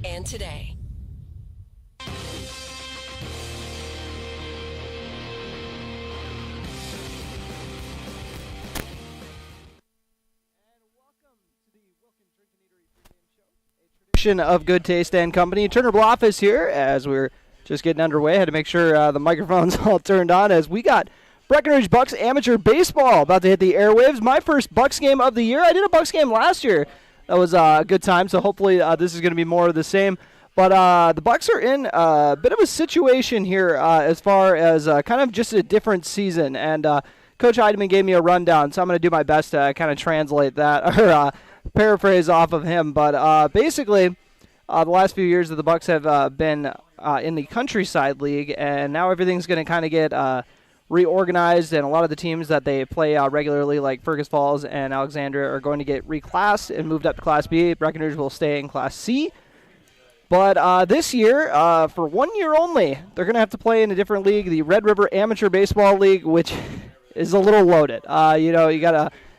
and today. Of Good Taste and Company. Turner Bluff is here as we're just getting underway. Had to make sure the microphone's all turned on as we got Breckenridge Bucks amateur baseball about to hit the airwaves. My first Bucks game of the year. I did a Bucks game last year. That was a good time, so hopefully this is going to be more of the same. But the Bucks are in a bit of a situation here as far as kind of just a different season. And Coach Heidemann gave me a rundown, so I'm going to do my best to kind of translate that or paraphrase off of him. But basically, the last few years of the Bucks have been in the Countryside League, and now everything's going to kind of get reorganized, and a lot of the teams that they play regularly, like Fergus Falls and Alexandria, are going to get reclassed and moved up to Class B. Breckenridge will stay in Class C. But this year, for 1 year only, they're going to have to play in a different league, the Red River Amateur Baseball League, which is a little loaded.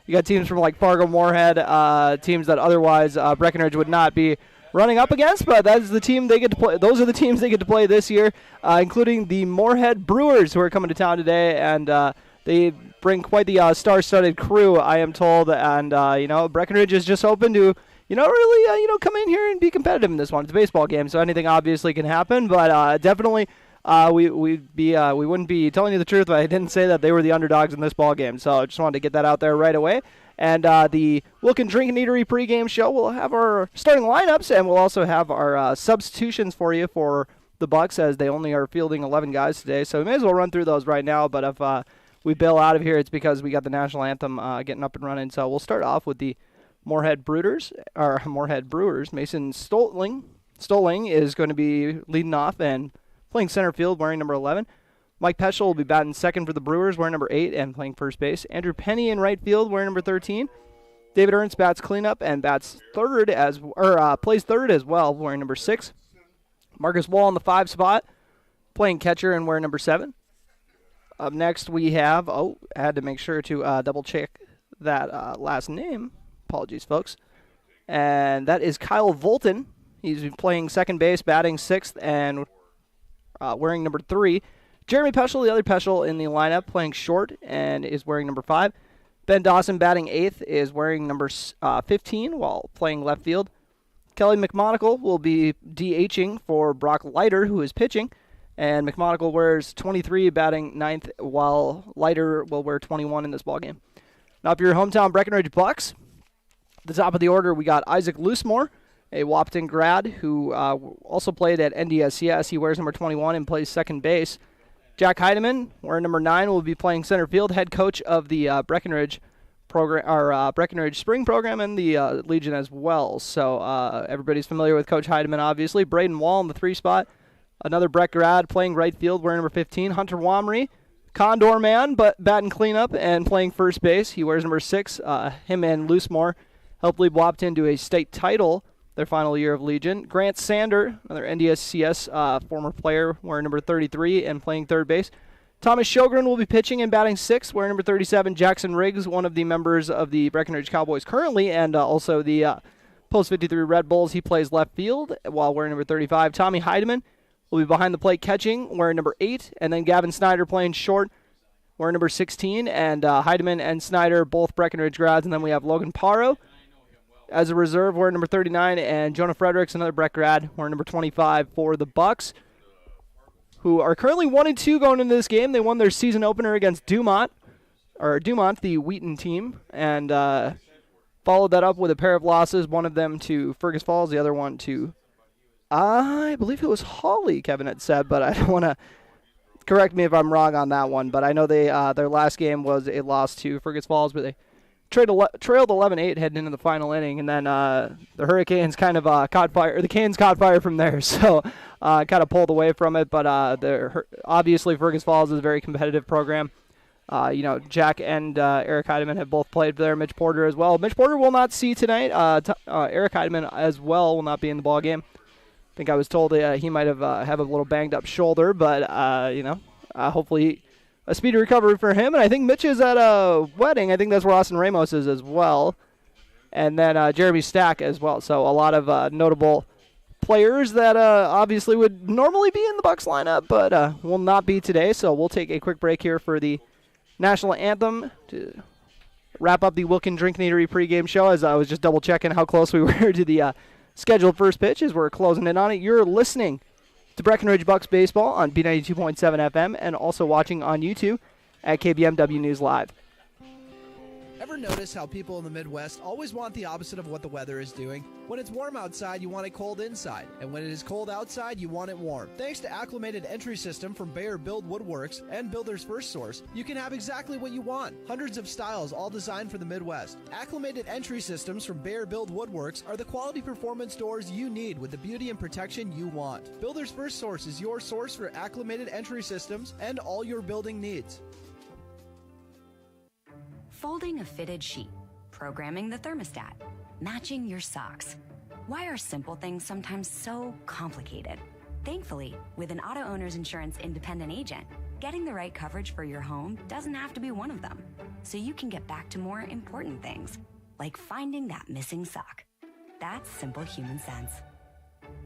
You got teams from like Fargo, Moorhead, teams that otherwise Breckenridge would not be running up against, but that is the team they get to play. Those are the teams they get to play this year, including the Moorhead Brewers, who are coming to town today, and they bring quite the star-studded crew, I am told. And Breckenridge is just hoping to, really, come in here and be competitive in this one. It's a baseball game, so anything obviously can happen, but definitely. We wouldn't be telling you the truth if I didn't say that they were the underdogs in this ball game. So I just wanted to get that out there right away. And the Wilkin Drink and Eatery pregame show, we'll have our starting lineups, and we'll also have our substitutions for you for the Bucks, as they only are fielding 11 guys today. So we may as well run through those right now. But if we bail out of here, it's because we got the national anthem getting up and running. So we'll start off with the Moorhead Brewers. Mason Stoling is going to be leading off and playing center field, wearing number 11. Mike Peschel will be batting second for the Brewers, wearing number 8 and playing first base. Andrew Penny in right field, wearing number 13. David Ernst bats cleanup and plays third as well, wearing number 6. Marcus Wall in the 5 spot, playing catcher and wearing number 7. Up next we have, I had to make sure to double check that last name. Apologies, folks. And that is Kyle Volton. He's playing second base, batting 6th, and wearing number 3. Jeremy Peschel, the other Peschel in the lineup, playing short and is wearing number 5. Ben Dawson, batting 8th, is wearing number 15 while playing left field. Kelly McMonagle will be DHing for Brock Leiter, who is pitching. And McMonagle wears 23, batting 9th, while Leiter will wear 21 in this ballgame. Now, for your hometown Breckenridge Bucks, at the top of the order, we got Isaac Loosemore, a Wapton grad who also played at NDSCS. He wears number 21 and plays second base. Jack Heidemann, wearing number 9, will be playing center field, head coach of the Breckenridge program, or Breckenridge spring program, and the Legion as well. So everybody's familiar with Coach Heidemann, obviously. Braden Wall in the 3 spot, another Breck grad playing right field, wearing number 15. Hunter Wamry, Condor man, but batting cleanup and playing first base. He wears number 6. Him and Loosemore helped lead Wapton to a state title their final year of Legion. Grant Sander, another NDSCS former player, wearing number 33 and playing third base. Thomas Sjogren will be pitching and batting 6th, wearing number 37. Jackson Riggs, one of the members of the Breckenridge Cowboys currently, and also the Post 53 Red Bulls. He plays left field while wearing number 35. Tommy Heidemann will be behind the plate catching, wearing number 8. And then Gavin Snyder playing short, wearing number 16. And Heidemann and Snyder, both Breckenridge grads. And then we have Logan Paro as a reserve, wearing number 39, and Jonah Fredericks, another Breck grad, wearing number 25 for the Bucks, who are currently 1-2 going into this game. They won their season opener against Dumont, the Wheaton team, and followed that up with a pair of losses, one of them to Fergus Falls, the other one to, I believe it was Hawley, Kevin had said, but I don't want to correct me if I'm wrong on that one. But I know they their last game was a loss to Fergus Falls, but they trailed 11-8 heading into the final inning, and then the Hurricanes kind of caught fire, or the Canes caught fire from there, so kind of pulled away from it. But obviously Fergus Falls is a very competitive program. Jack and Eric Heidemann have both played there. Mitch Porter as well. Mitch Porter will not see tonight. Eric Heidemann as well will not be in the ball game. I think I was told he might have a little banged up shoulder, but hopefully a speedy recovery for him. And I think Mitch is at a wedding. I think that's where Austin Ramos is as well. And then Jeremy Stack as well. So a lot of notable players that obviously would normally be in the Bucks lineup, but will not be today. So we'll take a quick break here for the national anthem to wrap up the Wilkin Drink Eatery pregame show, as I was just double-checking how close we were to the scheduled first pitch as we're closing in on it. You're listening to Breckenridge Bucks Baseball on B92.7 FM and also watching on YouTube at KBMW News Live. Ever notice how people in the Midwest always want the opposite of what the weather is doing? When it's warm outside, you want it cold inside. And when it is cold outside, you want it warm. Thanks to Acclimated Entry System from Bayer Build Woodworks and Builder's First Source, you can have exactly what you want. Hundreds of styles, all designed for the Midwest. Acclimated Entry Systems from Bayer Build Woodworks are the quality performance doors you need with the beauty and protection you want. Builder's First Source is your source for acclimated entry systems and all your building needs. Folding a fitted sheet, programming the thermostat, matching your socks. Why are simple things sometimes so complicated? Thankfully, with an Auto Owners Insurance independent agent, getting the right coverage for your home doesn't have to be one of them. So you can get back to more important things, like finding that missing sock. That's simple human sense.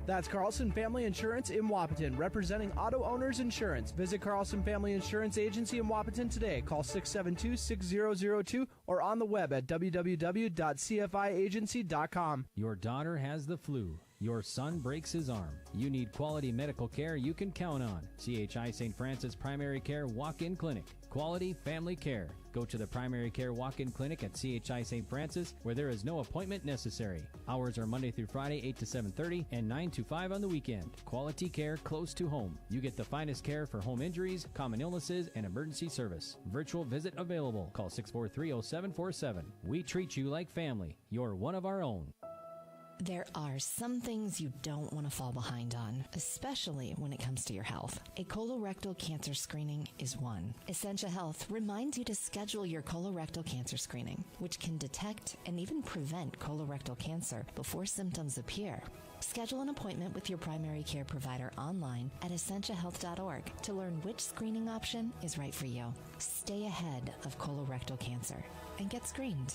That's Carlson Family Insurance in Wapaton, representing Auto Owners Insurance. Visit Carlson Family Insurance Agency in Wapaton today. Call 672-6002 or on the web at www.cfiagency.com. Your daughter has the flu. Your son breaks his arm. You need quality medical care you can count on. CHI St. Francis Primary Care Walk-In Clinic. Quality family care. Go to the Primary Care Walk-In Clinic at CHI St. Francis, where there is no appointment necessary. Hours are Monday through Friday, 8 to 7:30 and 9 to 5 on the weekend. Quality care close to home. You get the finest care for home injuries, common illnesses, and emergency service. Virtual visit available. Call 643-0747. We treat you like family. You're one of our own. There are some things you don't want to fall behind on, especially when it comes to your health. A colorectal cancer screening is one. Essentia Health reminds you to schedule your colorectal cancer screening, which can detect and even prevent colorectal cancer before symptoms appear. Schedule an appointment with your primary care provider online at essentiahealth.org to learn which screening option is right for you. Stay ahead of colorectal cancer and get screened.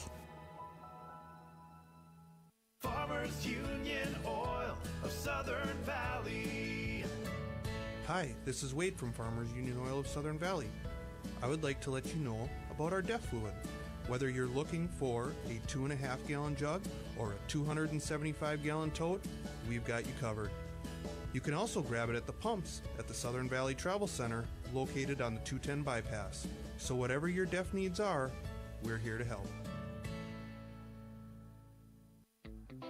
Farmers Union Oil of Southern Valley. Hi, this is Wade from Farmers Union Oil of Southern Valley. I would like to let you know about our DEF fluid. Whether you're looking for a 2.5 gallon jug or a 275 gallon tote, we've got you covered. You can also grab it at the pumps at the Southern Valley Travel Center located on the 210 bypass. So whatever your DEF needs are, we're here to help.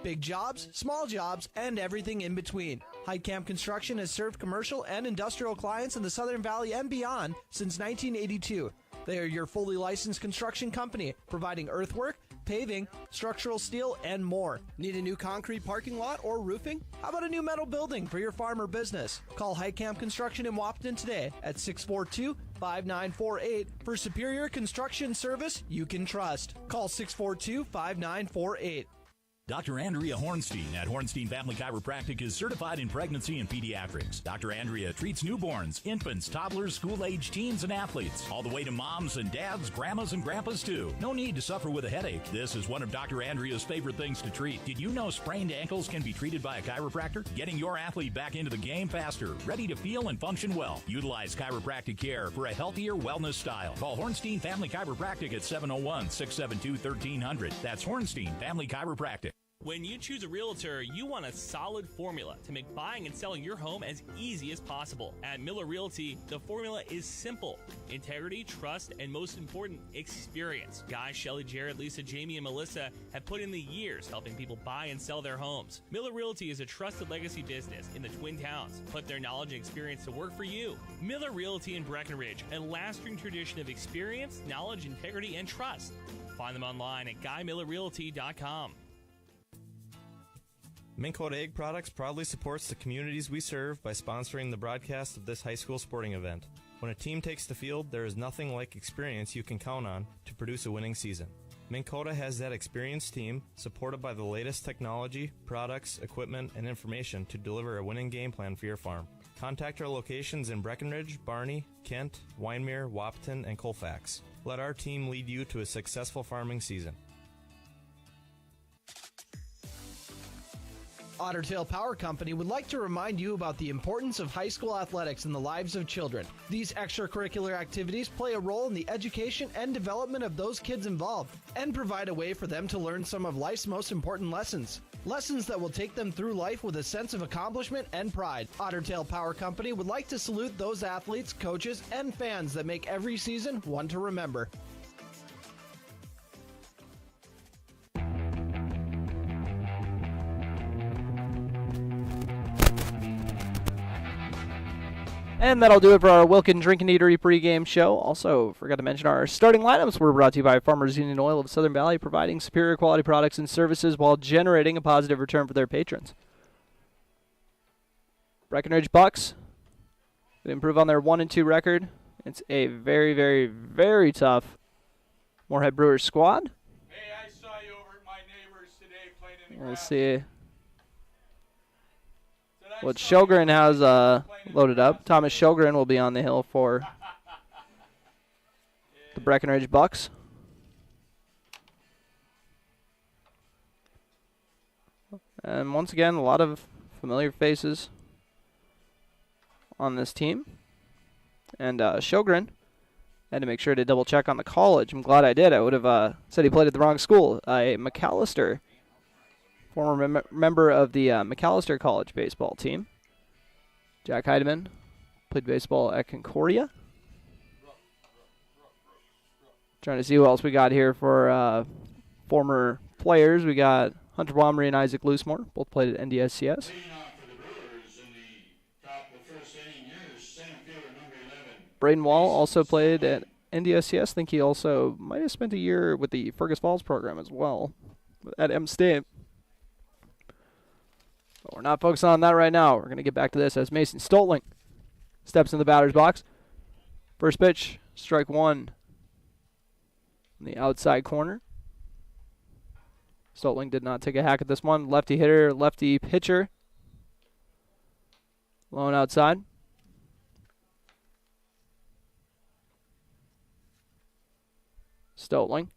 Big jobs, small jobs, and everything in between. Heidkamp Construction has served commercial and industrial clients in the Southern Valley and beyond since 1982. They are your fully licensed construction company, providing earthwork, paving, structural steel, and more. Need a new concrete parking lot or roofing? How about a new metal building for your farm or business? Call Heidkamp Construction in Wapaton today at 642-5948 for superior construction service you can trust. Call 642-5948. Dr. Andrea Hornstein at Hornstein Family Chiropractic is certified in pregnancy and pediatrics. Dr. Andrea treats newborns, infants, toddlers, school-age teens, and athletes, all the way to moms and dads, grandmas and grandpas too. No need to suffer with a headache. This is one of Dr. Andrea's favorite things to treat. Did you know sprained ankles can be treated by a chiropractor? Getting your athlete back into the game faster, ready to feel and function well. Utilize chiropractic care for a healthier wellness style. Call Hornstein Family Chiropractic at 701-672-1300. That's Hornstein Family Chiropractic. When you choose a realtor, you want a solid formula to make buying and selling your home as easy as possible. At Miller Realty, the formula is simple: integrity, trust, and most important, experience. Guy, Shelley, Jared, Lisa, Jamie, and Melissa have put in the years helping people buy and sell their homes. Miller Realty is a trusted legacy business in the Twin Towns. Put their knowledge and experience to work for you. Miller Realty in Breckenridge, a lasting tradition of experience, knowledge, integrity, and trust. Find them online at GuyMillerRealty.com. Minn Kota Egg Products proudly supports the communities we serve by sponsoring the broadcast of this high school sporting event. When a team takes the field, there is nothing like experience you can count on to produce a winning season. Minn Kota has that experienced team, supported by the latest technology, products, equipment, and information to deliver a winning game plan for your farm. Contact our locations in Breckenridge, Barney, Kent, Wyndmere, Wapaton, and Colfax. Let our team lead you to a successful farming season. Otter Tail Power Company would like to remind you about the importance of high school athletics in the lives of children. These extracurricular activities play a role in the education and development of those kids involved and provide a way for them to learn some of life's most important lessons. Lessons that will take them through life with a sense of accomplishment and pride. Otter Tail Power Company would like to salute those athletes, coaches, and fans that make every season one to remember. And that'll do it for our Wilkin Drink and Eatery pregame show. Also, forgot to mention our starting lineups were brought to you by Farmers Union Oil of Southern Valley, providing superior quality products and services while generating a positive return for their patrons. Breckenridge Bucks would improve on their 1-2 record. It's a very, very, very tough Moorhead Brewers squad. Hey, I saw you over at my neighbors today playing in the We'll grass. see what Sjogren has loaded up. Thomas Sjogren will be on the hill for the Breckenridge Bucks. And once again, a lot of familiar faces on this team. And Sjogren had to make sure to double check on the college. I'm glad I did. I would have said he played at the wrong school. McAllister, former member of the McAllister College baseball team. Jack Heidemann played baseball at Concordia. Trying to see who else we got here for former players. We got Hunter Bombery and Isaac Loosemore, both played at NDSCS. Braden Wall also played at NDSCS. I think he also might have spent a year with the Fergus Falls program as well at M State. But we're not focusing on that right now. We're going to get back to this as Mason Stoltling steps in the batter's box. First pitch, strike one in the outside corner. Stoltling did not take a hack at this one. Lefty hitter, lefty pitcher. Lone outside. Stoltling.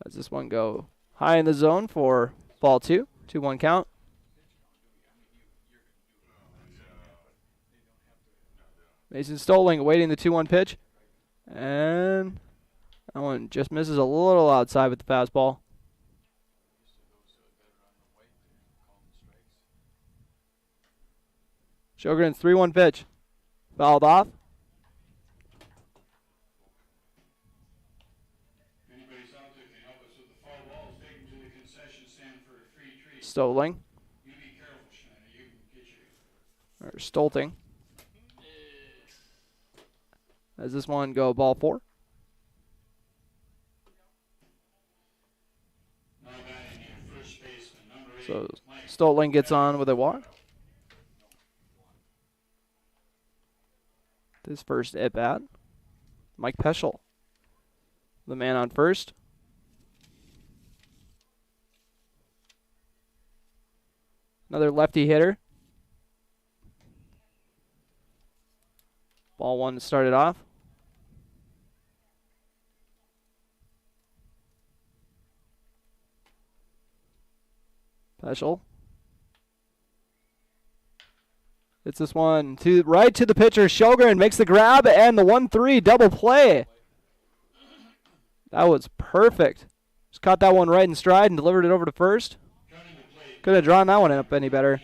Does this one go high in the zone for ball two? 2-1 count. Mason Stolling awaiting the 2-1 pitch. And that one just misses a little outside with the fastball. Sjogren's 3-1 pitch. Fouled off. Stolling. Or Stolting. Does this one go ball four? So Stolting gets on with a walk. This first at bat. Mike Peschel, the man on first. Another lefty hitter. Ball one started off. Peschel. It's this one right to the pitcher. Sjogren makes the grab and the 1-3 double play. That was perfect. Just caught that one right in stride and delivered it over to first. Could have drawn that one up any better.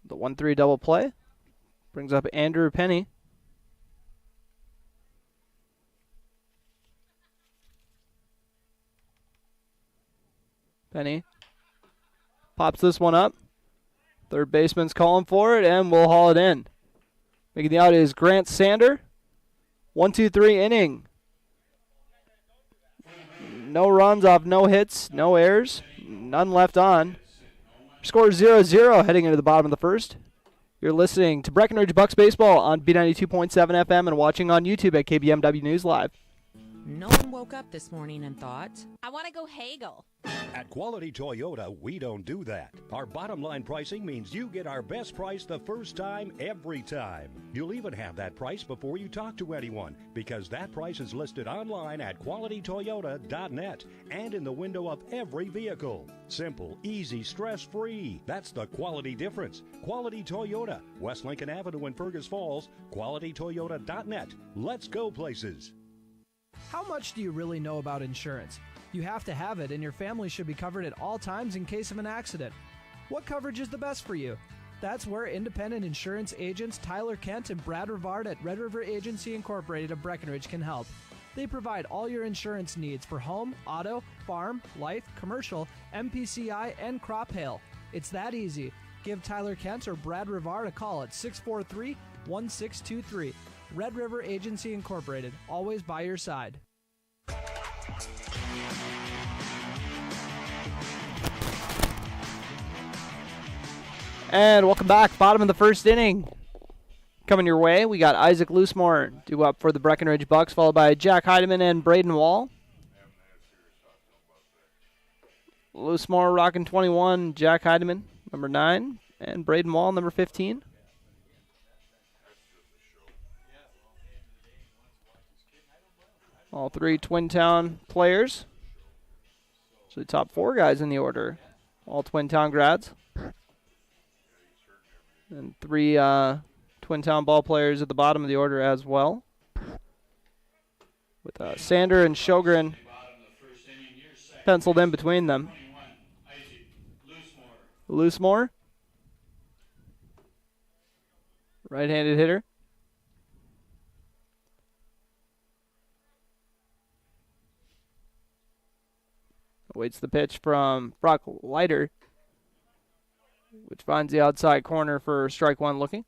The 1-3 double play brings up Andrew Penny. Penny pops this one up. Third baseman's calling for it, and we'll haul it in. Making the out is Grant Sander. 1-2-3 inning. No runs off no hits, no errors, none left on. Score 0-0 heading into the bottom of the first. You're listening to Breckenridge Bucks Baseball on B92.7 FM and watching on YouTube at KBMW News Live. No one woke up this morning and thought, I want to go haggle. At Quality Toyota, we don't do that. Our bottom line pricing means you get our best price the first time, every time. You'll even have that price before you talk to anyone, because that price is listed online at qualitytoyota.net and in the window of every vehicle. Simple, easy, stress-free. That's the quality difference. Quality Toyota, West Lincoln Avenue in Fergus Falls, qualitytoyota.net. Let's go places. How much do you really know about insurance? You have to have it, and your family should be covered at all times in case of an accident. What coverage is the best for you? That's where independent insurance agents Tyler Kent and Brad Rivard at Red River Agency Incorporated of Breckenridge can help. They provide all your insurance needs for home, auto, farm, life, commercial, MPCI, and crop hail. It's that easy. Give Tyler Kent or Brad Rivard a call at 643-1623. Red River Agency Incorporated, always by your side. And welcome back. Bottom of the first inning. Coming your way, we got Isaac Loosemore due up for the Breckenridge Bucks, followed by Jack Heidemann and Braden Wall. Loosemore rocking 21, Jack Heidemann, number 9, and Braden Wall, number 15. All three Twin Town players. So the top 4 guys in the order. All Twin Town grads. And 3 Twin Town ball players at the bottom of the order as well. With Sander and Sjogren penciled in between them. Loosemore. Right-handed hitter. Awaits the pitch from Brock Leiter, which finds the outside corner for strike 1 looking.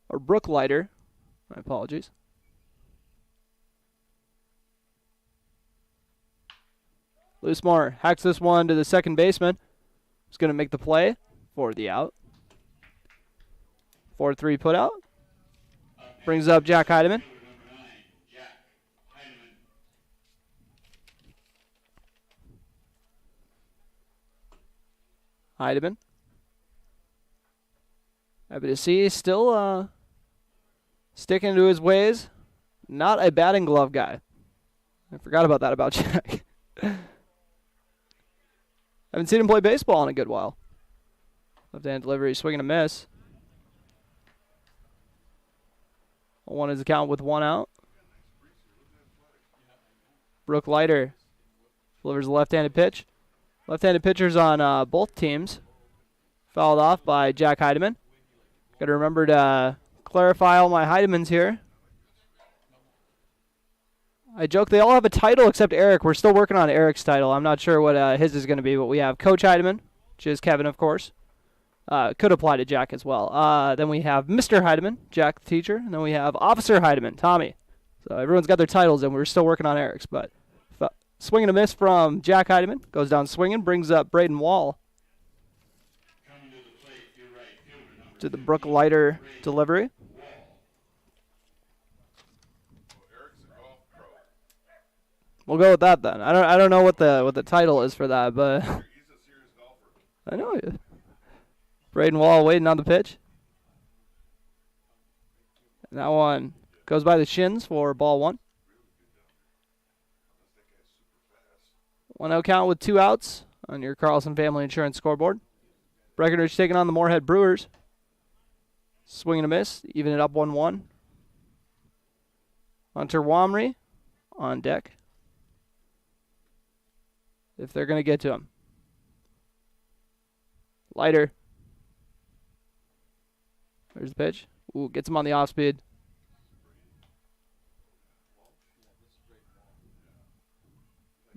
Or Brooke Leiter. My apologies. Loosemore hacks this one to the second baseman. He's going to make the play for the out. 4-3 put out. Brings up Jack Heidemann. Heidemann. Happy to see he's still sticking to his ways. Not a batting glove guy. I forgot about that about Jack. Haven't seen him play baseball in a good while. Left-hand delivery, swing and a miss. 1 is the count with 1 out. Brooke Leiter delivers a left-handed pitch. Left-handed pitchers on both teams. Fouled off by Jack Heidemann. Got to remember to clarify all my Heidemans here. I joke they all have a title except Eric. We're still working on Eric's title. I'm not sure what his is going to be, but we have Coach Heidemann, which is Kevin, of course. Could apply to Jack as well. Then we have Mr. Heidemann, Jack the teacher. And then we have Officer Heidemann, Tommy. So everyone's got their titles, and we're still working on Eric's, but... Swing and a miss from Jack Heidemann. Goes down swinging. Brings up Braden Wall. To the Brooke Leiter delivery. We'll go with that then. I don't know what the title is for that, but I know you. Braden Wall waiting on the pitch. And that one goes by the shins for ball 1. 1-0 count with 2 outs on your Carlson Family Insurance scoreboard. Breckenridge taking on the Moorhead Brewers. Swing and a miss, even it up 1-1. Hunter Wamry on deck. If they're going to get to him. Leiter. There's the pitch. Ooh, gets him on the off speed.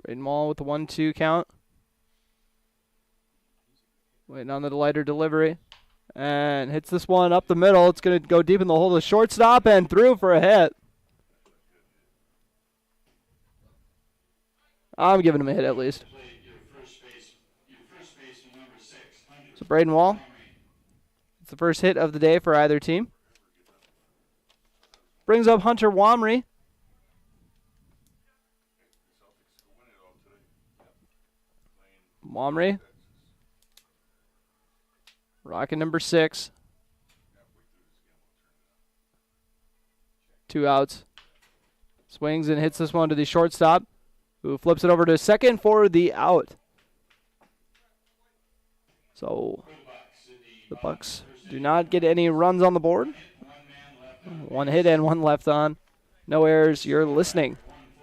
Braden Wall with the 1-2 count. Waiting on the Leiter delivery. And hits this one up the middle. It's going to go deep in the hole to the shortstop and through for a hit. I'm giving him a hit at least. So Braden Wall. It's the first hit of the day for either team. Brings up Hunter Wamry. Momry. Rocket number 6. 2 outs. Swings and hits this one to the shortstop, who flips it over to second for the out. So the Bucks do not get any runs on the board. 1 hit and 1 left on. No errors. You're listening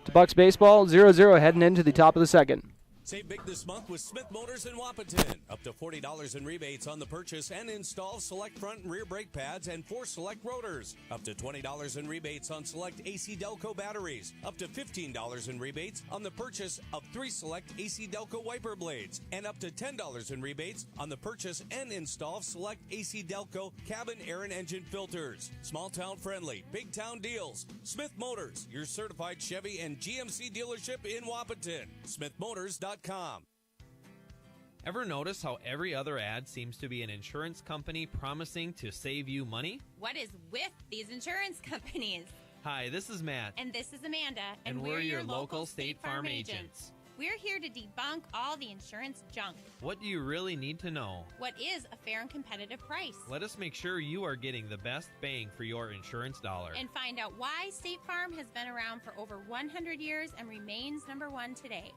to Bucks Baseball. 0-0 heading into the top of the second. Save big this month with Smith Motors in Wapaton. Up to $40 in rebates on the purchase and install select front and rear brake pads and 4 select rotors. Up to $20 in rebates on select AC Delco batteries. Up to $15 in rebates on the purchase of 3 select AC Delco wiper blades. And up to $10 in rebates on the purchase and install select AC Delco cabin air and engine filters. Small town friendly, big town deals. Smith Motors, your certified Chevy and GMC dealership in Wapaton. SmithMotors.com. Ever notice how every other ad seems to be an insurance company promising to save you money? What is with these insurance companies? Hi, this is Matt. And this is Amanda. And we're your local State Farm agents. We're here to debunk all the insurance junk. What do you really need to know? What is a fair and competitive price? Let us make sure you are getting the best bang for your insurance dollar. And find out why State Farm has been around for over 100 years and remains number 1 today.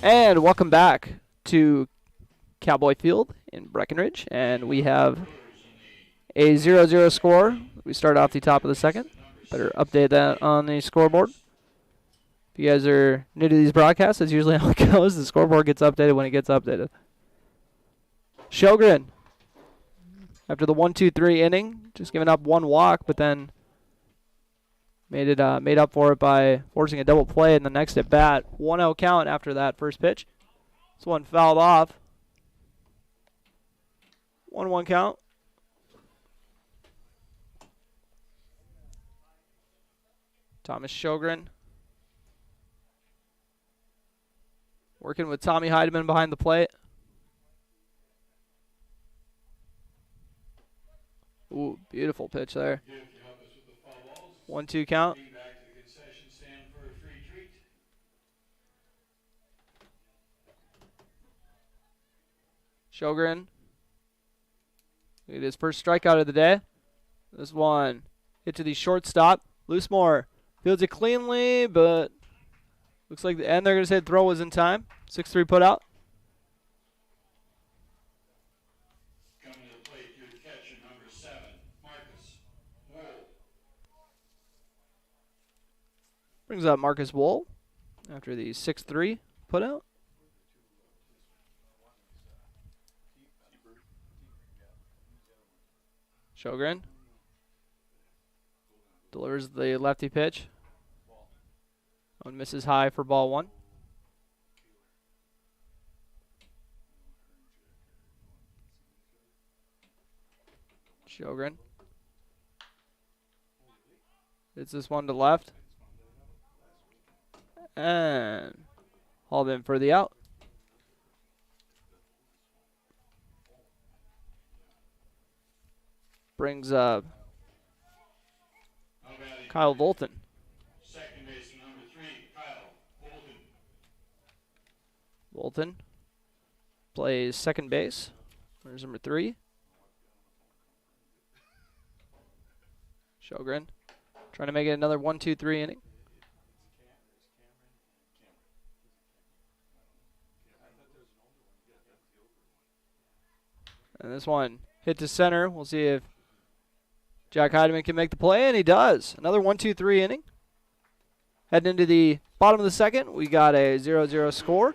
And welcome back to Cowboy Field in Breckenridge. And we have a 0-0 score. We start off the top of the second. Better update that on the scoreboard. If you guys are new to these broadcasts, that's usually how it goes. The scoreboard gets updated when it gets updated. Sjogren, after the 1-2-3 inning, just giving up 1 walk, but then made up for it by forcing a double play in the next at bat. 1-0 count after that first pitch. This one fouled off. 1-1 count. Thomas Sjogren working with Tommy Heidemann behind the plate. Ooh, beautiful pitch there. 1-2 count. Sjogren. It is first strikeout of the day. This one hit to the shortstop. Loosemore fields it cleanly, but looks like the end they're going to say the throw was in time. 6-3 put out. Brings up Marcus Wool after the 6-3 put out. Sjogren delivers the lefty pitch. One misses high for ball 1. Sjogren hits this one to left. And hauled in for the out. Brings up Kyle Volton. Second baseman number 3, Kyle Bolton. Volton plays second base. There's number 3. Sjogren trying to make it another 1-2-3 inning. And this one hit to center. We'll see if Jack Heidemann can make the play, and he does. Another 1-2-3 inning. Heading into the bottom of the second, we got a 0-0 score.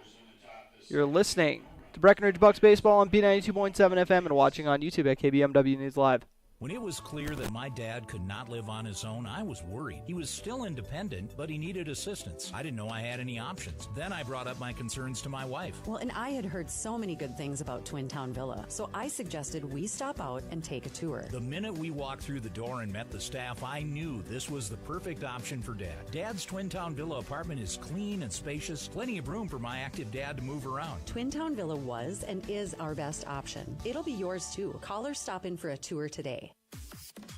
You're listening to Breckenridge Bucks Baseball on B92.7 FM and watching on YouTube at KBMW News Live. When it was clear that my dad could not live on his own, I was worried. He was still independent, but he needed assistance. I didn't know I had any options. Then I brought up my concerns to my wife. Well, and I had heard so many good things about Twin Town Villa, so I suggested we stop out and take a tour. The minute we walked through the door and met the staff, I knew this was the perfect option for Dad. Dad's Twin Town Villa apartment is clean and spacious, plenty of room for my active dad to move around. Twin Town Villa was and is our best option. It'll be yours too. Call or stop in for a tour today.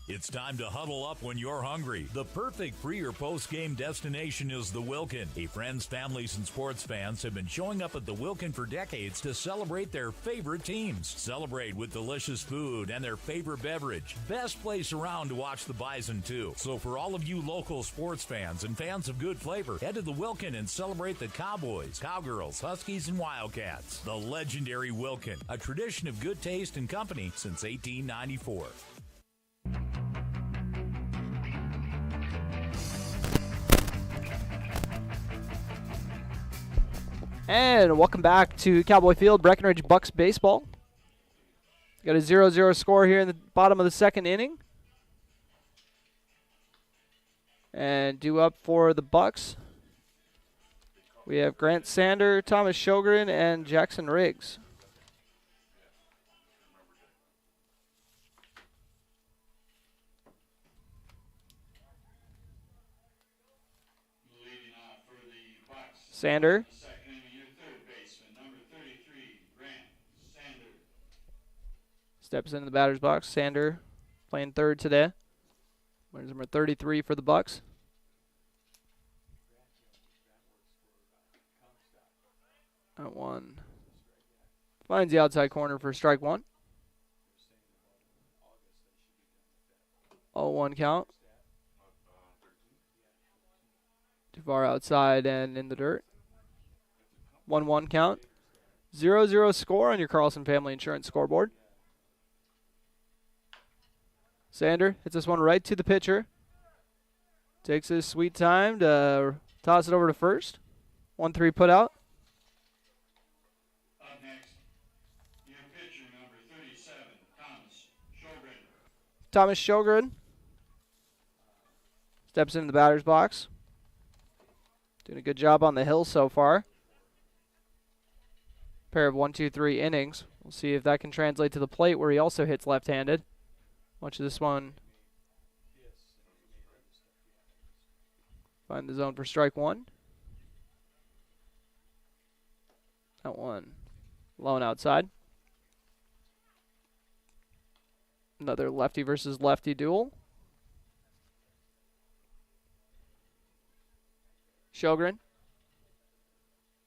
It's time to huddle up when you're hungry. The perfect pre- or post-game destination is the Wilkin. Friends, families, and sports fans have been showing up at the Wilkin for decades to celebrate their favorite teams. Celebrate with delicious food and their favorite beverage. Best place around to watch the Bison, too. So for all of you local sports fans and fans of good flavor, head to the Wilkin and celebrate the Cowboys, Cowgirls, Huskies, and Wildcats. The legendary Wilkin, a tradition of good taste and company since 1894. And welcome back to Cowboy Field, Breckenridge Bucks baseball. Got a 0-0 score here in the bottom of the second inning. And due up for the Bucks, we have Grant Sander, Thomas Sjogren, and Jackson Riggs. Sander. Steps into the batter's box. Sander playing third today. Wears number 33 for the Bucks. That one finds the outside corner for strike one. 0-1 count. Too far outside and in the dirt. 1-1 count. 0-0 score on your Carlson Family Insurance scoreboard. Sander hits this one right to the pitcher. Takes his sweet time to toss it over to first. 1-3 put out. Up next, your pitcher, number 37, Thomas Sjogren. Thomas Sjogren steps into the batter's box. Doing a good job on the hill so far. Pair of 1-2-3 innings. We'll see if that can translate to the plate where he also hits left-handed. Watch this one. Find the zone for strike one. That one low and outside. Another lefty versus lefty duel. Sjogren.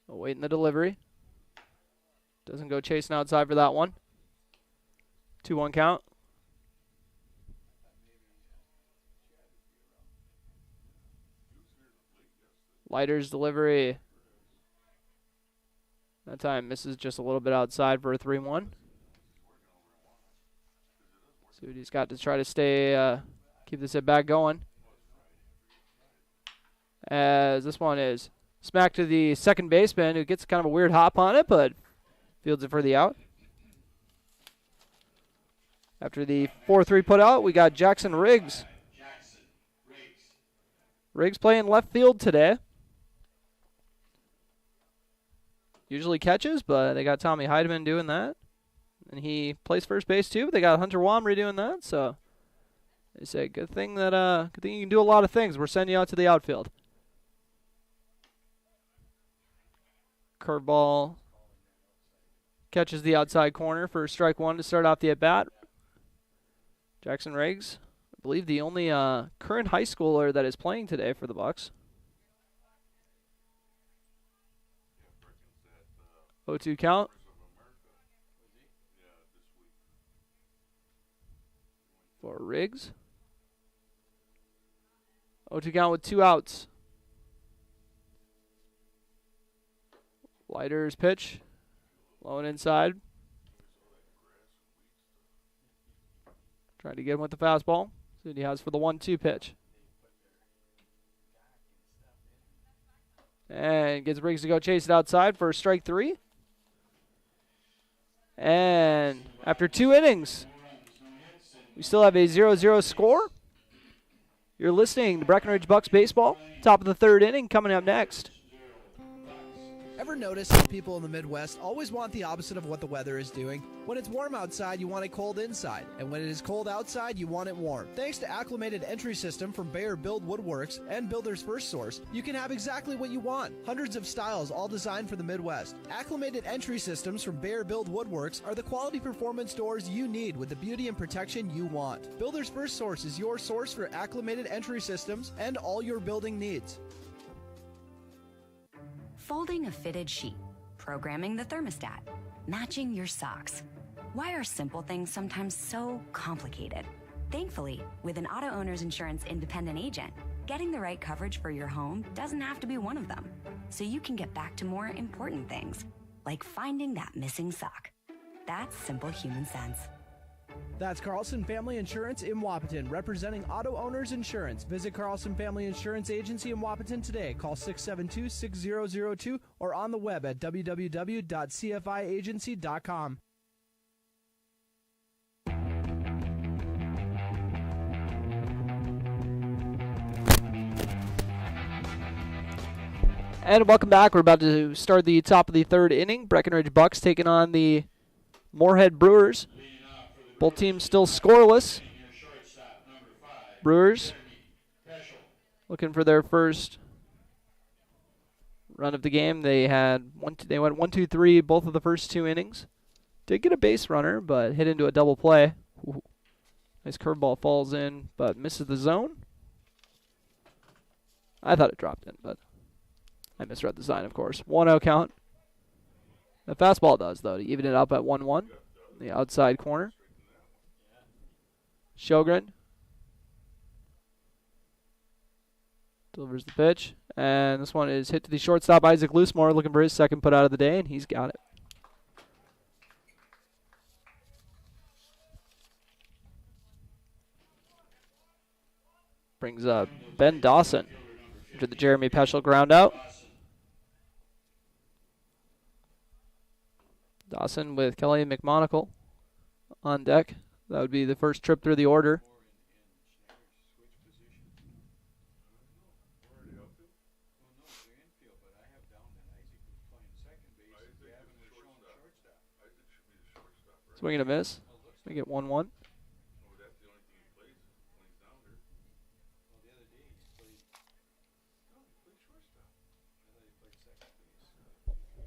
Awaiting the delivery. Doesn't go chasing outside for that one. 2-1 count. Leiter's delivery. That time misses just a little bit outside for a 3-1. See what he's got to try to stay, keep this at bat going. As this one is smacked to the second baseman, who gets kind of a weird hop on it, but fields it for the out. After the 4-3 put out, we got Jackson Riggs. Riggs playing left field today. Usually catches, but they got Tommy Heidemann doing that. And he plays first base too, but they got Hunter Womry doing that, so they say good thing you can do a lot of things. We're sending you out to the outfield. Curveball catches the outside corner for strike one to start off the at-bat. Jackson Riggs, I believe the only current high schooler that is playing today for the Bucks. 0-2 count. For Riggs. 0-2 count with 2 outs. Leiter's pitch. Low and inside. Trying to get him with the fastball. See what he has for the 1-2 pitch. And gets Riggs to go chase it outside for strike 3. And after 2 innings, we still have a 0-0 score. You're listening to Breckenridge Bucks baseball. Top of the 3rd inning coming up next. Ever notice how people in the Midwest always want the opposite of what the weather is doing? When it's warm outside, you want it cold inside. And when it is cold outside, you want it warm. Thanks to Acclimated Entry System from Bayer Build Woodworks and Builder's First Source, you can have exactly what you want. Hundreds of styles, all designed for the Midwest. Acclimated Entry Systems from Bayer Build Woodworks are the quality performance doors you need with the beauty and protection you want. Builder's First Source is your source for acclimated entry systems and all your building needs. Folding a fitted sheet, programming the thermostat, matching your socks. Why are simple things sometimes so complicated? Thankfully, with an auto owner's insurance independent agent, getting the right coverage for your home doesn't have to be one of them. So you can get back to more important things, like finding that missing sock. That's simple human sense. That's Carlson Family Insurance in Wapaton, representing auto owners insurance. Visit Carlson Family Insurance Agency in Wapaton today. Call 672-6002 or on the web at www.cfiagency.com. And welcome back. We're about to start the top of the third inning. Breckenridge Bucks taking on the Moorhead Brewers. Both teams still scoreless. Brewers looking for their first run of the game. They went 1-2-3 both of the first two innings. Did get a base runner, but hit into a double play. Ooh. Nice curveball falls in, but misses the zone. I thought it dropped in, but I misread the sign, of course. 1-0 count. The fastball does, though, to even it up at 1-1. The outside corner. Sjogren delivers the pitch, and this one is hit to the shortstop, Isaac Loosemore, looking for his second put out of the day, and he's got it. Brings up Ben Dawson to the Jeremy Peschel ground out. Dawson with Kelly McMonagle on deck. That would be the first trip through the order. Swing and a miss. Make it 1-1.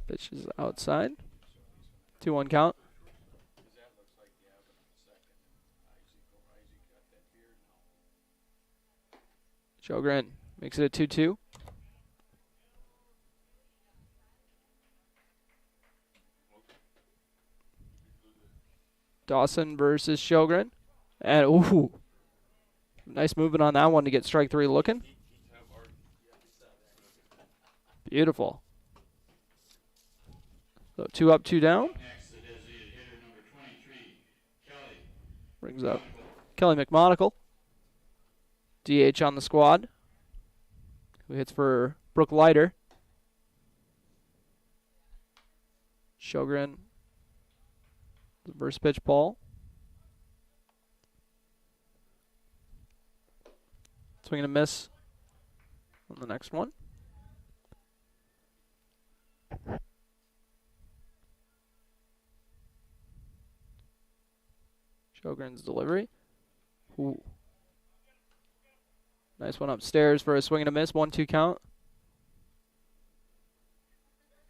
Pitch is outside. 2-1 count. Sjogren makes it a 2-2. Dawson versus Sjogren. And, ooh, nice movement on that one to get strike three looking. Beautiful. So 2 up, 2 down. Brings up Kelly McMonagle. DH on the squad, who hits for Brooke Leiter. Sjogren, the first pitch ball. Swing and a miss on the next one. Sjogren's delivery. Ooh. Nice one upstairs for a swing and a miss. 1-2 count.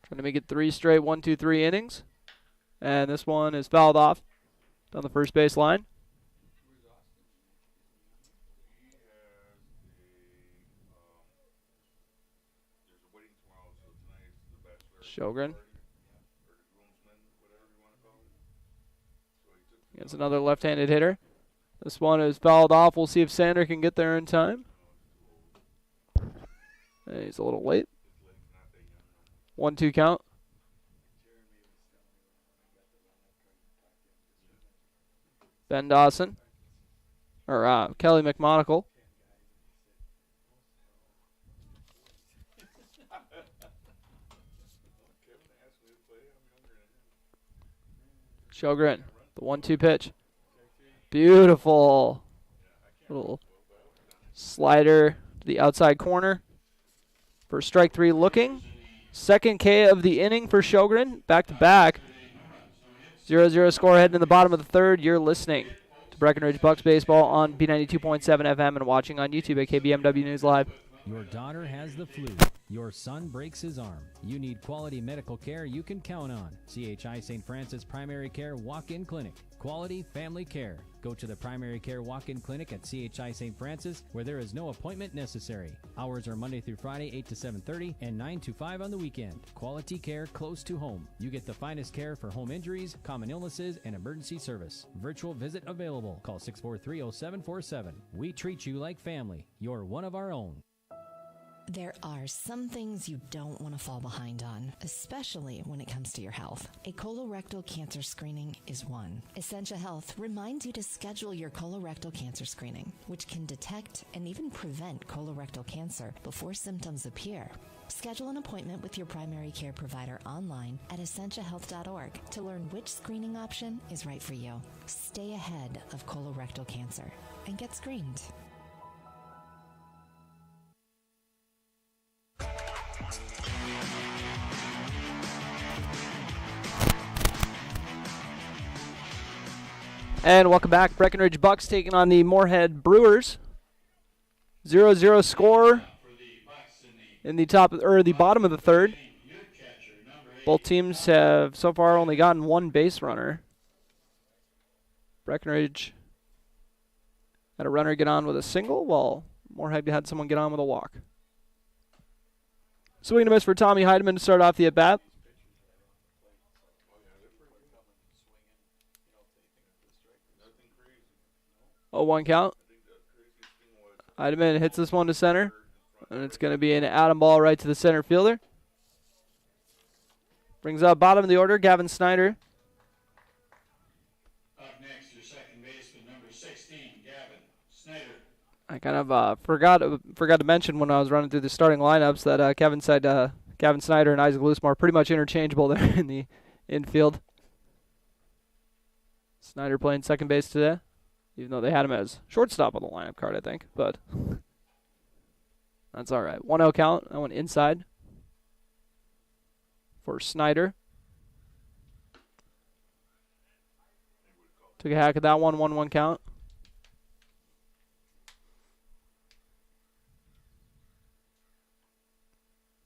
Trying to make it 3 straight 1-2-3 innings. And this one is fouled off down the first base line. Sjogren. Against another left-handed hitter. This one is fouled off. We'll see if Sander can get there in time. He's a little late. 1-2 count. Ben Dawson. Or Kelly McMonagle. Sjogren, the 1-2 pitch. Beautiful. Little slider to the outside corner. For strike three looking. Second K of the inning for Sjogren. Back-to-back. 0-0 score heading in the bottom of the third. You're listening to Breckenridge Bucks Baseball on B92.7 FM and watching on YouTube at KBMW News Live. Your daughter has the flu. Your son breaks his arm. You need quality medical care you can count on. CHI St. Francis Primary Care Walk-In Clinic. Quality family care. Go to the Primary Care Walk-In Clinic at CHI St. Francis, where there is no appointment necessary. Hours are Monday through Friday, 8 to 7:30, and 9 to 5 on the weekend. Quality care close to home. You get the finest care for home injuries, common illnesses, and emergency service. Virtual visit available. Call 643-0747. We treat you like family. You're one of our own. There are some things you don't want to fall behind on, especially when it comes to your health. A colorectal cancer screening is one. Essentia Health reminds you to schedule your colorectal cancer screening, which can detect and even prevent colorectal cancer before symptoms appear. Schedule an appointment with your primary care provider online at essentiahealth.org to learn which screening option is right for you. Stay ahead of colorectal cancer and get screened. And welcome back. Breckenridge Bucks taking on the Moorhead Brewers. 0-0 score in the bottom of the third. Both teams have so far only gotten one base runner. Breckenridge had a runner get on with a single, while Moorhead had someone get on with a walk. Swing and a miss for Tommy Heidemann to start off the at-bat. 0-1 count. Heidemann hits this one to center, and it's going to be an atom ball right to the center fielder. Brings up bottom of the order, Gavin Snyder. Up next, your second baseman, number 16, Gavin Snyder. I kind of forgot to mention when I was running through the starting lineups that Kevin said Gavin Snyder and Isaac Loosemore are pretty much interchangeable there in the infield. Snyder playing second base today, even though they had him as shortstop on the lineup card, I think. But that's all right. 1-0 count. That one inside for Snyder. Took a hack at that one. 1-1 count.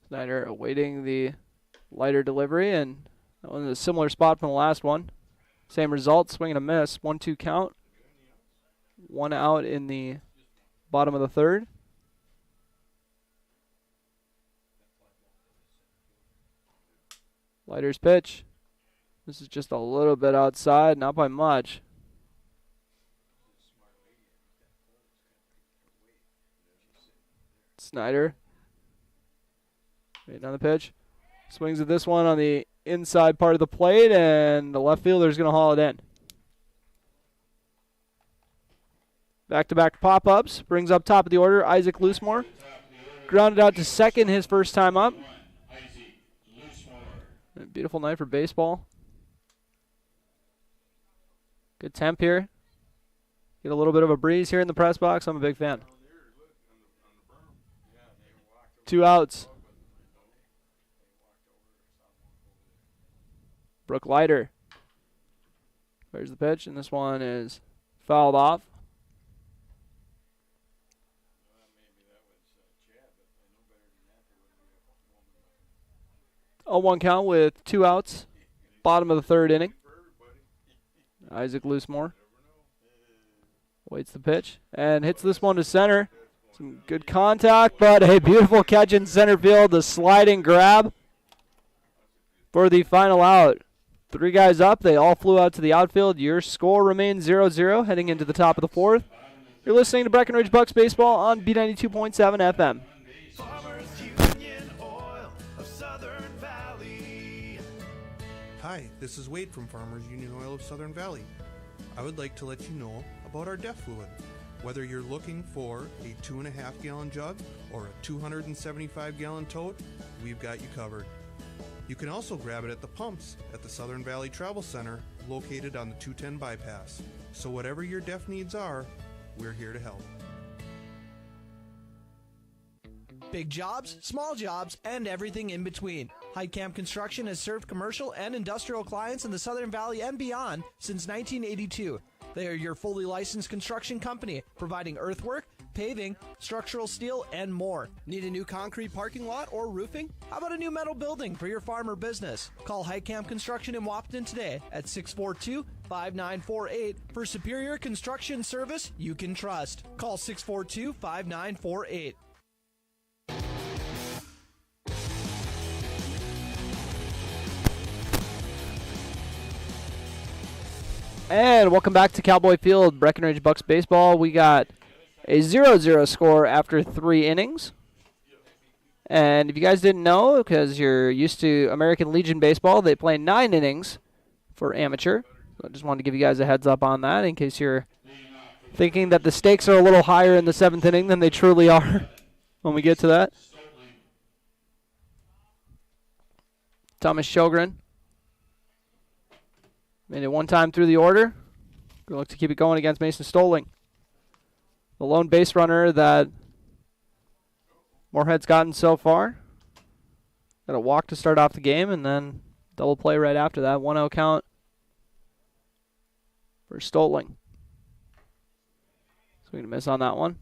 Snyder awaiting the lighter delivery, and that one is a similar spot from the last one. Same result, swing and a miss. 1-2 count. 1 out in the bottom of the third. Lighter's pitch. This is just a little bit outside, not by much. Snyder. Waiting on the pitch. Swings at this one on the inside part of the plate, and the left fielder's going to haul it in. Back-to-back pop-ups. Brings up top of the order, Isaac Loosemore. Grounded out to second his first time up. A beautiful night for baseball. Good temp here. Get a little bit of a breeze here in the press box. I'm a big fan. 2 outs. Brooke Leiter. There's the pitch, and this one is fouled off. 0-1 count with 2 outs. Bottom of the third inning. Isaac Loosemore waits the pitch and hits this one to center. Some good contact, but a beautiful catch in center field. The sliding grab for the final out. 3 guys up. They all flew out to the outfield. Your score remains 0-0 heading into the top of the fourth. You're listening to Breckenridge Bucks Baseball on B92.7 FM. Hi, this is Wade from Farmers Union Oil of Southern Valley. I would like to let you know about our DEF fluid. Whether you're looking for a 2.5 gallon jug or a 275 gallon tote, we've got you covered. You can also grab it at the pumps at the Southern Valley Travel Center located on the 210 bypass. So whatever your DEF needs are, we're here to help. Big jobs, small jobs, and everything in between. Heitkamp Construction has served commercial and industrial clients in the Southern Valley and beyond since 1982. They are your fully licensed construction company, providing earthwork, paving, structural steel, and more. Need a new concrete parking lot or roofing? How about a new metal building for your farm or business? Call Heitkamp Construction in Wapton today at 642-5948 for superior construction service you can trust. Call 642-5948. And welcome back to Cowboy Field, Breckenridge Bucks baseball. We got a 0-0 score after 3 innings. And if you guys didn't know, because you're used to American Legion baseball, they play 9 innings for amateur. So I just wanted to give you guys a heads up on that in case you're thinking that the stakes are a little higher in the 7th inning than they truly are when we get to that. Thomas Sjogren made it one time through the order. Good look to keep it going against Mason Stoling. The lone base runner that Moorhead's gotten so far. Got a walk to start off the game and then double play right after that. 1-0 count for Stoling. So we're going to miss on that one.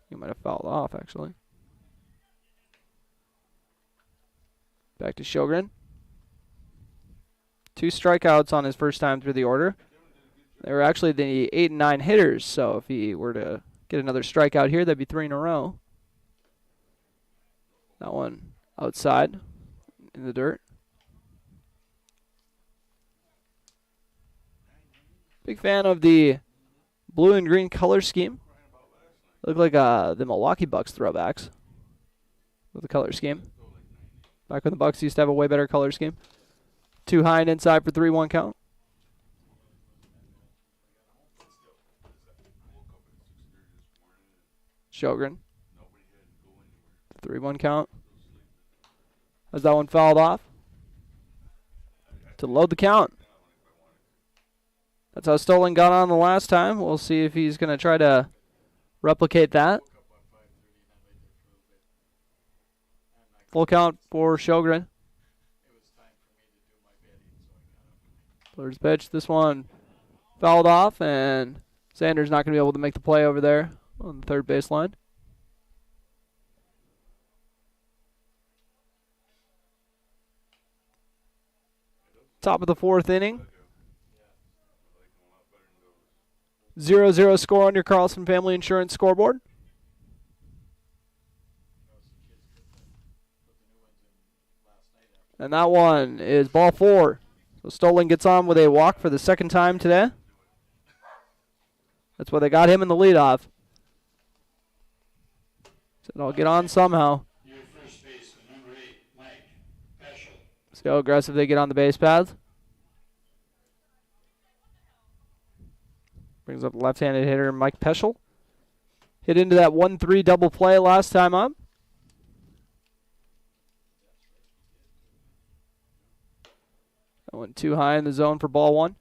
He might have fouled off, actually. Back to Sjogren. 2 strikeouts on his first time through the order. They were actually the 8 and 9 hitters, so if he were to get another strikeout here, that'd be 3 in a row. That one outside in the dirt. Big fan of the blue and green color scheme. Look like the Milwaukee Bucks throwbacks with the color scheme. Back when the Bucks used to have a way better color scheme. 2 high and inside for 3-1 count. Sjogren. 3-1 count. Has that one fouled off? To load the count. That's how Stoling got on the last time. We'll see if he's going to try to replicate that. Full count for Sjogren. First pitch, this one fouled off, and Sanders not going to be able to make the play over there on the third baseline. Top of the 4th inning. 0-0 score on your Carlson Family Insurance scoreboard. And that one is ball 4. So Stoling gets on with a walk for the 2nd time today. That's why they got him in the leadoff. So I'll get on somehow. Your first baseman, number 8, Mike Peschel. See how aggressive they get on the base paths. Brings up the left-handed hitter Mike Peschel. Hit into that 1-3 double play last time up. That went too high in the zone for ball 1.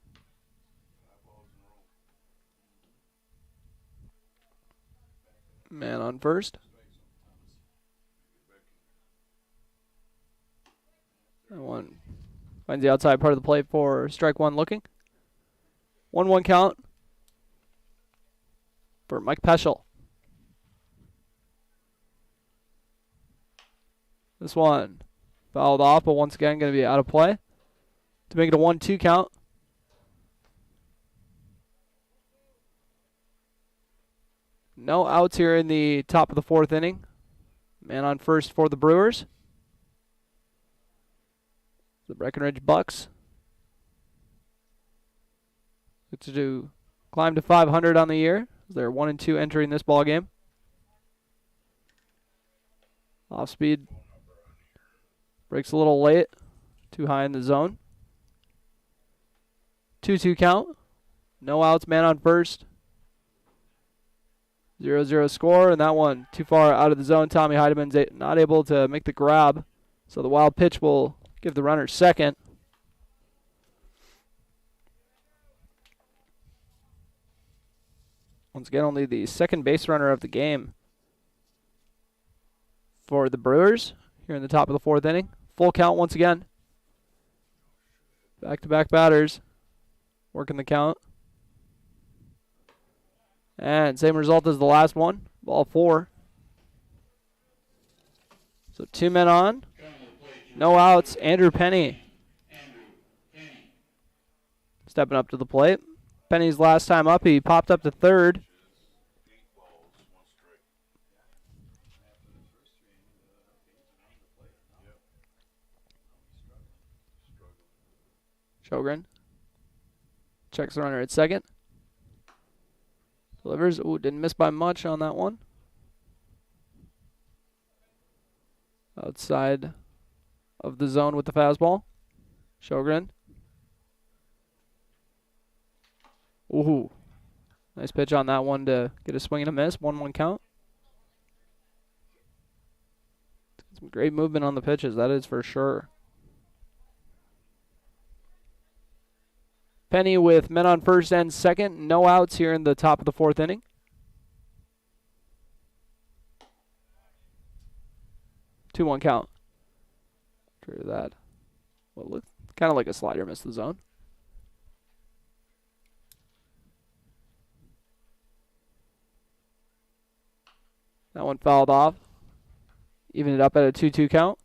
Man on first. That one finds the outside part of the plate for strike 1 looking. 1-1 count for Mike Peschel. This one fouled off, but once again going to be out of play to make it a 1-2 count. No outs here in the top of the 4th inning. Man on first for the Brewers. The Breckenridge Bucks look to climb to 500 on the year. They're 1-2 entering this ball game. Off speed. Breaks a little late. Too high in the zone. 2-2 count. No outs, man on first. 0-0 score, and that one too far out of the zone. Tommy Heideman's not able to make the grab, so the wild pitch will give the runner second. Once again, only the second base runner of the game for the Brewers here in the top of the 4th inning. Full count once again. Back-to-back batters. Working the count. And same result as the last one. Ball 4. So 2 men on. No outs. Andrew Penny. Stepping up to the plate. Penny's last time up, he popped up to third. Sjogren checks the runner at second. Delivers. Ooh, didn't miss by much on that one. Outside of the zone with the fastball. Sjogren. Ooh. Nice pitch on that one to get a swing and a miss. 1-1 count. Some great movement on the pitches, that is for sure. Penny with men on first and second. No outs here in the top of the 4th inning. Two one count. After that, what looked kind of like a slider missed the zone. That one fouled off. Even it up at a 2-2 count.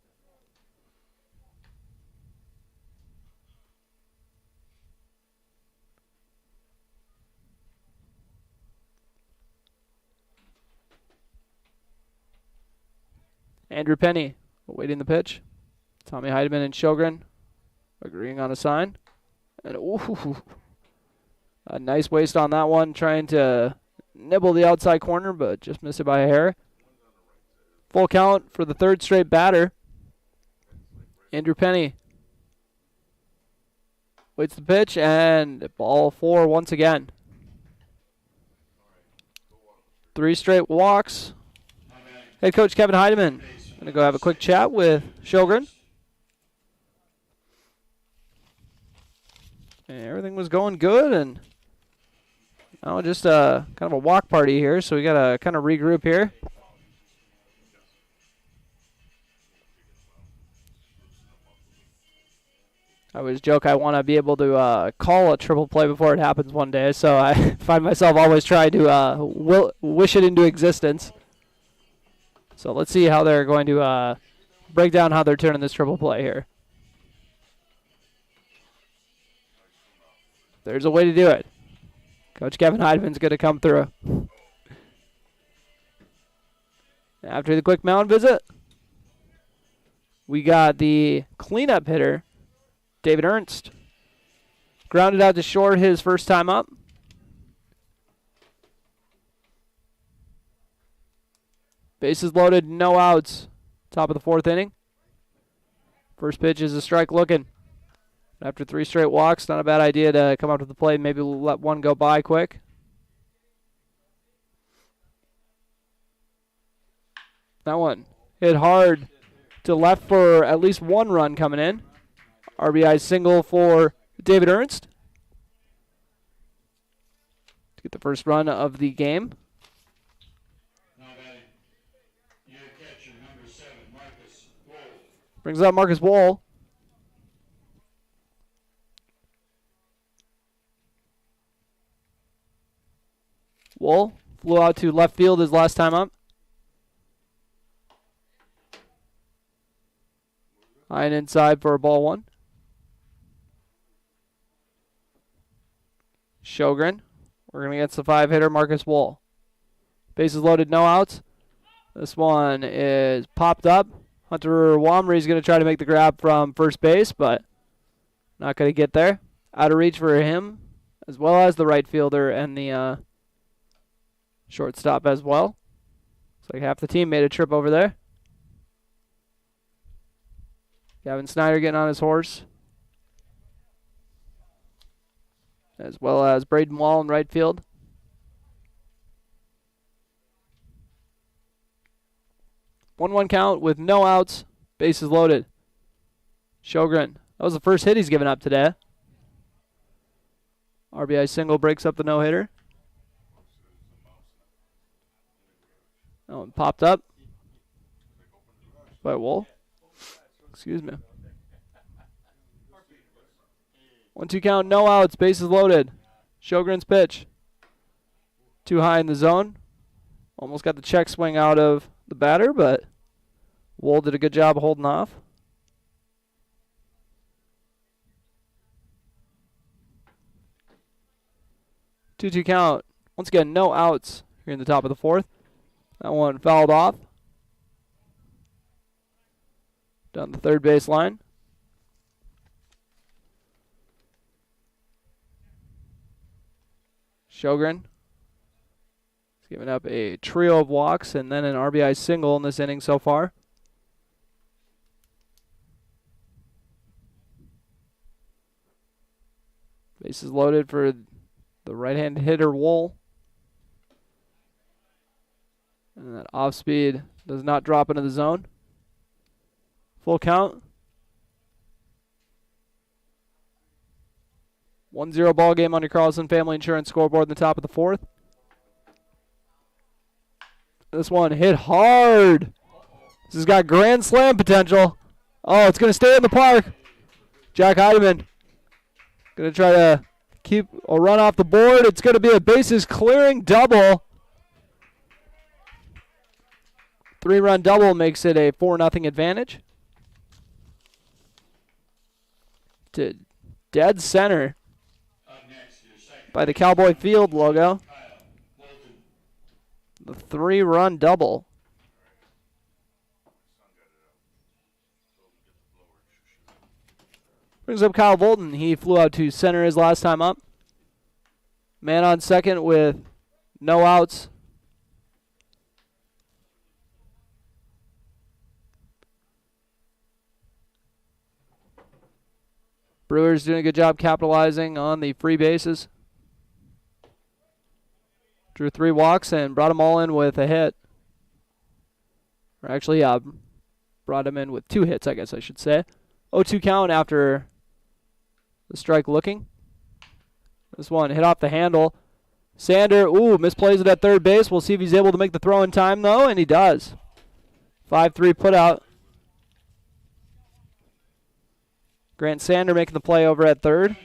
Andrew Penny awaiting the pitch. Tommy Heidemann and Sjogren agreeing on a sign. And ooh, a nice waste on that one, trying to nibble the outside corner, but just missed it by a hair. Full count for the 3rd straight batter. Andrew Penny waits the pitch, and ball 4 once again. 3 straight walks. Head coach Kevin Heidemann going to go have a quick chat with Sjogren. And everything was going good, and now just kind of a walk party here, so we got to kind of regroup here. I always joke I want to be able to call a triple play before it happens one day, so I find myself always trying to wish it into existence. So let's see how they're going to break down how they're turning this triple play here. There's a way to do it. Coach Kevin Heidemann's going to come through. After the quick mound visit, we got the cleanup hitter, David Ernst. Grounded out to short his first time up. Bases loaded, no outs. Top of the 4th inning. First pitch is a strike looking. After 3 straight walks, not a bad idea to come up to the plate. Maybe let one go by quick. That one hit hard to left for at least 1 run coming in. RBI single for David Ernst to get the first run of the game. Brings up Marcus Wohl. Wohl flew out to left field his last time up. High and inside for a ball 1. Sjogren. We're going to get the 5-hitter, Marcus Wohl. Bases loaded, no outs. This one is popped up. Hunter Wamry is going to try to make the grab from first base, but not going to get there. Out of reach for him, as well as the right fielder and the shortstop as well. Looks like half the team made a trip over there. Gavin Snyder getting on his horse, as well as Braden Wall in right field. One count with no outs, bases loaded. Sjogren. That was the first hit he's given up today. RBI single breaks up the no-hitter. That one popped up by Wohl. Excuse me. 1-2 count, no outs, bases loaded. Sjogren's pitch. Too high in the zone. Almost got the check swing out of the batter, but Wool did a good job holding off. Two count. Once again, no outs here in the top of the fourth. That one fouled off. Down the third base line. Sjogren. He's given up a trio of walks and then an RBI single in this inning so far. Bases loaded for the right-handed hitter Wool. And that off speed does not drop into the zone. Full count. 1-0 ball game on your Carlson Family Insurance scoreboard in the top of the fourth. This one hit hard. This has got grand slam potential. Oh, it's going to stay in the park. Jack Heidemann going to try to keep a run off the board. It's going to be a bases clearing double. 3-run double makes it a 4-0 advantage. To dead center by the Cowboy Field logo. The 3-run double. Brings up Kyle Bolton. He flew out to center his last time up. Man on second with no outs. Brewers doing a good job capitalizing on the free bases. Drew 3 walks and brought them all in with a hit. Or actually, brought him in with 2 hits, I guess I should say. 0-2 count after the strike looking. This one hit off the handle. Sander, misplays it at third base. We'll see if he's able to make the throw in time, though, and he does. 5-3 put out. Grant Sander making the play over at third.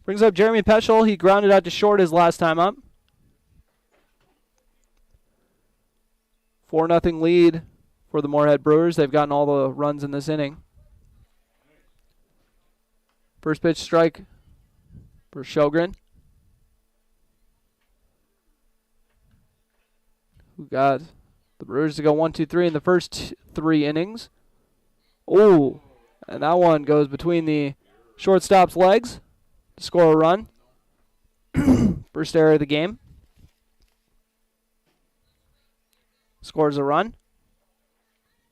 Brings up Jeremy Peschel. He grounded out to short his last time up. 4-0 lead for the Moorhead Brewers. They've gotten all the runs in this inning. First pitch strike for Sjogren. Who got the Brewers to go 1-2-3 in the first 3 innings. And that one goes between the shortstop's legs to score a run. First error of the game. Scores a run.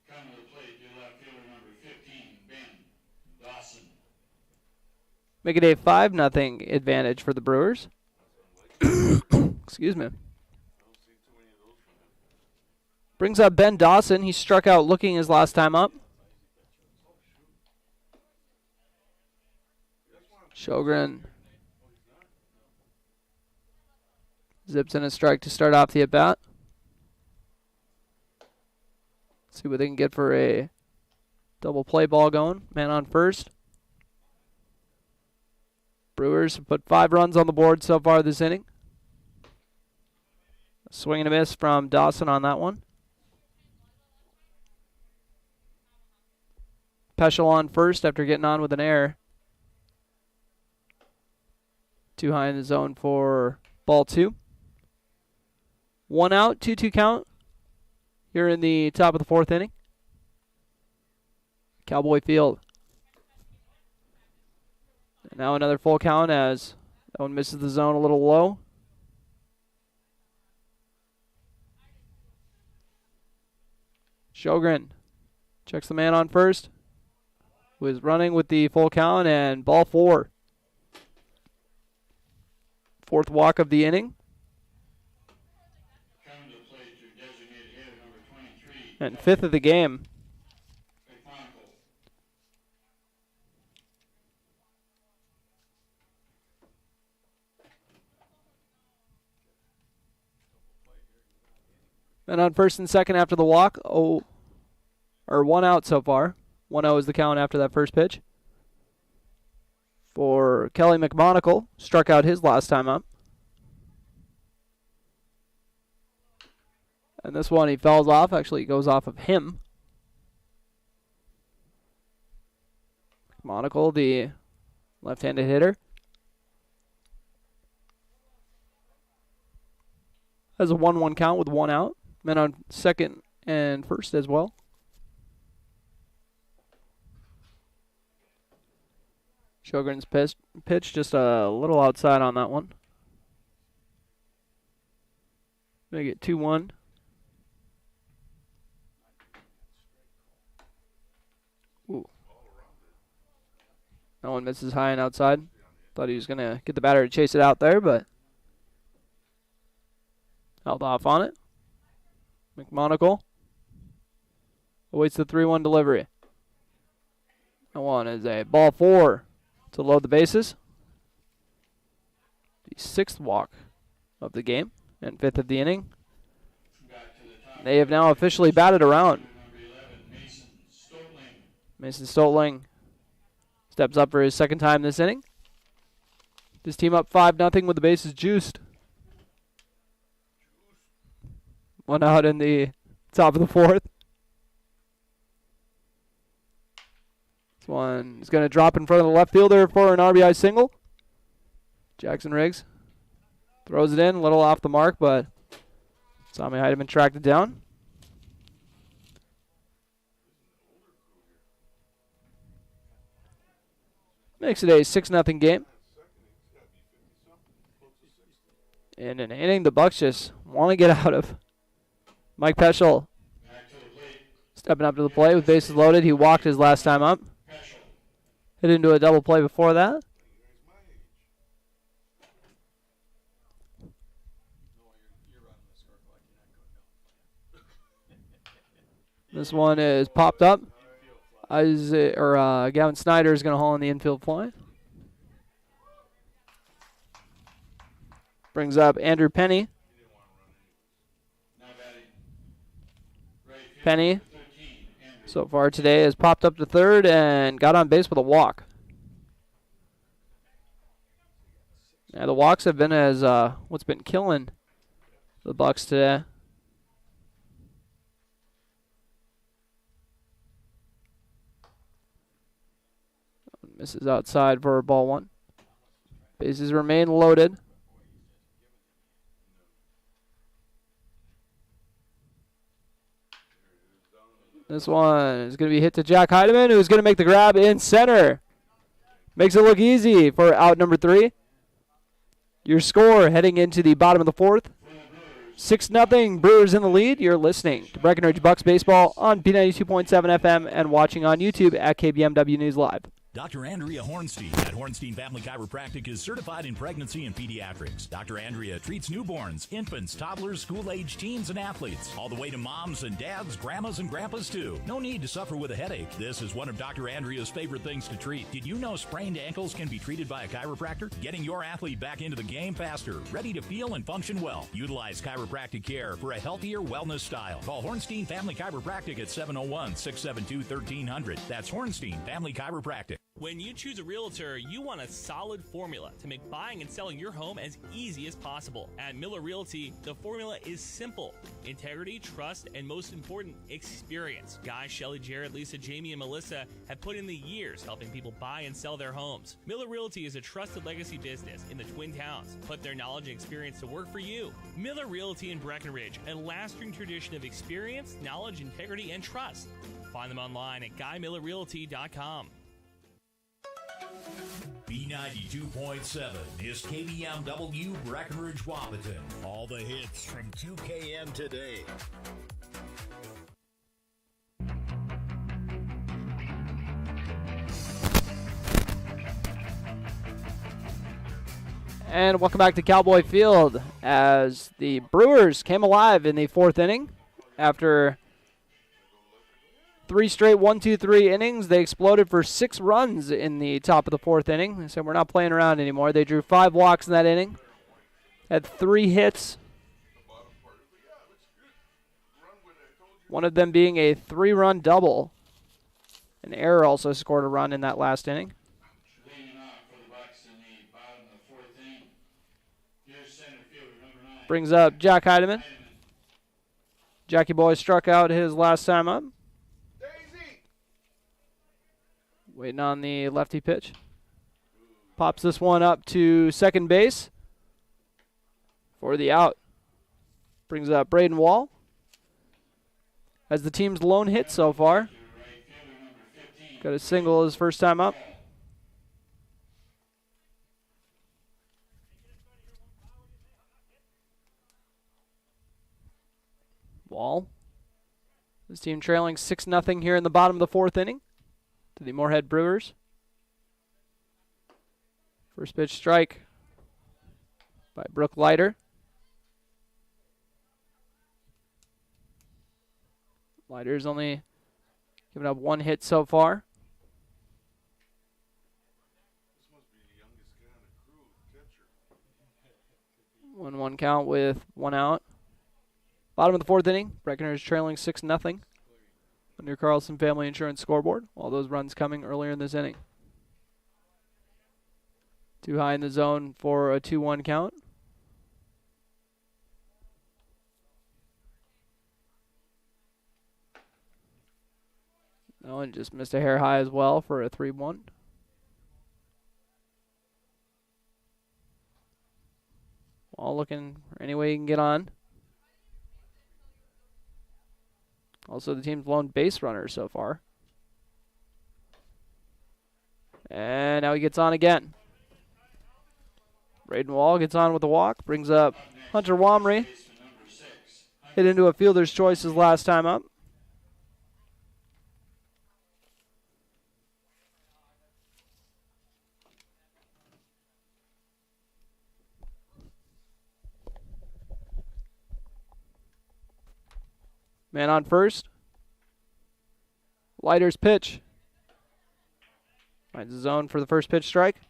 Coming to the plate, your left fielder number 15, Ben Dawson. Make it a 5-0 advantage for the Brewers. Excuse me. Brings up Ben Dawson. He struck out looking his last time up. Sjogren zips in a strike to start off the at-bat. See what they can get for a double play ball going. Man on first. Brewers have put 5 runs on the board so far this inning. A swing and a miss from Dawson on that one. Peschel on first after getting on with an error. Too high in the zone for ball 2. 1 out, 2-2 count here in the top of the 4th inning. Cowboy Field. And now another full count as that one misses the zone a little low. Sjogren checks the man on first. Was running with the full count and ball 4. 4th walk of the inning. Coming to the plate, your designated hitter number 23. And 5th of the game. And on first and second after the walk, 1 out so far. 1-0 is the count after that first pitch. For Kelly McMonagle, struck out his last time up. And this one he fouls off. Actually, he goes off of him. McMonagle, the left-handed hitter, has a 1-1 count with 1 out. Men on second and first as well. Sjogren's pitch just a little outside on that one. Make it 2-1. Ooh. That one misses high and outside. Thought he was going to get the batter to chase it out there, but held off on it. McMonagle awaits the 3-1 delivery. That one is a ball 4 to load the bases. The 6th walk of the game and 5th of the inning. They have now officially batted around. Mason Stotling steps up for his 2nd time this inning. This team up 5-0 with the bases juiced. 1 out in the top of the 4th. This one is going to drop in front of the left fielder for an RBI single. Jackson Riggs throws it in, a little off the mark, but Sami Heidemann tracked it down. Makes it a 6-0 game. In an inning the Bucks just want to get out of. Mike Peschel stepping up to the plate with bases loaded. He walked his last time up. Hit into a double play before that. This one is popped up. Gavin Snyder is going to haul in the infield fly. Brings up Andrew Penny. Penny, so far today, has popped up to third and got on base with a walk. Yeah, the walks have been as what's been killing the Bucks today. Misses outside for ball 1. Bases remain loaded. This one is going to be hit to Jack Heidemann, who's going to make the grab in center. Makes it look easy for out number 3. Your score heading into the bottom of the 4th. 6-0 Brewers in the lead. You're listening to Breckenridge Bucks Baseball on B92.7 FM and watching on YouTube at KBMW News Live. Dr. Andrea Hornstein at Hornstein Family Chiropractic is certified in pregnancy and pediatrics. Dr. Andrea treats newborns, infants, toddlers, school-age teens, and athletes, all the way to moms and dads, grandmas and grandpas too. No need to suffer with a headache. This is one of Dr. Andrea's favorite things to treat. Did you know sprained ankles can be treated by a chiropractor? Getting your athlete back into the game faster, ready to feel and function well. Utilize chiropractic care for a healthier wellness style. Call Hornstein Family Chiropractic at 701-672-1300. That's Hornstein Family Chiropractic. When you choose a realtor, you want a solid formula to make buying and selling your home as easy as possible. At Miller Realty, the formula is simple: integrity, trust, and most important, experience. Guy, Shelley, Jared, Lisa, Jamie, and Melissa have put in the years helping people buy and sell their homes. Miller Realty is a trusted legacy business in the Twin Towns. Put their knowledge and experience to work for you. Miller Realty in Breckenridge, a lasting tradition of experience, knowledge, integrity, and trust. Find them online at GuyMillerRealty.com. B92.7 is KBMW Breckenridge Wapaton. All the hits from 2KM today. And welcome back to Cowboy Field as the Brewers came alive in the 4th inning. After 3 straight 1-2-3 innings, they exploded for 6 runs in the top of the 4th inning. They said, we're not playing around anymore. They drew 5 walks in that inning, had 3 hits. one of them being a 3-run double. An error also scored a run in that last inning. Leading off for the Bucks in the bottom of the 4th inning. Here's center fielder number 9. Brings up Jack Heidemann. Jackie Boy struck out his last time up. Waiting on the lefty pitch. Pops this one up to second base for the out. Brings up Braden Wall. As the team's lone hit so far. Got a single his first time up. Wall. This team trailing 6-0 here in the bottom of the 4th inning to the Moorhead Brewers. First pitch strike by Brooke Leiter. Leiter's only given up 1 hit so far. 1-1 count with 1 out. Bottom of the 4th inning, Breckenridge trailing 6-0 under Carlson Family Insurance scoreboard. All those runs coming earlier in this inning. Too high in the zone for a 2-1 count. No, and just missed a hair high as well for a 3-1. All looking for any way he can get on. Also, the team's lone base runner so far. And now he gets on again. Braden Wall gets on with a walk. Brings up Hunter Womry. Hit into a fielder's choice his last time up. Man on first. Leiter's pitch. Finds the zone for the first pitch strike.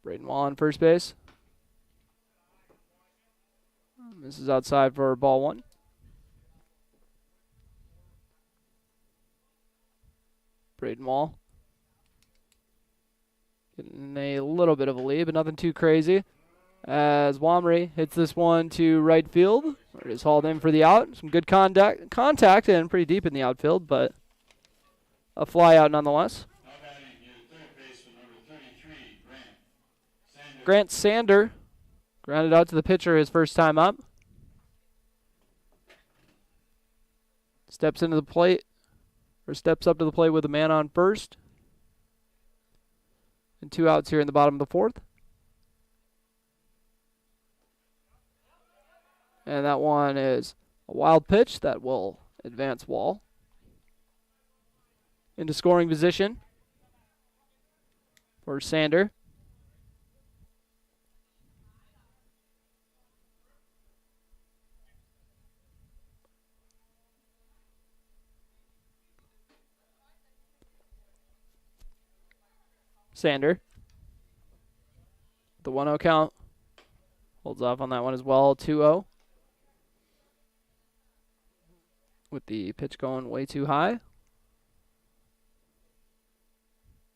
Braden Wall on first base. This is outside for ball 1. Braden Wall getting a little bit of a lead, but nothing too crazy. As Womry hits this one to right field. It is hauled in for the out. Some good contact and pretty deep in the outfield, but a fly out nonetheless. Grant Sander grounded out to the pitcher his first time up. Steps into the plate, or steps up to the plate with a man on first. And 2 outs here in the bottom of the 4th. And that one is a wild pitch that will advance Wall into scoring position for Sander. Sander. The 1-0 count. Holds off on that one as well. 2-0. With the pitch going way too high.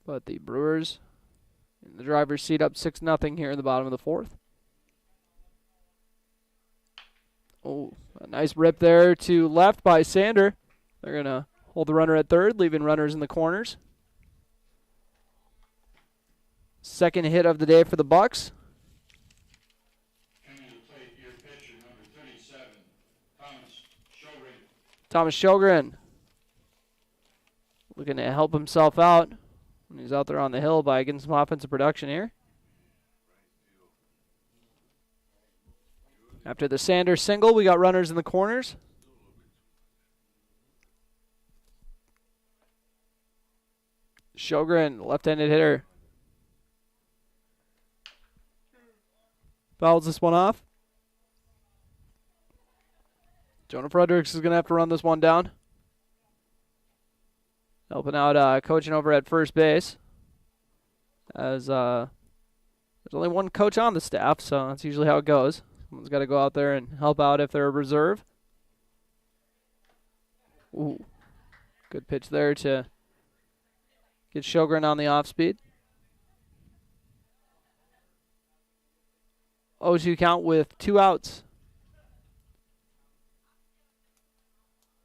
But the Brewers in the driver's seat up 6-0 here in the bottom of the 4th. Oh, a nice rip there to left by Sander. They're going to hold the runner at third, leaving runners in the corners. Second hit of the day for the Bucks. Coming to the plate, your pitcher, number 37, Thomas Sjogren looking to help himself out when he's out there on the hill by getting some offensive production here. After the Sanders single, we got runners in the corners. Sjogren, left-handed hitter. Fouls this one off. Jonah Fredericks is going to have to run this one down. Helping out coaching over at first base as There's only one coach on the staff, so that's usually how it goes. Someone's got to go out there and help out if they're a reserve. Ooh, good pitch there to get Sjogren on the off speed. 0-2 count with 2 outs.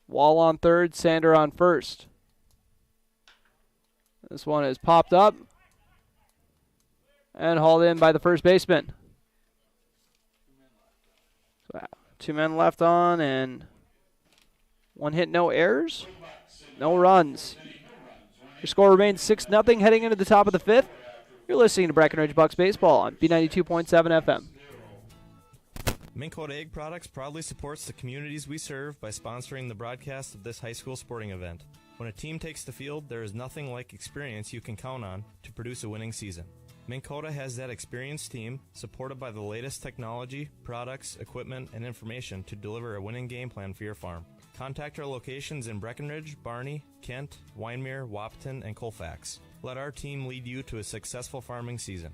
Wall on third, Sander on first. This one is popped up and hauled in by the first baseman. So 2 men left on, and 1 hit, no errors, no runs. Your score remains 6-0 heading into the top of the 5th. You're listening to Breckenridge Bucks Baseball on B92.7 FM. Minn Kota Egg Products proudly supports the communities we serve by sponsoring the broadcast of this high school sporting event. When a team takes the field, there is nothing like experience you can count on to produce a winning season. Minn Kota has that experienced team, supported by the latest technology, products, equipment, and information to deliver a winning game plan for your farm. Contact our locations in Breckenridge, Barney, Kent, Wyndmere, Wahpeton, and Colfax. Let our team lead you to a successful farming season.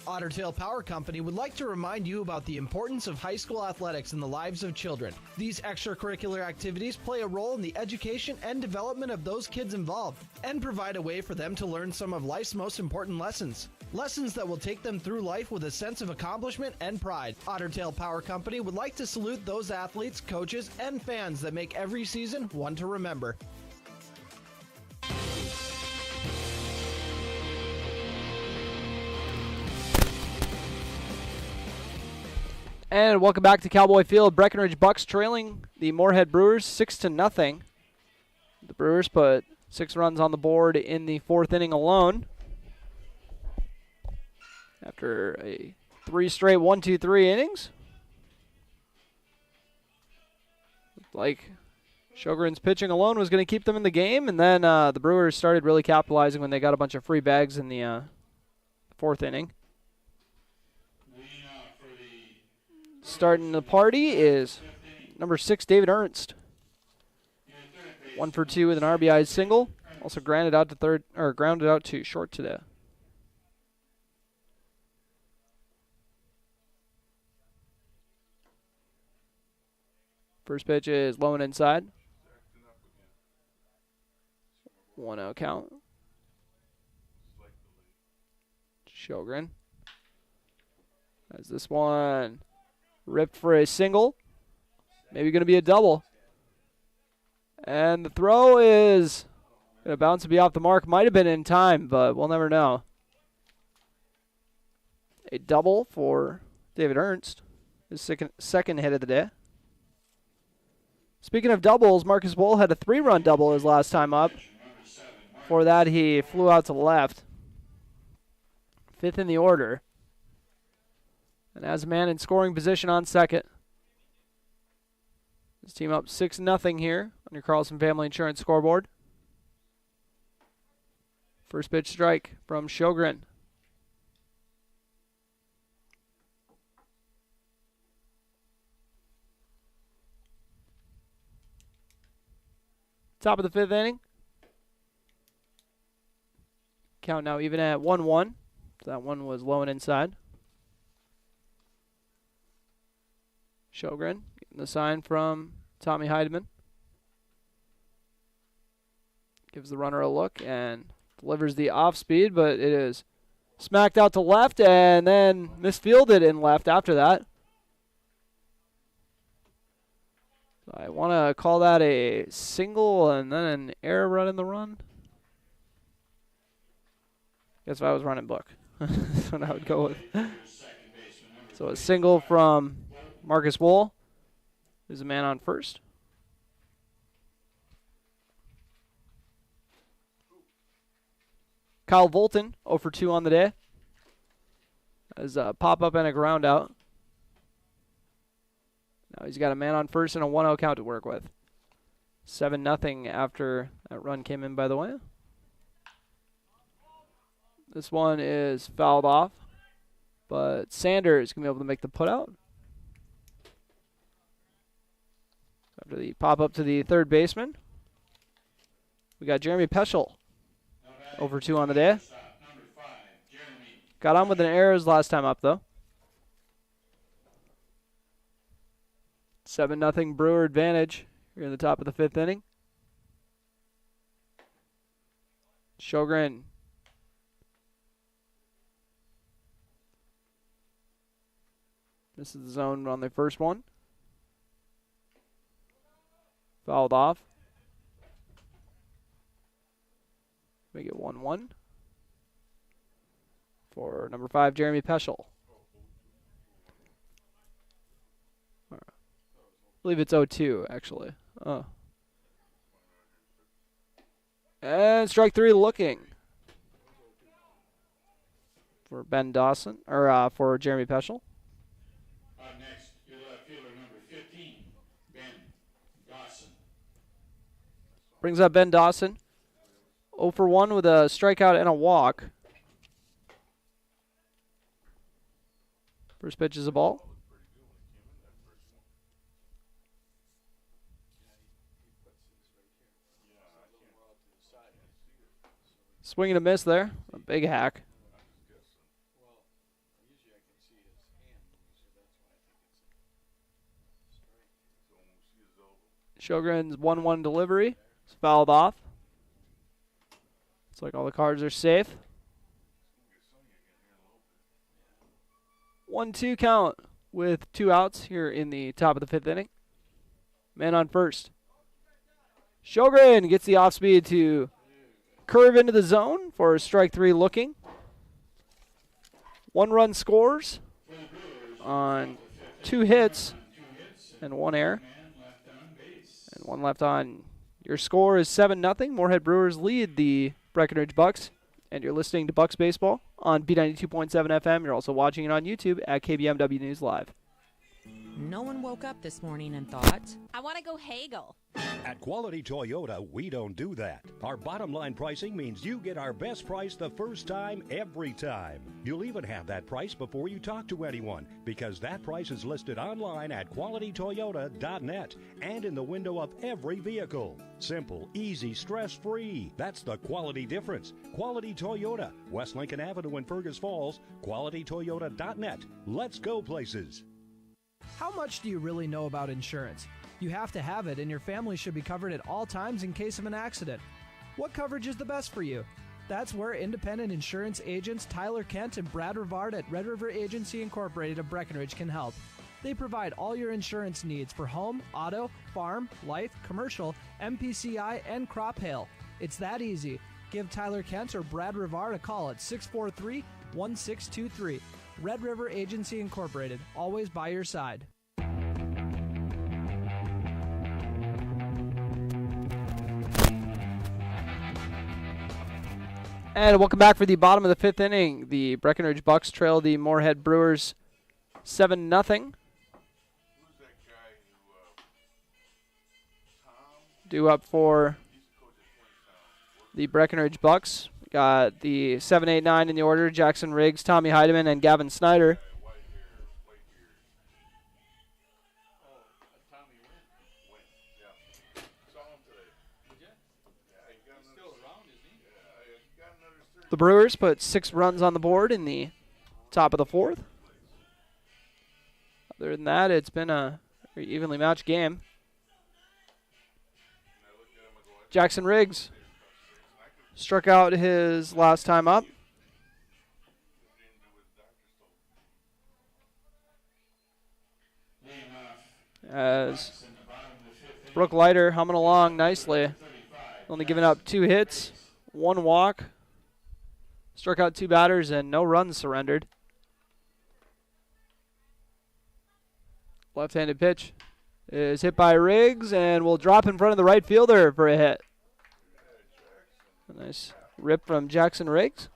Otter Tail Power Company would like to remind you about the importance of high school athletics in the lives of children. These extracurricular activities play a role in the education and development of those kids involved, and provide a way for them to learn some of life's most important lessons. Lessons that will take them through life with a sense of accomplishment and pride. Otter Tail Power Company would like to salute those athletes, coaches, and fans that make every season one to remember. And welcome back to Cowboy Field. Breckenridge Bucks trailing the Moorhead Brewers 6-0. The Brewers put 6 runs on the board in the 4th inning alone. After a 3 straight 1-2-3 innings. Looked like Sjogren's pitching alone was going to keep them in the game, and then the Brewers started really capitalizing when they got a bunch of free bags in the 4th inning. Starting the party is number 6, David Ernst. 1 for 2 with an RBI single. Also grounded out to short today. First pitch is low and inside. 1-0 count. Sjogren. As this one ripped for a single. Maybe going to be a double. And the throw is going to bounce and be off the mark. Might have been in time, but we'll never know. A double for David Ernst. His second hit of the day. Speaking of doubles, Marcus Wohl had a 3-run double his last time up. Before that, he flew out to the left. 5th in the order. And has a man in scoring position on second. His team up 6-0 here on your Carlson Family Insurance scoreboard. First pitch strike from Sjogren. Top of the 5th inning. Count now even at 1-1. That one was low and inside. Sjogren getting the sign from Tommy Heidemann. Gives the runner a look and delivers the off speed, but it is smacked out to left and then misfielded in left after that. So I want to call that a single and then an error run in the run. Guess if I was running book, that's what I would go with. So a single from Marcus Wohl, who's a man on first. Kyle Volton, 0 for 2 on the day. As a pop-up and a ground out. Now he's got a man on first and a 1-0 count to work with. 7-0 after that run came in, by the way. This one is fouled off, but Sanders going to be able to make the putout. After the pop-up to the third baseman, we got Jeremy Peschel Over 2 on the day. Got on with an error his last time up, though. 7-0 Brewer advantage here in the top of the 5th inning. Sjogren. This is the zone on the first one. Fouled off. Make it 1-1 for number 5, Jeremy Peschel. I believe it's 0-2, actually. Oh. And strike 3 looking for Ben Dawson, or for Jeremy Peschel. Next, your left fielder, number 15, Ben Dawson. Brings up Ben Dawson. 0 for 1 with a strikeout and a walk. First pitch is a ball. Swing and a miss there. A big hack. Sjogren's 1-1 delivery. It's fouled off. Looks like all the cards are safe. 1-2 count with 2 outs here in the top of the 5th inning. Man on first. Sjogren gets the off speed to curve into the zone for strike 3 looking. 1 run scores on 2 hits and 1 error. And 1 left on. Your score is 7-0. Moorhead Brewers lead the Breckenridge Bucks. And you're listening to Bucks Baseball on B92.7 FM. You're also watching it on YouTube at KBMW News Live. No one woke up this morning and thought, I want to go haggle. At Quality Toyota, we don't do that. Our bottom line pricing means you get our best price the first time, every time. You'll even have that price before you talk to anyone, because that price is listed online at qualitytoyota.net and in the window of every vehicle. Simple, easy, stress-free. That's the quality difference. Quality Toyota, West Lincoln Avenue in Fergus Falls, qualitytoyota.net. Let's go places. How much do you really know about insurance? You have to have it, and your family should be covered at all times in case of an accident. What coverage is the best for you? That's where independent insurance agents Tyler Kent and Brad Rivard at Red River Agency Incorporated of Breckenridge can help. They provide all your insurance needs for home, auto, farm, life, commercial, MPCI, and crop hail. It's that easy. Give Tyler Kent or Brad Rivard a call at 643-1623. Red River Agency Incorporated, always by your side. And welcome back for the bottom of the 5th inning. The Breckenridge Bucks trail the Moorhead Brewers 7-0. Due up for the Breckenridge Bucks. Got the 7-8-9 in the order. Jackson Riggs, Tommy Heidemann, and Gavin Snyder. The Brewers put 6 runs on the board in the top of the 4th. Other than that, it's been a very evenly matched game. Jackson Riggs struck out his last time up. As Brooke Leiter humming along nicely. Only giving up 2 hits, 1 walk. Struck out 2 batters and no runs surrendered. Left-handed pitch is hit by Riggs and will drop in front of the right fielder for a hit. A nice rip from Jackson Riggs.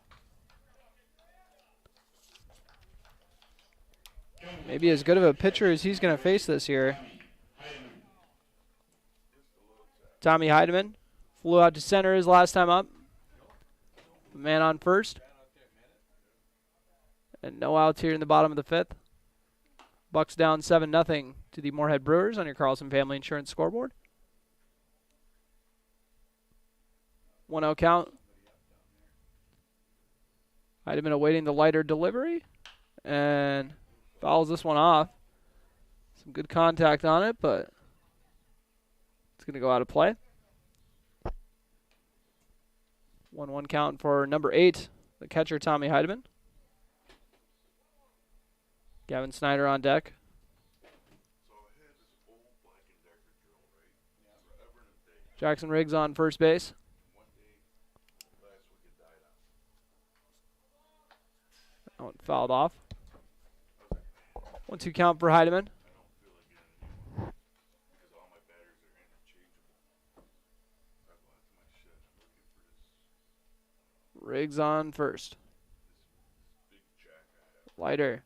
Maybe as good of a pitcher as he's going to face this year. Tommy Heidemann flew out to center his last time up. Man on first. And no outs here in the bottom of the 5th. Bucks down 7-0 to the Moorhead Brewers on your Carlson Family Insurance scoreboard. 1-0 count. Heidemann awaiting the lighter delivery and fouls this one off. Some good contact on it, but it's going to go out of play. 1-1 count for number 8, the catcher, Tommy Heidemann. Gavin Snyder on deck. Jackson Riggs on first base. That one fouled off. 1-2 count for Heidemann. Riggs on first. Leiter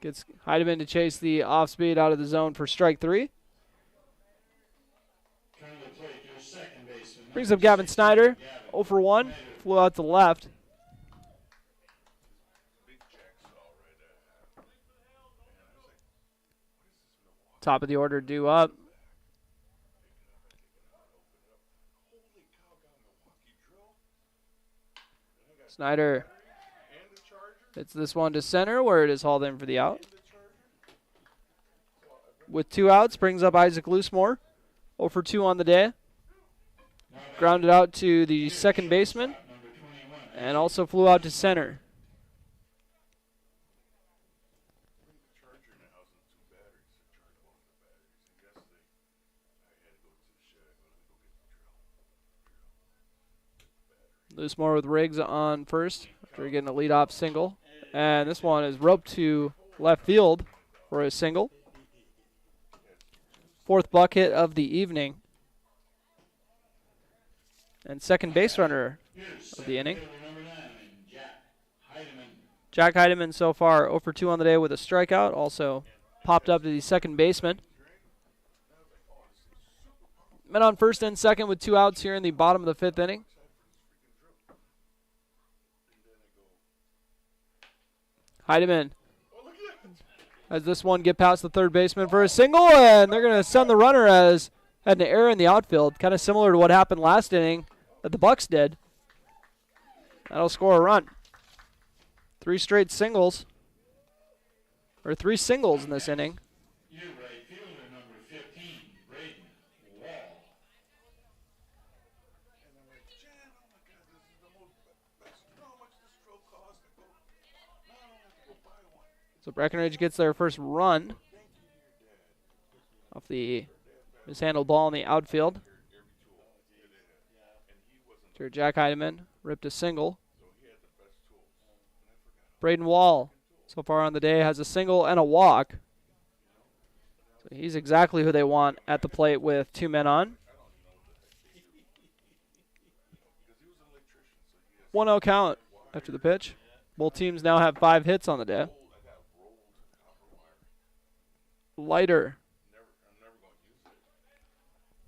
gets Heidemann to chase the off speed out of the zone for strike 3. Brings up Gavin Snyder. 0 for 1. Flew out to the left. Top of the order due up. Snyder hits this one to center where it is hauled in for the out. With 2 outs, brings up Isaac Loosemore. 0 for 2 on the day. Grounded out to the second baseman and also flew out to center. Loosemore with Riggs on first after getting a leadoff single. And this one is roped to left field for a single. 4th bucket of the evening. And second base runner of the inning. Jack Heidemann so far 0 for 2 on the day with a strikeout. Also popped up to the second baseman. Men on first and second with 2 outs here in the bottom of the 5th inning. Heidemann as this one get past the third baseman for a single, and they're going to send the runner as had an error in the outfield, kind of similar to what happened last inning that the Bucks did. That'll score a run. 3 straight singles, or 3 singles in this inning. So Breckenridge gets their first run off the mishandled ball in the outfield. Jack Heidemann ripped a single. Braden Wall, so far on the day, has a single and a walk. So he's exactly who they want at the plate with 2 men on. 1-0 count after the pitch. Both teams now have 5 hits on the day. Leiter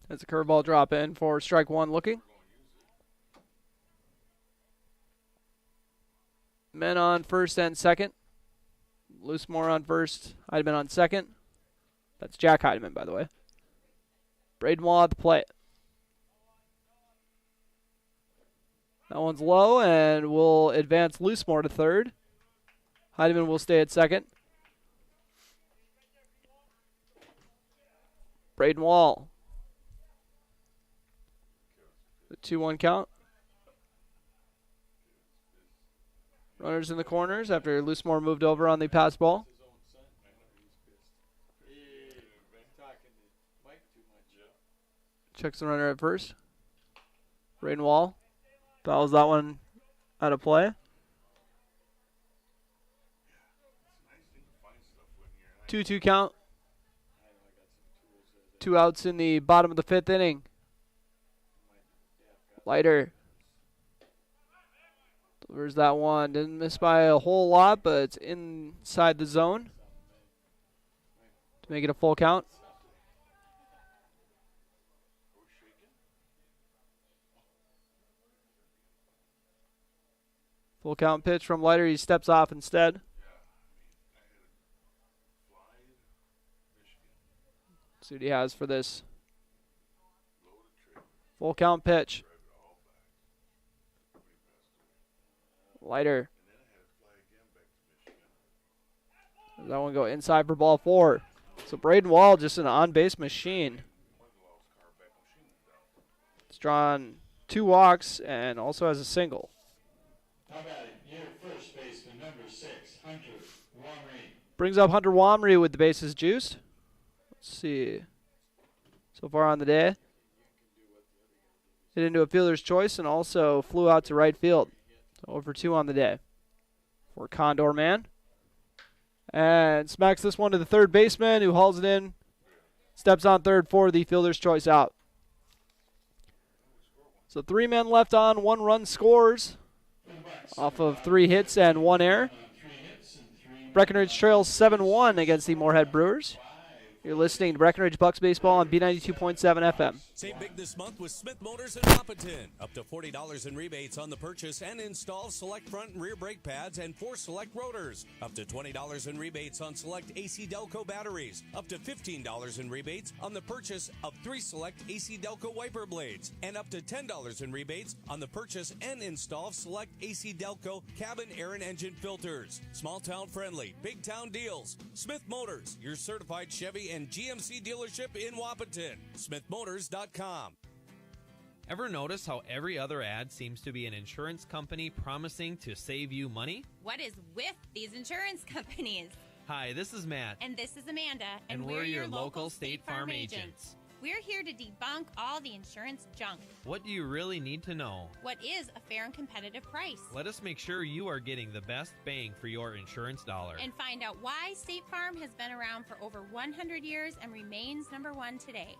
has a curveball drop in for strike 1 looking. Men on first and second. Loosemore on first. Heidemann on second. That's Jack Heidemann, by the way. Braden Wall at the plate. That one's low and will advance Loosemore to third. Heidemann will stay at second. Braden Wall. The 2-1 count. Runners in the corners after Loosemore moved over on the pass ball. Checks the runner at first. Braden Wall fouls that one out of play. 2-2 count. 2 outs in the bottom of the 5th inning. Leiter delivers that one. Didn't miss by a whole lot, but it's inside the zone to make it a full count. Full count pitch from Leiter. He steps off instead. See what he has for this full count pitch. Leiter That one go inside for ball 4. So Braden Wall just an on-base machine. It's drawn 2 walks and also has a single. How about it? Your first baseman, number 6, Hunter Wamry. Brings up Hunter Wamry with the bases juiced. Let's see. So far on the day. Hit into a fielder's choice and also flew out to right field. So 0 for 2 on the day for Condor Man. And smacks this one to the third baseman who hauls it in. Steps on third for the fielder's choice out. So 3 men left on, 1 run scores off of 3 hits and 1 error. Breckenridge trails 7-1 against the Moorhead Brewers. You're listening to Breckenridge Bucks Baseball on B92.7 FM. Save big this month with Smith Motors in Wapaton. Up to $40 in rebates on the purchase and install select front and rear brake pads and 4 select rotors. Up to $20 in rebates on select AC Delco batteries. Up to $15 in rebates on the purchase of 3 select AC Delco wiper blades. And up to $10 in rebates on the purchase and install select AC Delco cabin air and engine filters. Small town friendly, big town deals. Smith Motors, your certified Chevy and GMC dealership in Wapaton. SmithMotors.com. Ever notice how every other ad seems to be an insurance company promising to save you money? What is with these insurance companies? Hi, this is Matt. And this is Amanda. And we're your local State Farm agents. We're here to debunk all the insurance junk. What do you really need to know? What is a fair and competitive price? Let us make sure you are getting the best bang for your insurance dollar. And find out why State Farm has been around for over 100 years and remains number 1 today.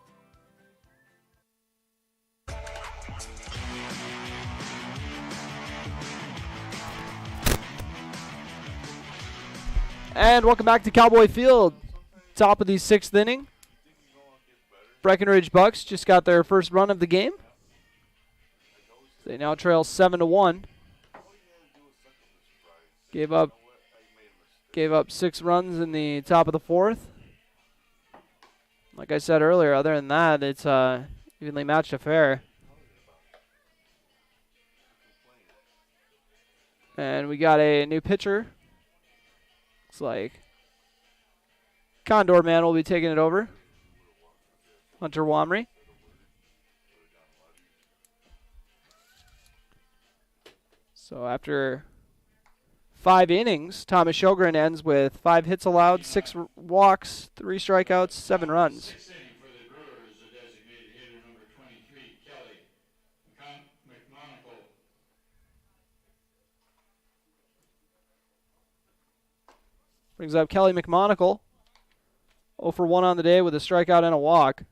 And welcome back to Cowboy Field. Top of the 6th inning. Breckenridge Bucks just got their first run of the game. They now trail 7-1. Gave up 6 runs in the top of the 4th. Like I said earlier, other than that, it's a evenly matched affair. And we got a new pitcher. Looks like Condor Man will be taking it over. Hunter Wamry. So after 5 innings, Thomas Sjogren ends with 5 hits allowed, 6 walks, 3 strikeouts, 7 runs. 6th inning for the Brewers, the designated hitter number 23, Kelly McMonagle. Brings up Kelly McMonagle. 0 for 1 on the day with a strikeout and a walk.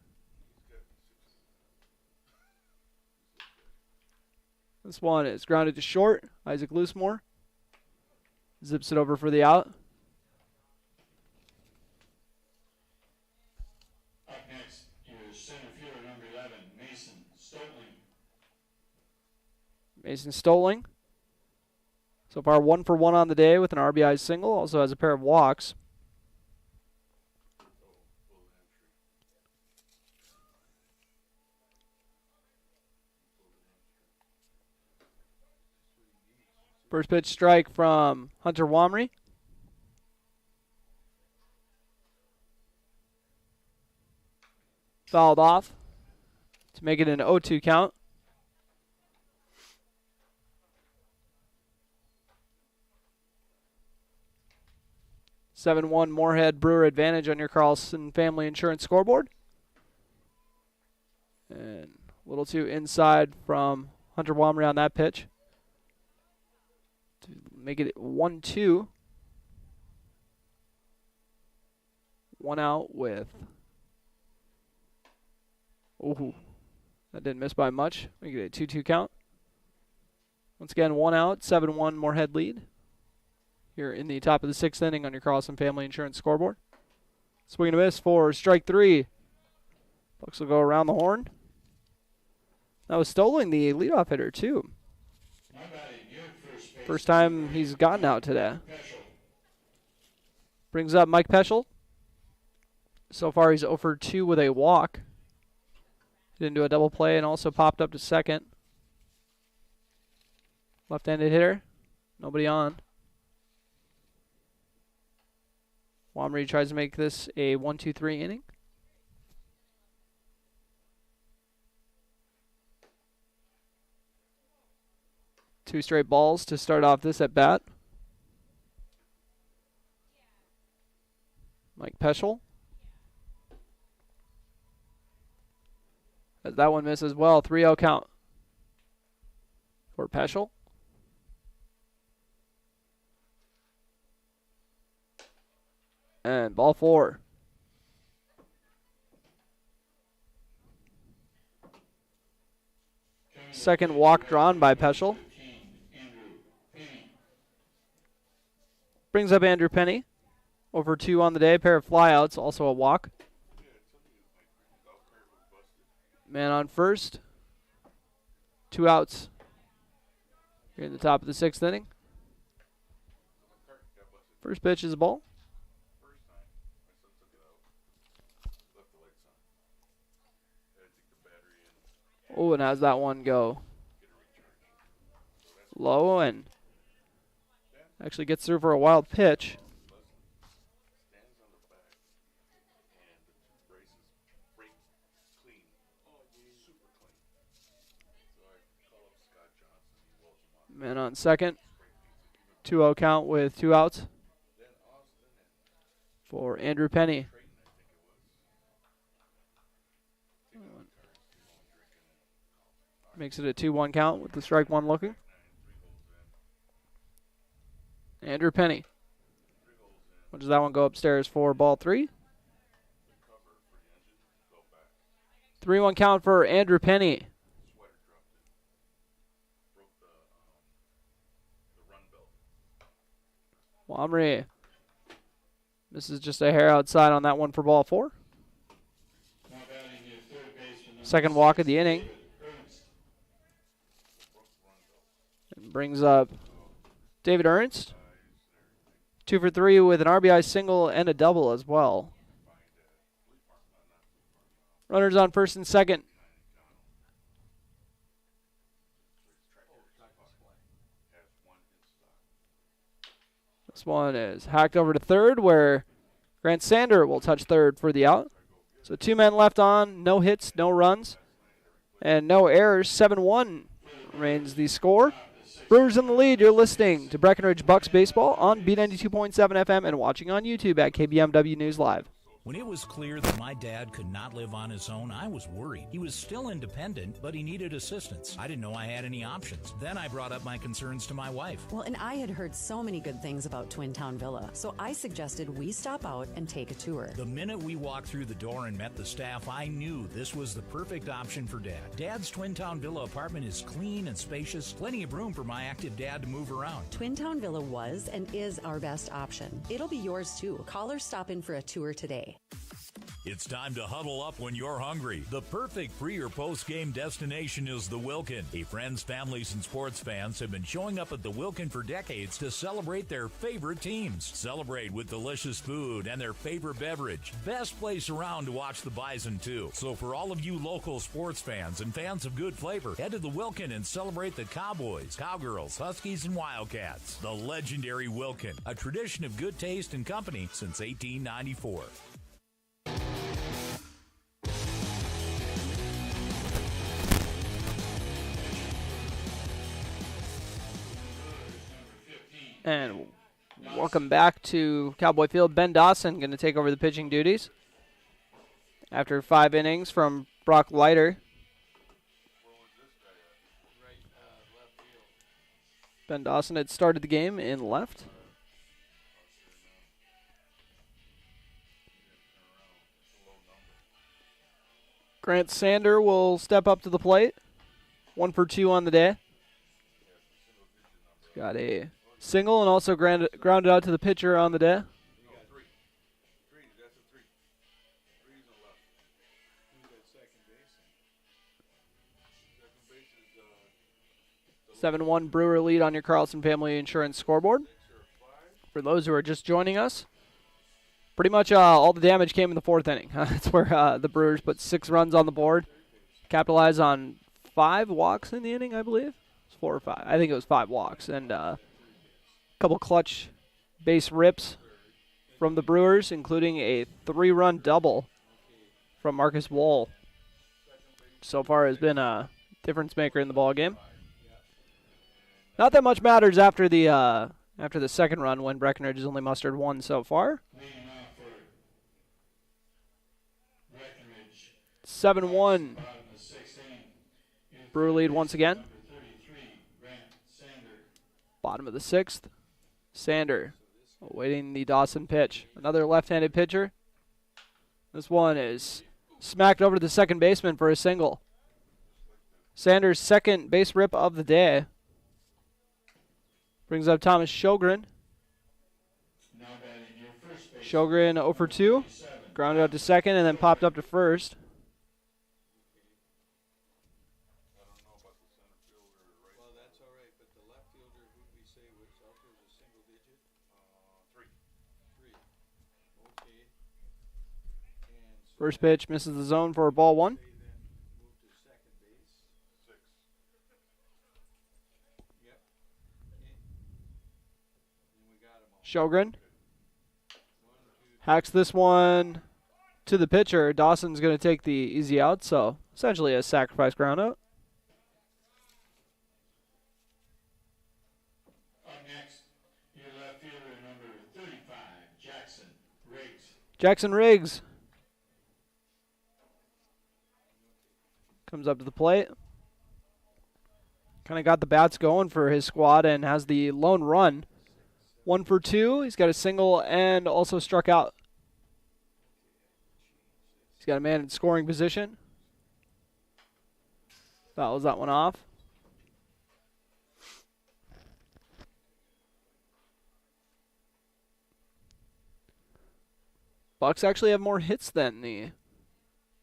This one is grounded to short. Isaac Loosemore zips it over for the out. Up next, your center fielder number 11, Mason Stotling. Mason Stotling. So far 1 for 1 on the day with an RBI single. Also has a pair of walks. First pitch strike from Hunter Wamry. Fouled off to make it an 0-2 count. (7-1) Moorhead Brewer advantage on your Carlson Family Insurance scoreboard. And a little too inside from Hunter Wamry on that pitch. To make it 1-2. 1 out with... Ooh, that didn't miss by much. Make it a 2-2 count. Once again, 1 out, 7-1 Moorhead lead. Here in the top of the 6th inning on your Carlson Family Insurance scoreboard. Swing and a miss for strike 3. Bucks will go around the horn. That was Stotling, the leadoff hitter, too. First time he's gotten out today. Brings up Mike Peschel. So far he's 0 for 2 with a walk. Hit into a double play and also popped up to second. Left-handed hitter. Nobody on. Wamry tries to make this a 1-2-3 inning. 2 straight balls to start off this at bat. Mike Peschel. As that one misses well, 3-0 count for Peschel. And ball 4. Second walk drawn by Peschel. Brings up Andrew Penny. Over 2 on the day, pair of flyouts, also a walk. Man on first. 2 outs. Here in the top of the 6th inning. First pitch is a ball. Oh, and how's that one go? Low and actually gets through for a wild pitch. Man on second. 2-0 count with 2 outs for Andrew Penny. Makes it a 2-1 count with the strike one looking. Andrew Penny. What does that one go upstairs for? Ball 3. 3-1 count for Andrew Penny. Wamry. This is just a hair outside on that one for ball 4. Second walk of the inning. And brings up David Ernst. 2 for 3 with an RBI single and a double as well. Runners on first and second. This one is hacked over to third where Grant Sander will touch third for the out. So 2 men left on, no hits, no runs, and no errors. 7-1 remains the score. Brewers in the lead. You're listening to Breckenridge Bucks Baseball on B92.7 FM and watching on YouTube at KBMW News Live. When it was clear that my dad could not live on his own, I was worried. He was still independent, but he needed assistance. I didn't know I had any options. Then I brought up my concerns to my wife. Well, and I had heard so many good things about Twin Town Villa, so I suggested we stop out and take a tour. The minute we walked through the door and met the staff, I knew this was the perfect option for Dad. Dad's Twin Town Villa apartment is clean and spacious, plenty of room for my active dad to move around. Twin Town Villa was and is our best option. It'll be yours too. Call or stop in for a tour today. It's time to huddle up when you're hungry. The perfect pre- or post-game destination is the Wilkin. Friends, families, and sports fans have been showing up at the Wilkin for decades to celebrate their favorite teams. Celebrate with delicious food and their favorite beverage. Best place around to watch the Bison, too. So for all of you local sports fans and fans of good flavor, head to the Wilkin and celebrate the Cowboys, Cowgirls, Huskies, and Wildcats. The legendary Wilkin, a tradition of good taste and company since 1894. And welcome back to Cowboy Field. Ben Dawson going to take over the pitching duties after 5 innings from Brock Leiter. Ben Dawson had started the game in left. Grant Sander will step up to the plate. 1 for 2 on the day. He's got a single and also grounded out to the pitcher on the day. Second 7-1 Brewer lead on your Carlson Family Insurance scoreboard. For those who are just joining us, pretty much all the damage came in the 4th inning. That's where the Brewers put 6 runs on the board, capitalized on 5 walks in the inning, I believe. It was 4 or 5. I think it was 5 walks, and couple clutch base rips from the Brewers, including a 3-run double from Marcus Wall. So far has been a difference maker in the ball game. Not that much matters after the second run when Breckenridge has only mustered 1 so far. 7-1. Brewer lead once again. Bottom of the 6th. Sander awaiting the Dawson pitch. Another left-handed pitcher. This one is smacked over to the second baseman for a single. Sanders' second base rip of the day. Brings up Thomas Sjogren. Sjogren 0 for 2. Grounded out to second and then popped up to first. First pitch misses the zone for ball 1. Sjogren hacks this one to the pitcher. Dawson's going to take the easy out, so essentially a sacrifice ground out. Up next, your left fielder, number 35, Jackson Riggs. Jackson Riggs comes up to the plate. Kind of got the bats going for his squad and has the lone run. 1 for 2. He's got a single and also struck out. He's got a man in scoring position. Fouls that one off. Bucks actually have more hits than the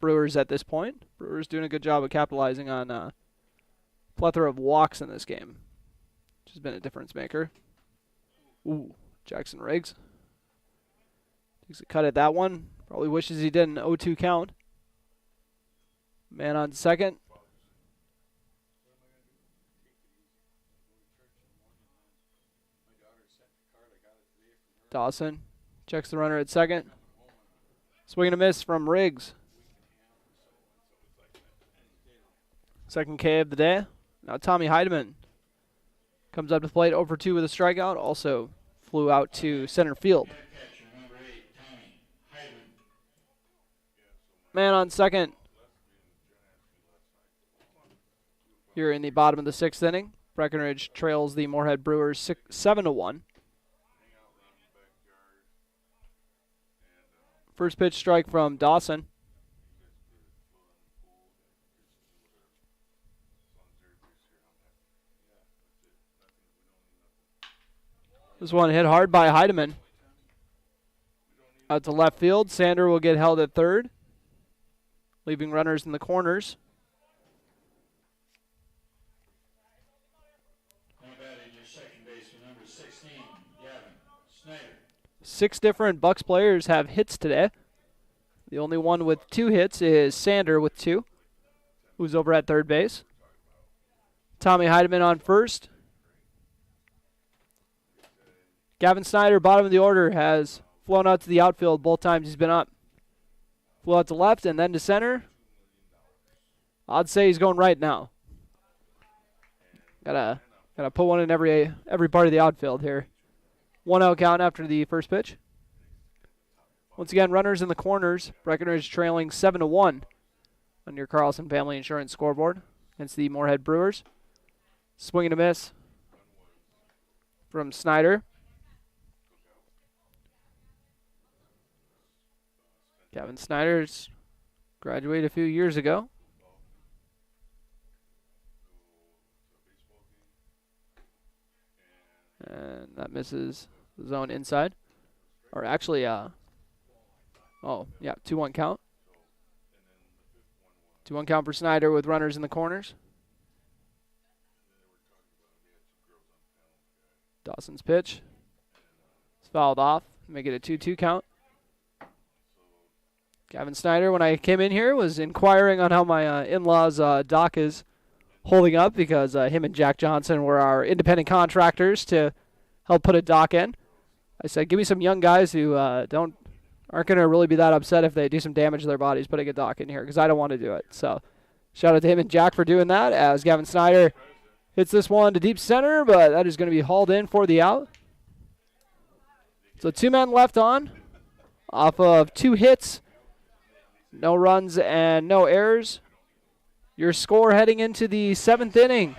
Brewers at this point. Brewers doing a good job of capitalizing on a plethora of walks in this game, which has been a difference maker. Ooh, Jackson Riggs takes a cut at that one. Probably wishes he did an 0-2 count. Man on second. Dawson checks the runner at second. Swing and a miss from Riggs. Second K of the day. Now Tommy Heidemann comes up to the plate 0 for 2 with a strikeout. Also flew out to center field. Man on second. Here in the bottom of the 6th inning, Breckenridge trails the Moorhead Brewers 7-1. First pitch strike from Dawson. This one hit hard by Heidemann. Out to left field. Sander will get held at third, leaving runners in the corners. Now batting your second baseman, number 16, Gavin Snyder. 6 different Bucks players have hits today. The only one with 2 hits is Sander with 2, who's over at third base. Tommy Heidemann on first. Gavin Snyder, bottom of the order, has flown out to the outfield both times he's been up. Flew out to left and then to center. I'd say he's going right now. Gotta put one in every part of the outfield here. 1-0 count after the first pitch. Once again, runners in the corners. Breckenridge trailing 7-1 on your Carlson Family Insurance scoreboard against the Moorhead Brewers. Swing and a miss from Snyder. Gavin Snyder's graduated a few years ago. And that misses the zone inside. Or actually, 2-1 count. 2-1 count for Snyder with runners in the corners. Dawson's pitch. It's fouled off. Make it a 2-2 count. Gavin Snyder, when I came in here, was inquiring on how my in-laws' dock is holding up because him and Jack Johnson were our independent contractors to help put a dock in. I said, give me some young guys who aren't going to really be that upset if they do some damage to their bodies putting a dock in here, because I don't want to do it. So shout out to him and Jack for doing that, as Gavin Snyder hits this one to deep center, but that is going to be hauled in for the out. So 2 men left on off of 2 hits, no runs and no errors. Your score heading into the 7th inning,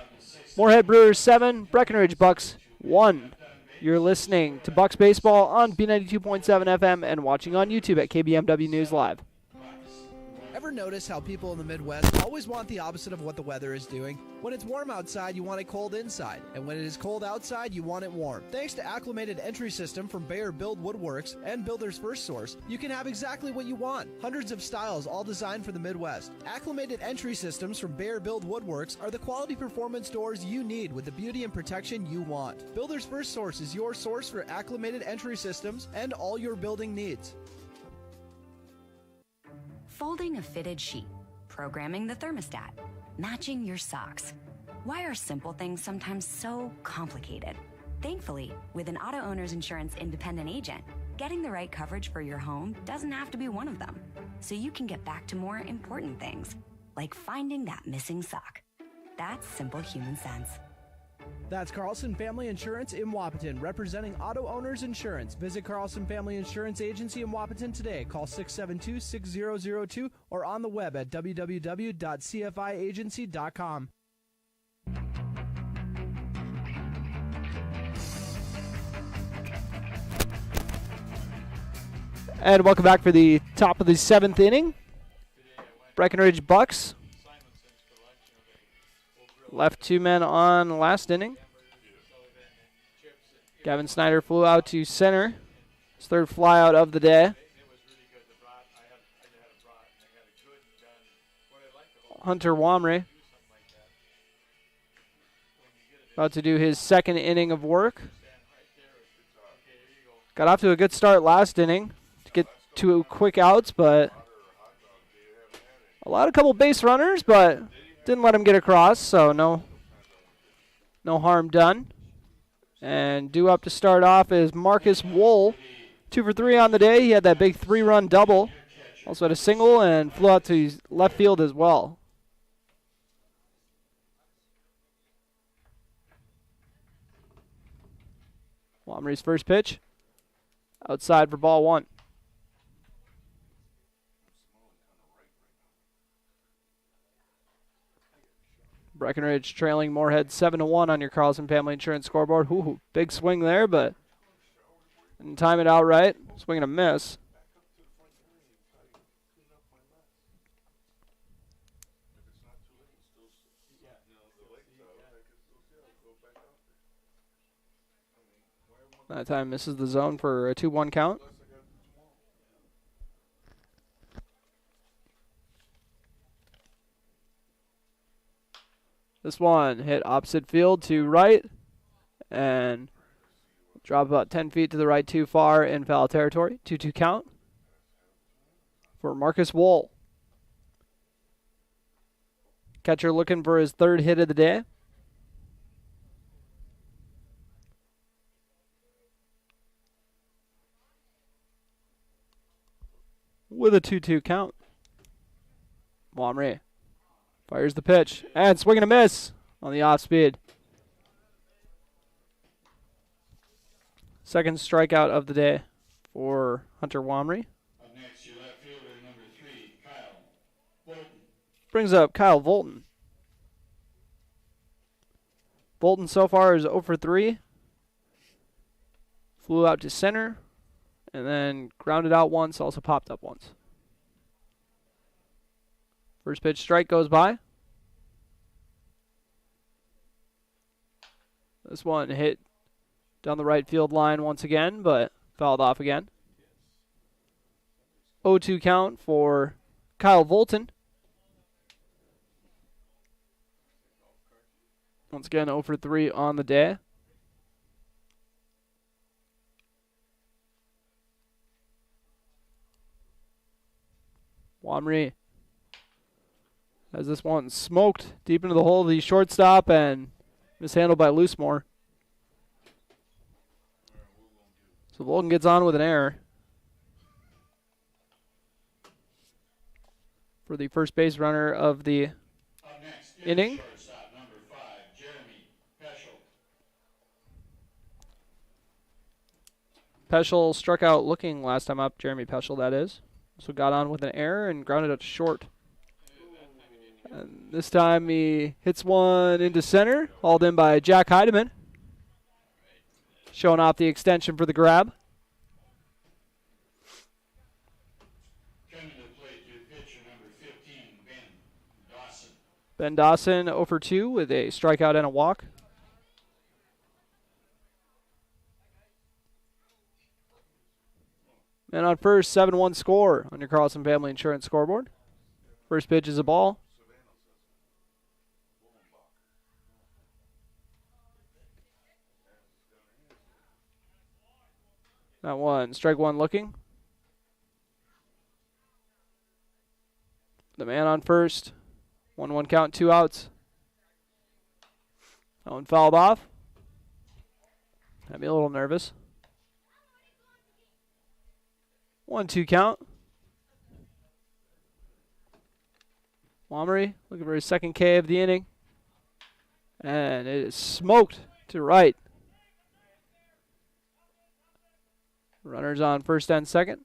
Moorhead Brewers 7, Breckenridge Bucks 1. You're listening to Bucks Baseball on B92.7 FM and watching on YouTube at KBMW News Live. Ever notice how people in the Midwest always want the opposite of what the weather is doing? When it's warm outside, you want it cold inside. And when it is cold outside, you want it warm. Thanks to Acclimated Entry System from Bayer Build Woodworks and Builder's First Source, you can have exactly what you want. Hundreds of styles, all designed for the Midwest. Acclimated Entry Systems from Bayer Build Woodworks are the quality performance doors you need with the beauty and protection you want. Builder's First Source is your source for acclimated entry systems and all your building needs. Folding a fitted sheet, programming the thermostat, matching your socks. Why are simple things sometimes so complicated? Thankfully, with an auto owner's insurance independent agent, getting the right coverage for your home doesn't have to be one of them. So you can get back to more important things, like finding that missing sock. That's simple human sense. That's Carlson Family Insurance in Wapaton, representing auto owners insurance. Visit Carlson Family Insurance Agency in Wapaton today. Call 672-6002 or on the web at www.cfiagency.com. And welcome back for the top of the 7th inning. Breckenridge Bucks left 2 men on last inning. Gavin Snyder flew out to center. His 3rd flyout of the day. Hunter Womry about to do his 2nd inning of work. Got off to a good start last inning to get 2 quick outs, but a couple base runners, but didn't let him get across, so no harm done. And due up to start off is Marcus Wohl, 2 for 3 on the day. He had that big 3-run double. Also had a single and flew out to his left field as well. Womry's first pitch, outside for ball 1. Breckenridge trailing Moorhead 7-1 on your Carlson Family Insurance scoreboard. Ooh, big swing there, but didn't time it out right. Swing and a miss. That time misses the zone for a 2-1 count. This one hit opposite field to right and drop about 10 feet to the right too far in foul territory. 2-2 count for Marcus Wohl. Catcher looking for his 3rd hit of the day. With a 2-2 count. Womry fires the pitch, and swing and a miss on the off speed. 2nd strikeout of the day for Hunter Womry. Up next, your left fielder, number 3, Kyle Bolton. Brings up Kyle Volton. Bolton so far is 0 for 3. Flew out to center, and then grounded out once, also popped up once. First pitch strike goes by. This one hit down the right field line once again, but fouled off again. 0-2 count for Kyle Volton. Once again, 0 for 3 on the day. Womry has this one smoked deep into the hole of the shortstop and mishandled by Loosemore. So Volgan gets on with an error for the first base runner of the inning. Shortstop, number 5, Jeremy Peschel. Peschel struck out looking last time up, Jeremy Peschel, that is. So got on with an error and grounded out to short. And this time he hits one into center, hauled in by Jack Heidemann. Showing off the extension for the grab. Coming to the plate, your pitcher, number 15, Ben Dawson. Ben Dawson 0 for 2 with a strikeout and a walk. And on first, 7-1 score on your Carlson Family Insurance scoreboard. First pitch is a ball. That one, strike one looking. The man on first. 1-1 count, 2 outs. That one fouled off. Had me a little nervous. 1-2 count. Womery looking for his second K of the inning. And it is smoked to right. Runners on first and second.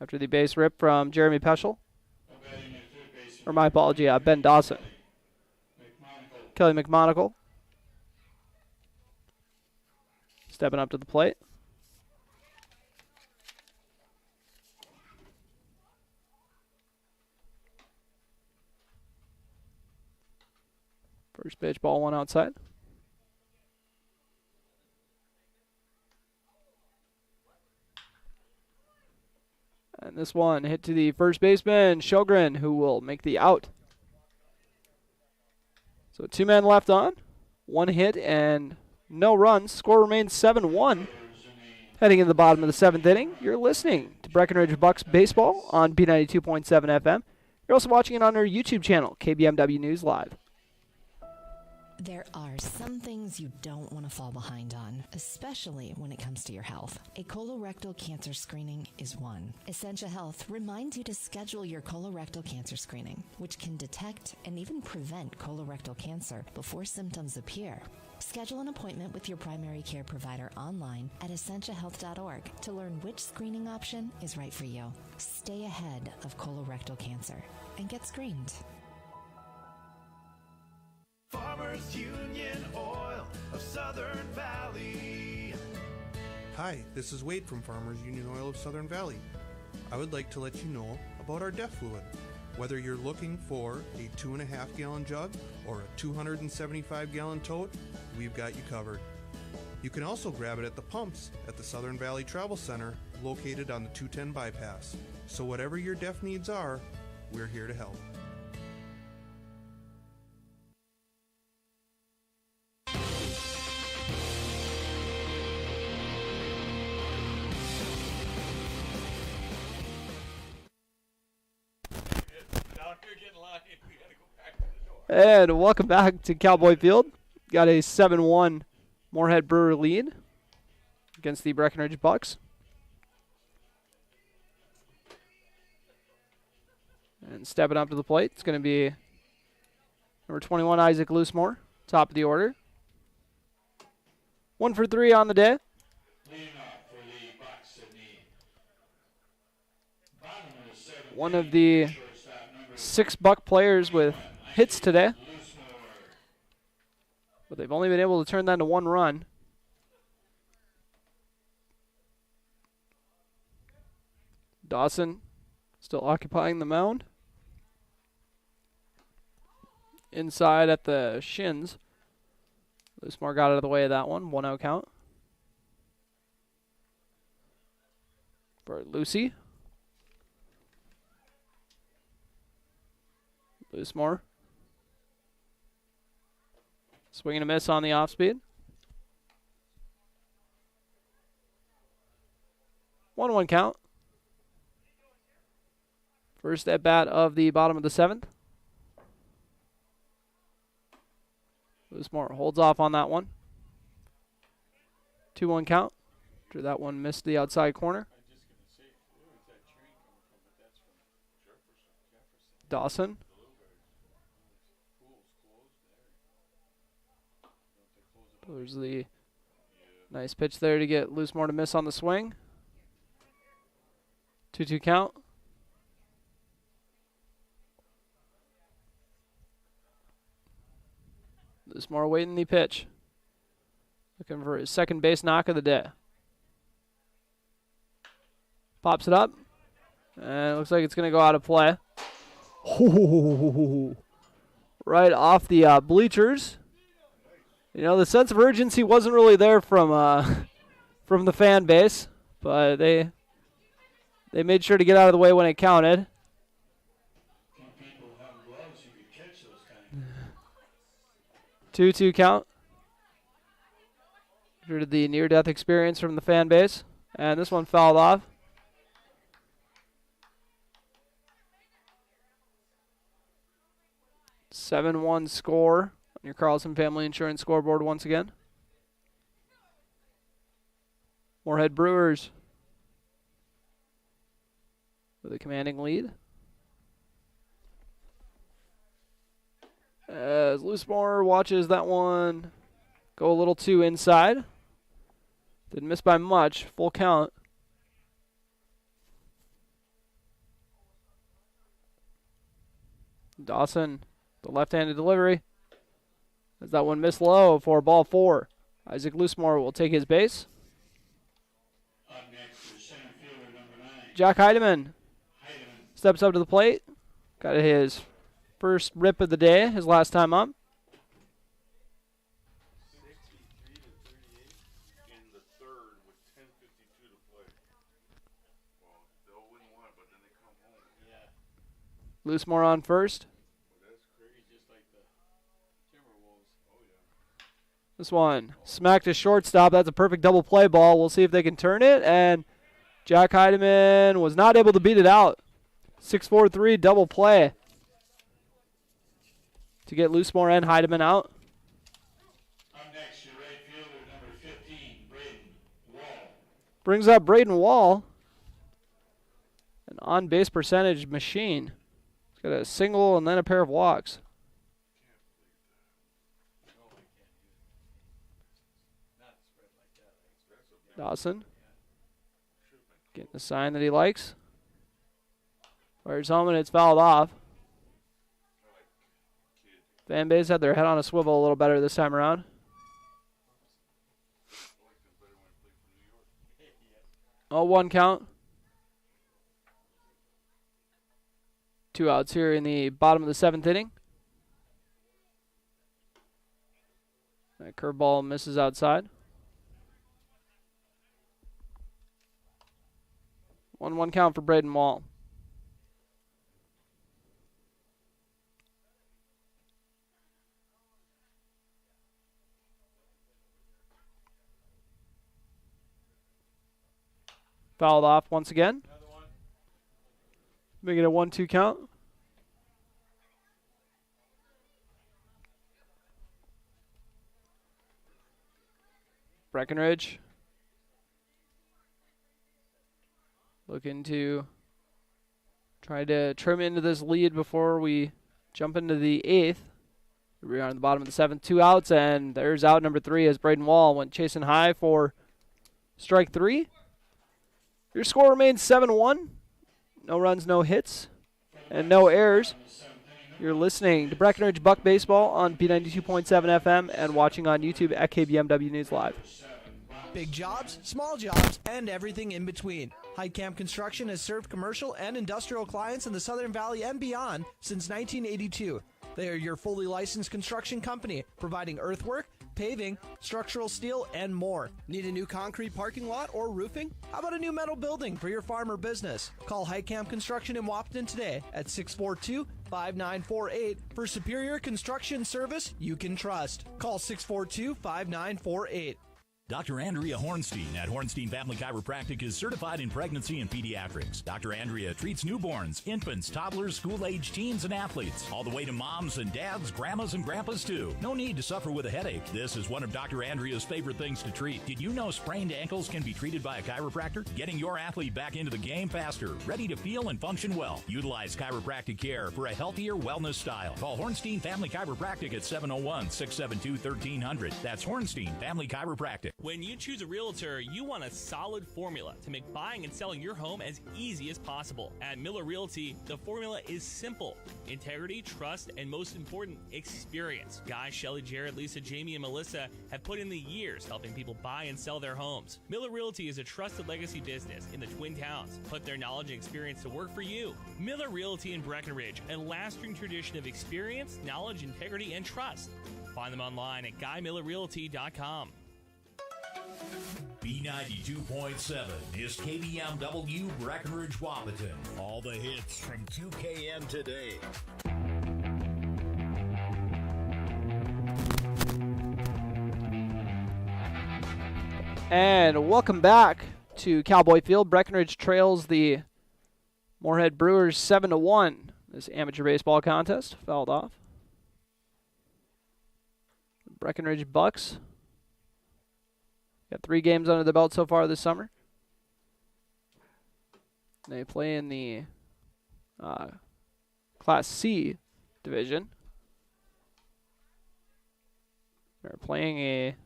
After the base rip from Jeremy Peschel. Or my apology, Ben Dawson. Kelly McMonagle. Stepping up to the plate. First pitch, ball one outside. And this one hit to the first baseman, Sjogren, who will make the out. So 2 men left on, 1 hit and no runs. Score remains 7-1. Heading in the bottom of the 7th inning, you're listening to Breckenridge Bucks Baseball on B92.7 FM. You're also watching it on our YouTube channel, KBMW News Live. There are some things you don't want to fall behind on, especially when it comes to your health. A colorectal cancer screening is one. Essentia Health reminds you to schedule your colorectal cancer screening, which can detect and even prevent colorectal cancer before symptoms appear. Schedule an appointment with your primary care provider online at essentiahealth.org to learn which screening option is right for you. Stay ahead of colorectal cancer and get screened. Farmers Union Oil of Southern Valley. Hi, this is Wade from Farmers Union Oil of Southern Valley. I would like to let you know about our DEF fluid. Whether you're looking for a 2.5 gallon jug or a 275 gallon tote, we've got you covered. You can also grab it at the pumps at the Southern Valley Travel Center located on the 210 bypass. So whatever your DEF needs are, we're here to help. And welcome back to Cowboy Field. Got a 7-1 Moorhead Brewer lead against the Breckenridge Bucks. And stepping up to the plate, it's going to be number 21, Isaac Loosemore, top of the order. 1 for 3 on the day. Leading off for the Bucks in the bottom of the 7th. One of the 6 Buck players with hits today, but they've only been able to turn that into 1 run. Dawson still occupying the mound. Inside at the shins. Loosemore got out of the way of that one. 1-0 count for Lucy. Loosemore. Swing and a miss on the off speed. 1-1 count. First at bat of the bottom of the 7th. Loosemore holds off on that one. 2-1 count. After that one missed the outside corner. Dawson. There's the nice pitch there to get Loosemore to miss on the swing. 2-2 count. Loosemore waiting the pitch. Looking for his second base knock of the day. Pops it up. And it looks like it's going to go out of play. Right off the bleachers. You know, the sense of urgency wasn't really there from the fan base, but they made sure to get out of the way when it counted. 2-2 count. Due to the near-death experience from the fan base, and this one fouled off. (7-1) score on your Carlson Family Insurance scoreboard once again. Moorhead Brewers with a commanding lead. As Loosemore watches that one go a little too inside. Didn't miss by much. Full count. Dawson, the left-handed delivery. As that one missed low for ball 4. Isaac Loosemore will take his base. Up next is center fielder number 9. Jack Heidemann steps up to the plate. Got his first rip of the day, his last time up. Loosemore on first. This one smacked a shortstop. That's a perfect double play ball. We'll see if they can turn it. And Jack Heidemann was not able to beat it out. 6-4-3 double play to get Loosemore and Heidemann out. Up next, your right fielder number 15, Braden Wall. Brings up Braden Wall. An on-base percentage machine. He's got a single and then a pair of walks. Dawson getting the sign that he likes. Fires home and it's fouled off. Fan base had their head on a swivel a little better this time around. Oh, 1 count. 2 outs here in the bottom of the 7th inning. That curveball misses outside. 1-1 count for Braden Wall. Fouled off once again. Making a 1-2 count. Breckenridge looking to try to trim into this lead before we jump into the 8th. We are on the bottom of the 7th. 2 outs, and there's out number 3 as Braden Wall went chasing high for strike 3. Your score remains 7-1. No runs, no hits, and no errors. You're listening to Breckenridge Buck Baseball on B92.7 FM and watching on YouTube at KBMW News Live. Big jobs, small jobs, and everything in between. Heitkamp Construction has served commercial and industrial clients in the Southern Valley and beyond since 1982. They are your fully licensed construction company, providing earthwork, paving, structural steel, and more. Need a new concrete parking lot or roofing? How about a new metal building for your farm or business? Call Heitkamp Construction in Wahpeton today at 642-5948 for superior construction service you can trust. Call 642-5948. Dr. Andrea Hornstein at Hornstein Family Chiropractic is certified in pregnancy and pediatrics. Dr. Andrea treats newborns, infants, toddlers, school-age teens, and athletes, all the way to moms and dads, grandmas and grandpas too. No need to suffer with a headache. This is one of Dr. Andrea's favorite things to treat. Did you know sprained ankles can be treated by a chiropractor? Getting your athlete back into the game faster, ready to feel and function well. Utilize chiropractic care for a healthier wellness style. Call Hornstein Family Chiropractic at 701-672-1300. That's Hornstein Family Chiropractic. When you choose a realtor, you want a solid formula to make buying and selling your home as easy as possible. At Miller Realty, the formula is simple: integrity, trust, and most important, experience. Guy, Shelley, Jared, Lisa, Jamie, and Melissa have put in the years helping people buy and sell their homes. Miller Realty is a trusted legacy business in the Twin Towns. Put their knowledge and experience to work for you. Miller Realty in Breckenridge, a lasting tradition of experience, knowledge, integrity, and trust. Find them online at GuyMillerRealty.com. B92.7 is KBMW Breckenridge Wapaton. All the hits from 2KN today. And welcome back to Cowboy Field. Breckenridge trails the Moorhead Brewers 7-1. This amateur baseball contest fouled off. Breckenridge Bucks got 3 games under the belt so far this summer. They play in the Class C division. They're playing a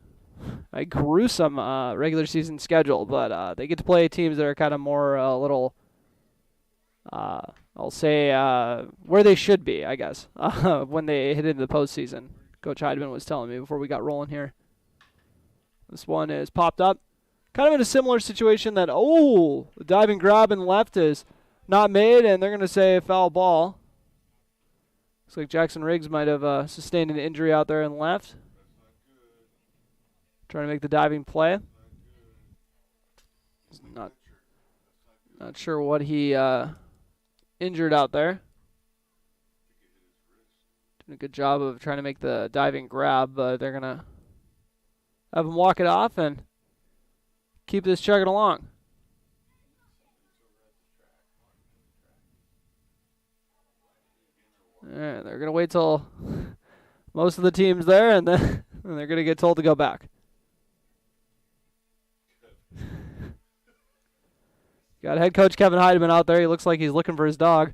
gruesome regular season schedule, but they get to play teams that are kind of more a little, I'll say, where they should be, I guess, when they hit into the postseason. Coach Heidemann was telling me before we got rolling here. This one is popped up. Kind of in a similar situation that, the diving grab and left is not made, and they're going to say foul ball. Looks like Jackson Riggs might have sustained an injury out there and left. Trying to make the diving play. Not sure what he injured out there. Doing a good job of trying to make the diving grab, but they're going to have him walk it off and keep this chugging along. They're going to wait till most of the team's there, and then they're going to get told to go back. Got head coach Kevin Heidemann out there. He looks like he's looking for his dog.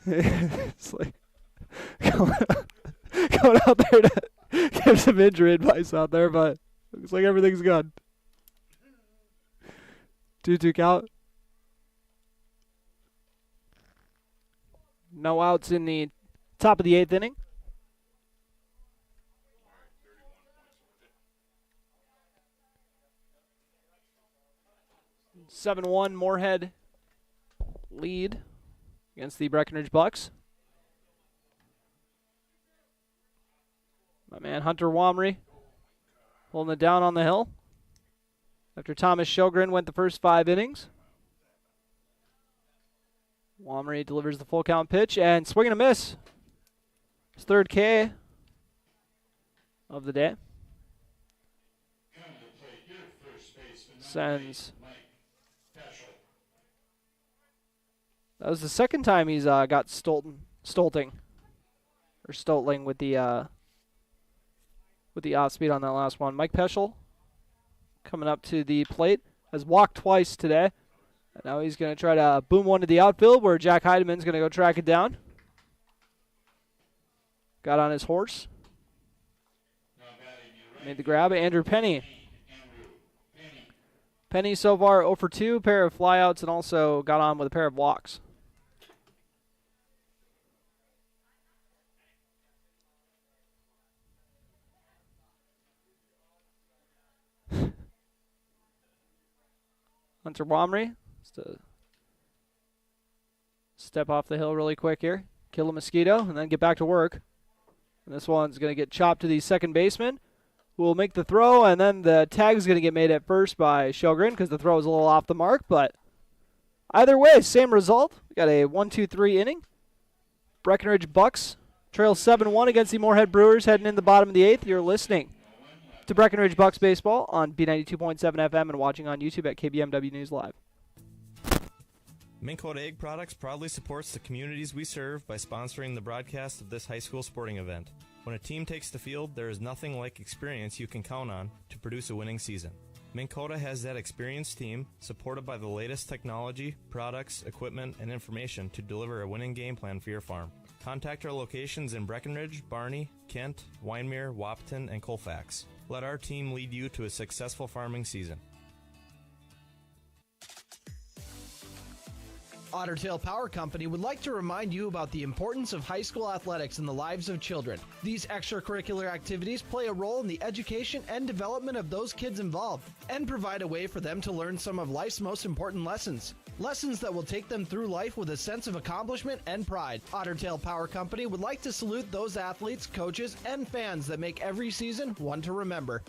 It's like going out there to give some injury advice out there, but looks like everything's good. 2-2 count. No outs in the top of the 8th inning. (7-1) Moorhead lead against the Breckenridge Bucks. My man Hunter Womry holding it down on the hill after Thomas Sjogren went the first 5 innings. Womry delivers the full count pitch and swing and a miss. His 3rd K of the day. Sends. That was the 2nd time he's got stolting with the off speed on that last one. Mike Peschel coming up to the plate, has walked twice today. And now he's going to try to boom one to the outfield where Jack Heidemann's going to go track it down. Got on his horse. Made the grab. Andrew Penny. Penny so far 0 for 2, pair of flyouts, and also got on with a pair of walks. Hunter Womry has to step off the hill really quick here, kill a mosquito, and then get back to work. And this one's going to get chopped to the second baseman, who will make the throw, and then the tag is going to get made at first by Sjogren because the throw is a little off the mark. But either way, same result. We got a 1-2-3 inning. Breckenridge Bucks trail 7-1 against the Moorhead Brewers heading in the bottom of the 8th. You're listening to Breckenridge Bucks baseball on B92.7 FM and watching on YouTube at KBMW News Live. Minn Kota Egg Products proudly supports the communities we serve by sponsoring the broadcast of this high school sporting event. When a team takes the field, there is nothing like experience you can count on to produce a winning season. Minn Kota has that experienced team, supported by the latest technology, products, equipment, and information to deliver a winning game plan for your farm. Contact our locations in Breckenridge, Barney, Kent, Wyndmere, Wahpeton, and Colfax. Let our team lead you to a successful farming season. Otter Tail Power Company would like to remind you about the importance of high school athletics in the lives of children. These extracurricular activities play a role in the education and development of those kids involved and provide a way for them to learn some of life's most important lessons. Lessons that will take them through life with a sense of accomplishment and pride. Otter Tail Power Company would like to salute those athletes, coaches, and fans that make every season one to remember.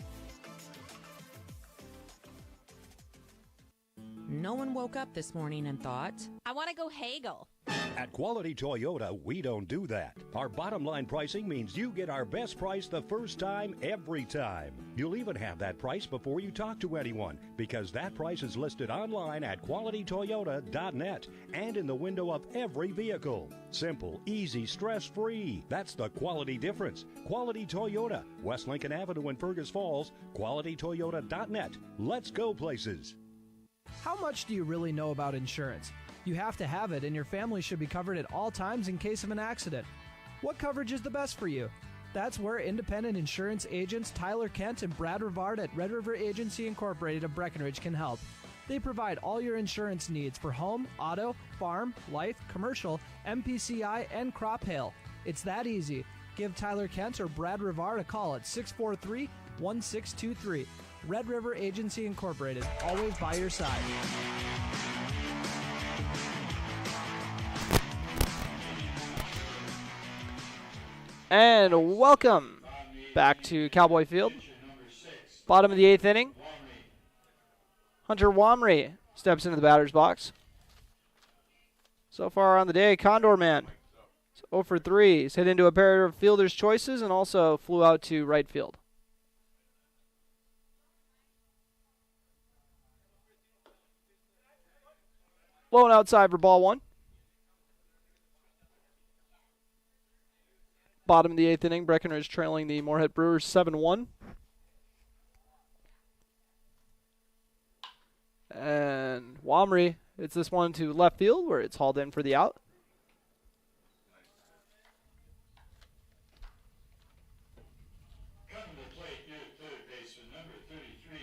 No one woke up this morning and thought, I want to go haggle. At Quality Toyota, we don't do that. Our bottom line pricing means you get our best price the first time, every time. You'll even have that price before you talk to anyone, because that price is listed online at qualitytoyota.net and in the window of every vehicle. Simple, easy, stress-free. That's the quality difference. Quality Toyota, West Lincoln Avenue in Fergus Falls, qualitytoyota.net. Let's go places. How much do you really know about insurance? You have to have it, and your family should be covered at all times in case of an accident. What coverage is the best for you? That's where independent insurance agents Tyler Kent and Brad Rivard at Red River Agency Incorporated of Breckenridge can help. They provide all your insurance needs for home, auto, farm, life, commercial, MPCI, and crop hail. It's that easy. Give Tyler Kent or Brad Rivard a call at 643-1623. Red River Agency Incorporated, always by your side. And welcome back to Cowboy Field. Bottom of the 8th inning. Hunter Wamry steps into the batter's box. So far on the day, Condor Man. 0 for 3. He's hit into a pair of fielder's choices and also flew out to right field. Low and outside for ball 1. Bottom of the 8th inning, Breckenridge trailing the Moorhead Brewers 7-1. And Wamry hits this one to left field where it's hauled in for the out. Coming to plate, new third baseman, number 33,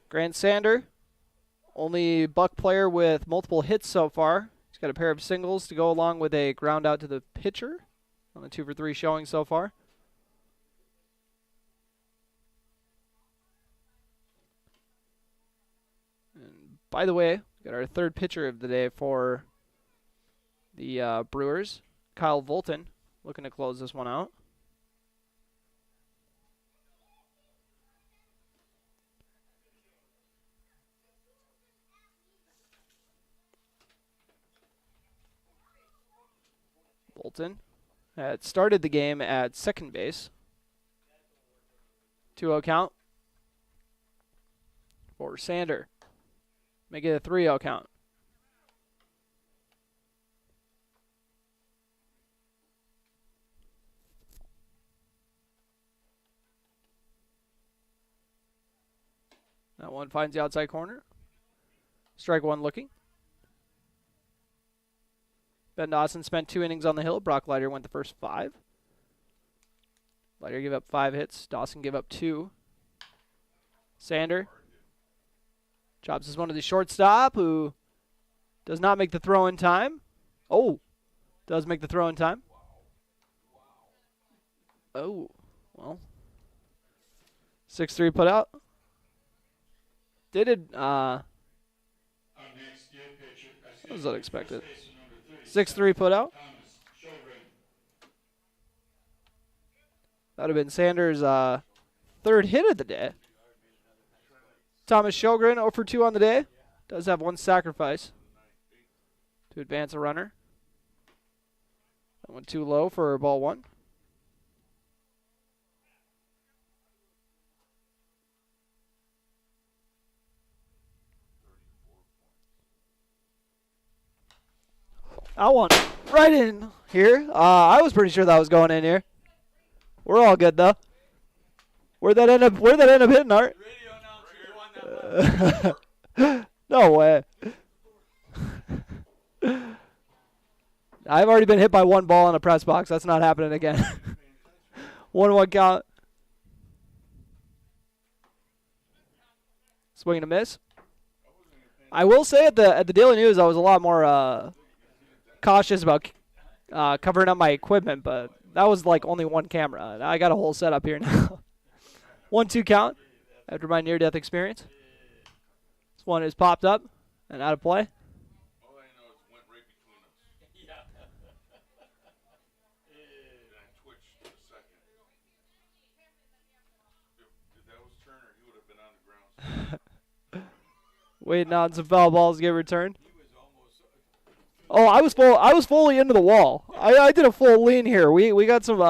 Grant Sander, only Buck player with multiple hits so far. He's got a pair of singles to go along with a ground out to the pitcher on a 2 for 3 showing so far. And by the way, we got our third pitcher of the day for the Brewers, Kyle Volton, looking to close this one out. Bolton had started the game at second base. 2-0 count for Sander. Make it a 3-0 count. That one finds the outside corner. Strike one looking. Ben Dawson spent 2 innings on the hill. Brock Leiter went the first 5. Leiter gave up 5 hits. Dawson gave up 2. Sander chops this one to the shortstop, who does not make the throw in time. Oh, does make the throw in time. Oh, well. 6-3 put out. That was unexpected. 6-3 put out. That would have been Sanders' third hit of the day. Thomas Sjogren 0 for 2 on the day. Does have one sacrifice to advance a runner. That went too low for ball 1. That one right in here. I was pretty sure that was going in here. We're all good though. Where'd that end up hitting, Art? No way. I've already been hit by one ball in a press box. That's not happening again. 1-1 count. Swing and a miss. I will say at the Daily News, I was a lot more cautious about covering up my equipment, but that was like only one camera. I got a whole setup here now. 1-2 count after my near-death experience. This one is popped up and out of play. Waiting on some foul balls to get returned. Oh, I was fully into the wall. I did a full lean here. We got some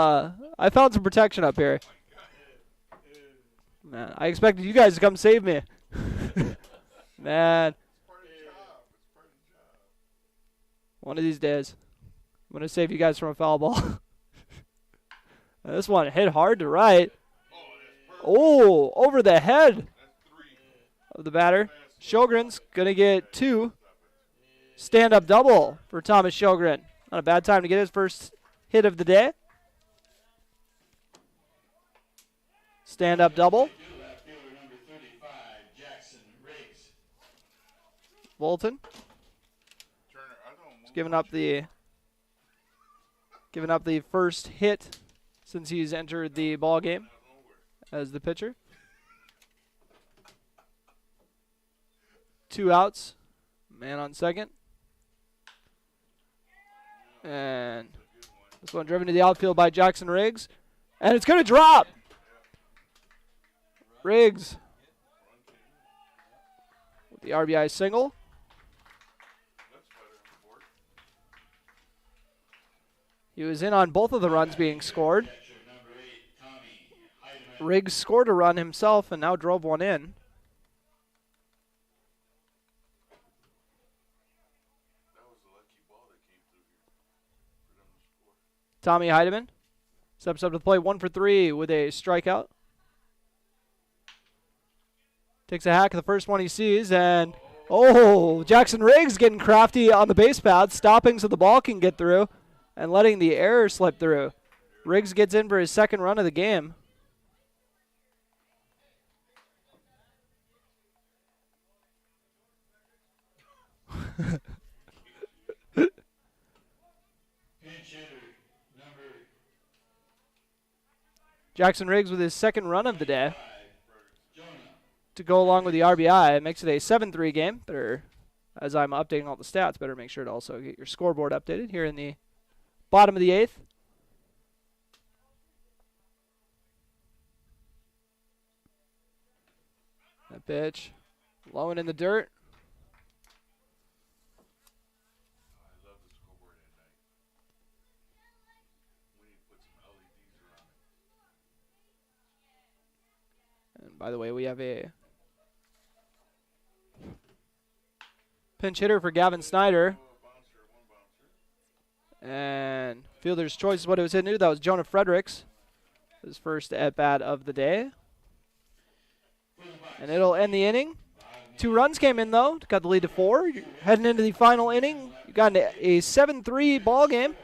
I found some protection up here. Man, I expected you guys to come save me. Man. One of these days, I'm going to save you guys from a foul ball. This one hit hard to right. Oh, over the head of the batter. Sjogren's going to get 2. Stand-up double for Thomas Sjogren. Not a bad time to get his first hit of the day. Stand-up double. Bolton. He's giving up the first hit since he's entered the ball game as the pitcher. 2 outs. Man on second. And this one driven to the outfield by Jackson Riggs. And it's going to drop. Riggs with the RBI single. He was in on both of the runs being scored. Riggs scored a run himself and now drove one in. Tommy Heidemann steps up to the plate 1 for 3 with a strikeout. Takes a hack of the first one he sees, and Jackson Riggs getting crafty on the base path, stopping so the ball can get through and letting the error slip through. Riggs gets in for his second run of the game. Jackson Riggs with his second run of the day to go along with the RBI. It makes it a 7-3 game. Better, as I'm updating all the stats, better make sure to also get your scoreboard updated here in the bottom of the 8th. That pitch low and in the dirt. And by the way, we have a pinch hitter for Gavin Snyder. And fielder's choice is what it was hitting to. That was Jonah Fredericks. His first at-bat of the day. And it'll end the inning. 2 runs came in, though. Got the lead to 4. You're heading into the final inning. You got a 7-3 ball game.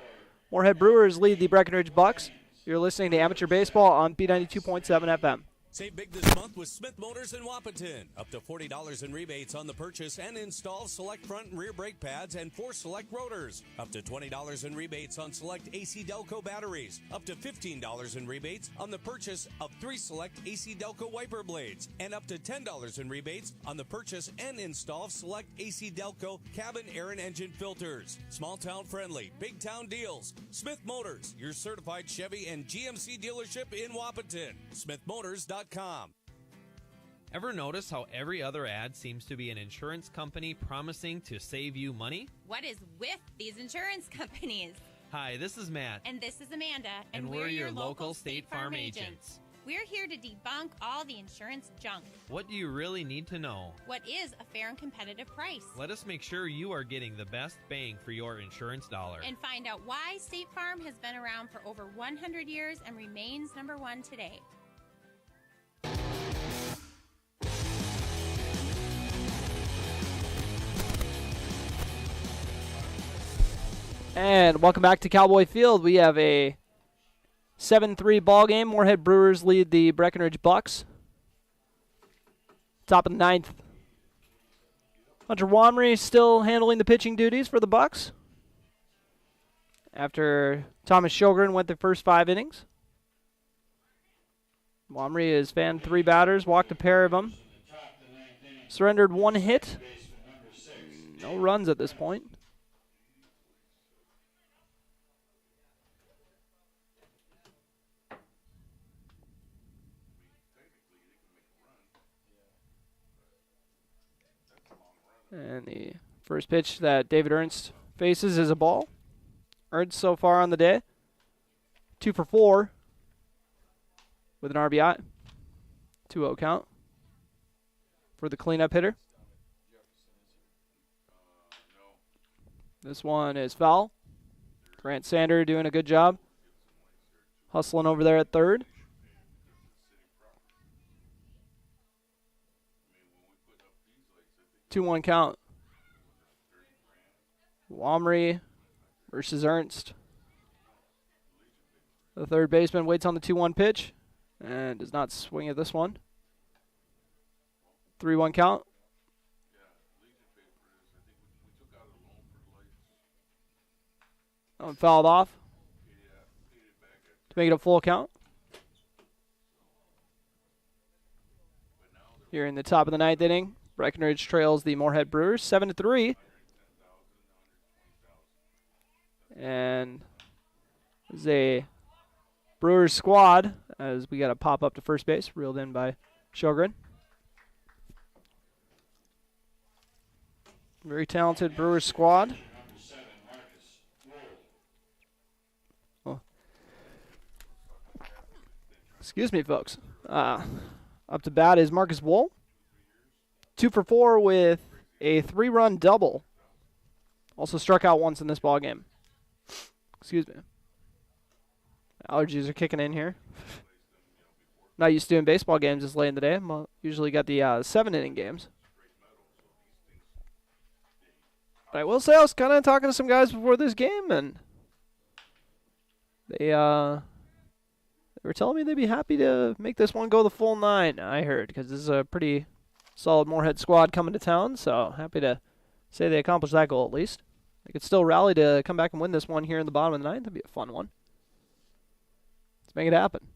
Moorhead Brewers lead the Breckenridge Bucks. You're listening to Amateur Baseball on B92.7 FM. Save big this month with Smith Motors in Wapaton. Up to $40 in rebates on the purchase and install select front and rear brake pads and 4 select rotors. Up to $20 in rebates on select AC Delco batteries. Up to $15 in rebates on the purchase of 3 select AC Delco wiper blades. And up to $10 in rebates on the purchase and install select AC Delco cabin air and engine filters. Small town friendly, big town deals. Smith Motors, your certified Chevy and GMC dealership in Wapaton. SmithMotors.com. Ever notice how every other ad seems to be an insurance company promising to save you money? What is with these insurance companies? Hi, this is Matt. And this is Amanda. And we're your local State Farm agents. We're here to debunk all the insurance junk. What do you really need to know? What is a fair and competitive price? Let us make sure you are getting the best bang for your insurance dollar. And find out why State Farm has been around for over 100 years and remains number one today. And welcome back to Cowboy Field. We have a 7-3 ball game. Moorhead Brewers lead the Breckenridge Bucks. Top of the ninth. Hunter Womry still handling the pitching duties for the Bucks after Thomas Sjogren went the first 5 innings. Womry has fanned 3 batters, walked a pair of them, surrendered 1 hit. No runs at this point. And the first pitch that David Ernst faces is a ball. Ernst so far on the day, 2 for 4 with an RBI. 2-0 count for the cleanup hitter. This one is foul. Grant Sander doing a good job hustling over there at third. 2-1 count. Womry versus Ernst. The third baseman waits on the 2-1 pitch and does not swing at this one. 3-1 count. Fouled off to make it a full count. Here in the top of the 9th inning, Breckenridge trails the Moorhead Brewers 7-3. And this is a Brewers squad as we got a pop up to first base, reeled in by Sjogren. Very talented Brewers squad. Oh. Excuse me, folks. Up to bat is Marcus Wool. 2 for 4 with a 3-run double. Also struck out once in this ball game. Excuse me. Allergies are kicking in here. Not used to doing baseball games this late in the day. Usually got the 7-inning games. But I will say I was kind of talking to some guys before this game, and they were telling me they'd be happy to make this one go the full 9, I heard, because this is a pretty solid Moorhead squad coming to town, so happy to say they accomplished that goal at least. They could still rally to come back and win this one here in the bottom of the 9th. That'd be a fun one. Let's make it happen.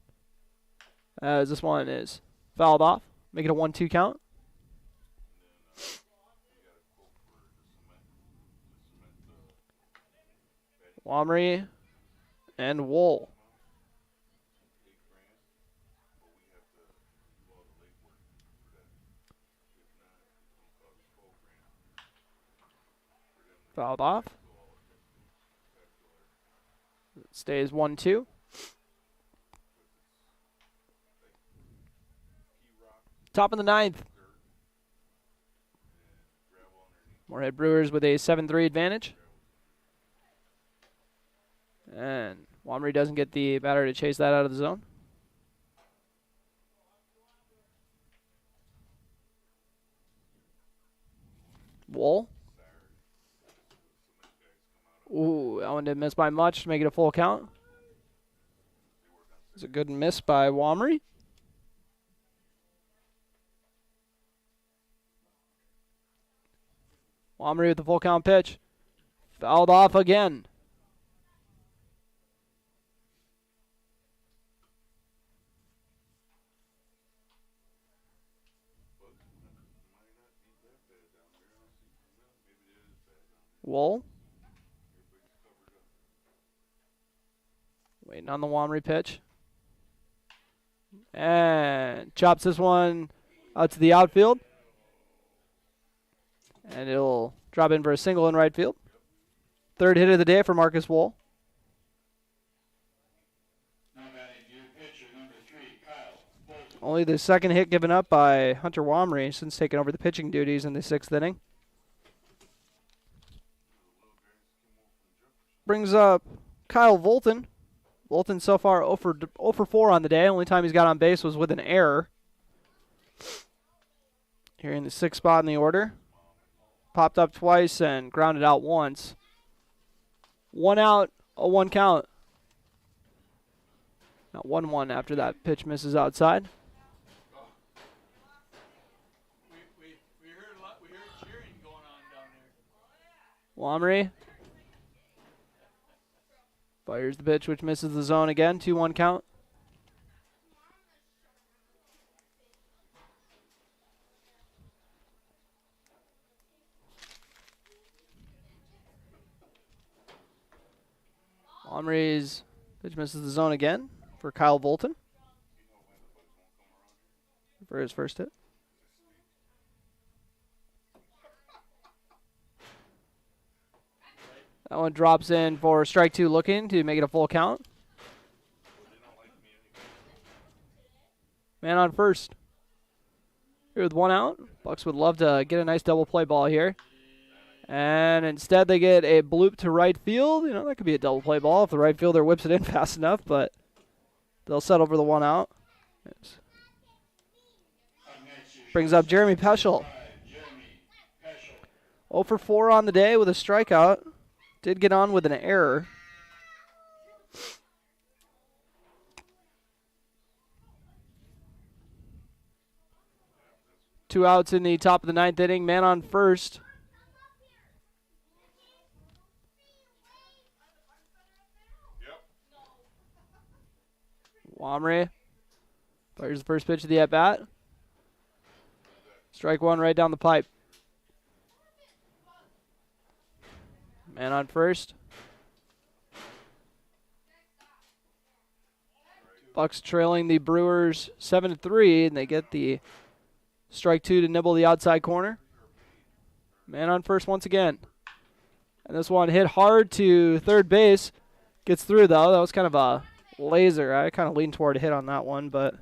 As this one is fouled off. Make it a 1-2 count. Womry and Wool. Fouled off. It stays 1-2. Top of the 9th. Moorhead Brewers with a 7-3 advantage. And Womry doesn't get the batter to chase that out of the zone. Wool. Ooh, that one didn't miss by much to make it a full count. It's a good miss by Womry. Womry with the full count pitch. Fouled off again. Wool. Waiting on the Womry pitch. And chops this one out to the outfield. And it'll drop in for a single in right field. Third hit of the day for Marcus Wool. Now batting your pitcher, number 3, Kyle Only the second hit given up by Hunter Womry since taking over the pitching duties in the 6th inning. Brings up Kyle Volton. Volton so far 0 for 4 on the day. Only time he's got on base was with an error. Here in the 6th spot in the order. Popped up twice and grounded out once. 1 out, a 1 count. Now 1-1 after that pitch misses outside. We heard cheering going on down there. Womry fires the pitch, which misses the zone again. 2-1 count. Womry's pitch misses the zone again for Kyle Volton for his first hit. That one drops in for strike 2 looking to make it a full count. Man on first. Here with 1 out. Bucks would love to get a nice double play ball here. And instead they get a bloop to right field. You know, that could be a double play ball if the right fielder whips it in fast enough, but they'll settle for the 1 out. Yes. Brings up Jeremy Peschel. 0 for 4 on the day with a strikeout. Did get on with an error. Two outs in the top of the 9th inning. Man on first. Womry fires the first pitch of the at-bat. Strike 1 right down the pipe. Man on first. Bucks trailing the Brewers 7-3, and they get the strike 2 to nibble the outside corner. Man on first once again. And this one hit hard to third base. Gets through, though. That was kind of a laser. I kind of leaned toward a hit on that one, but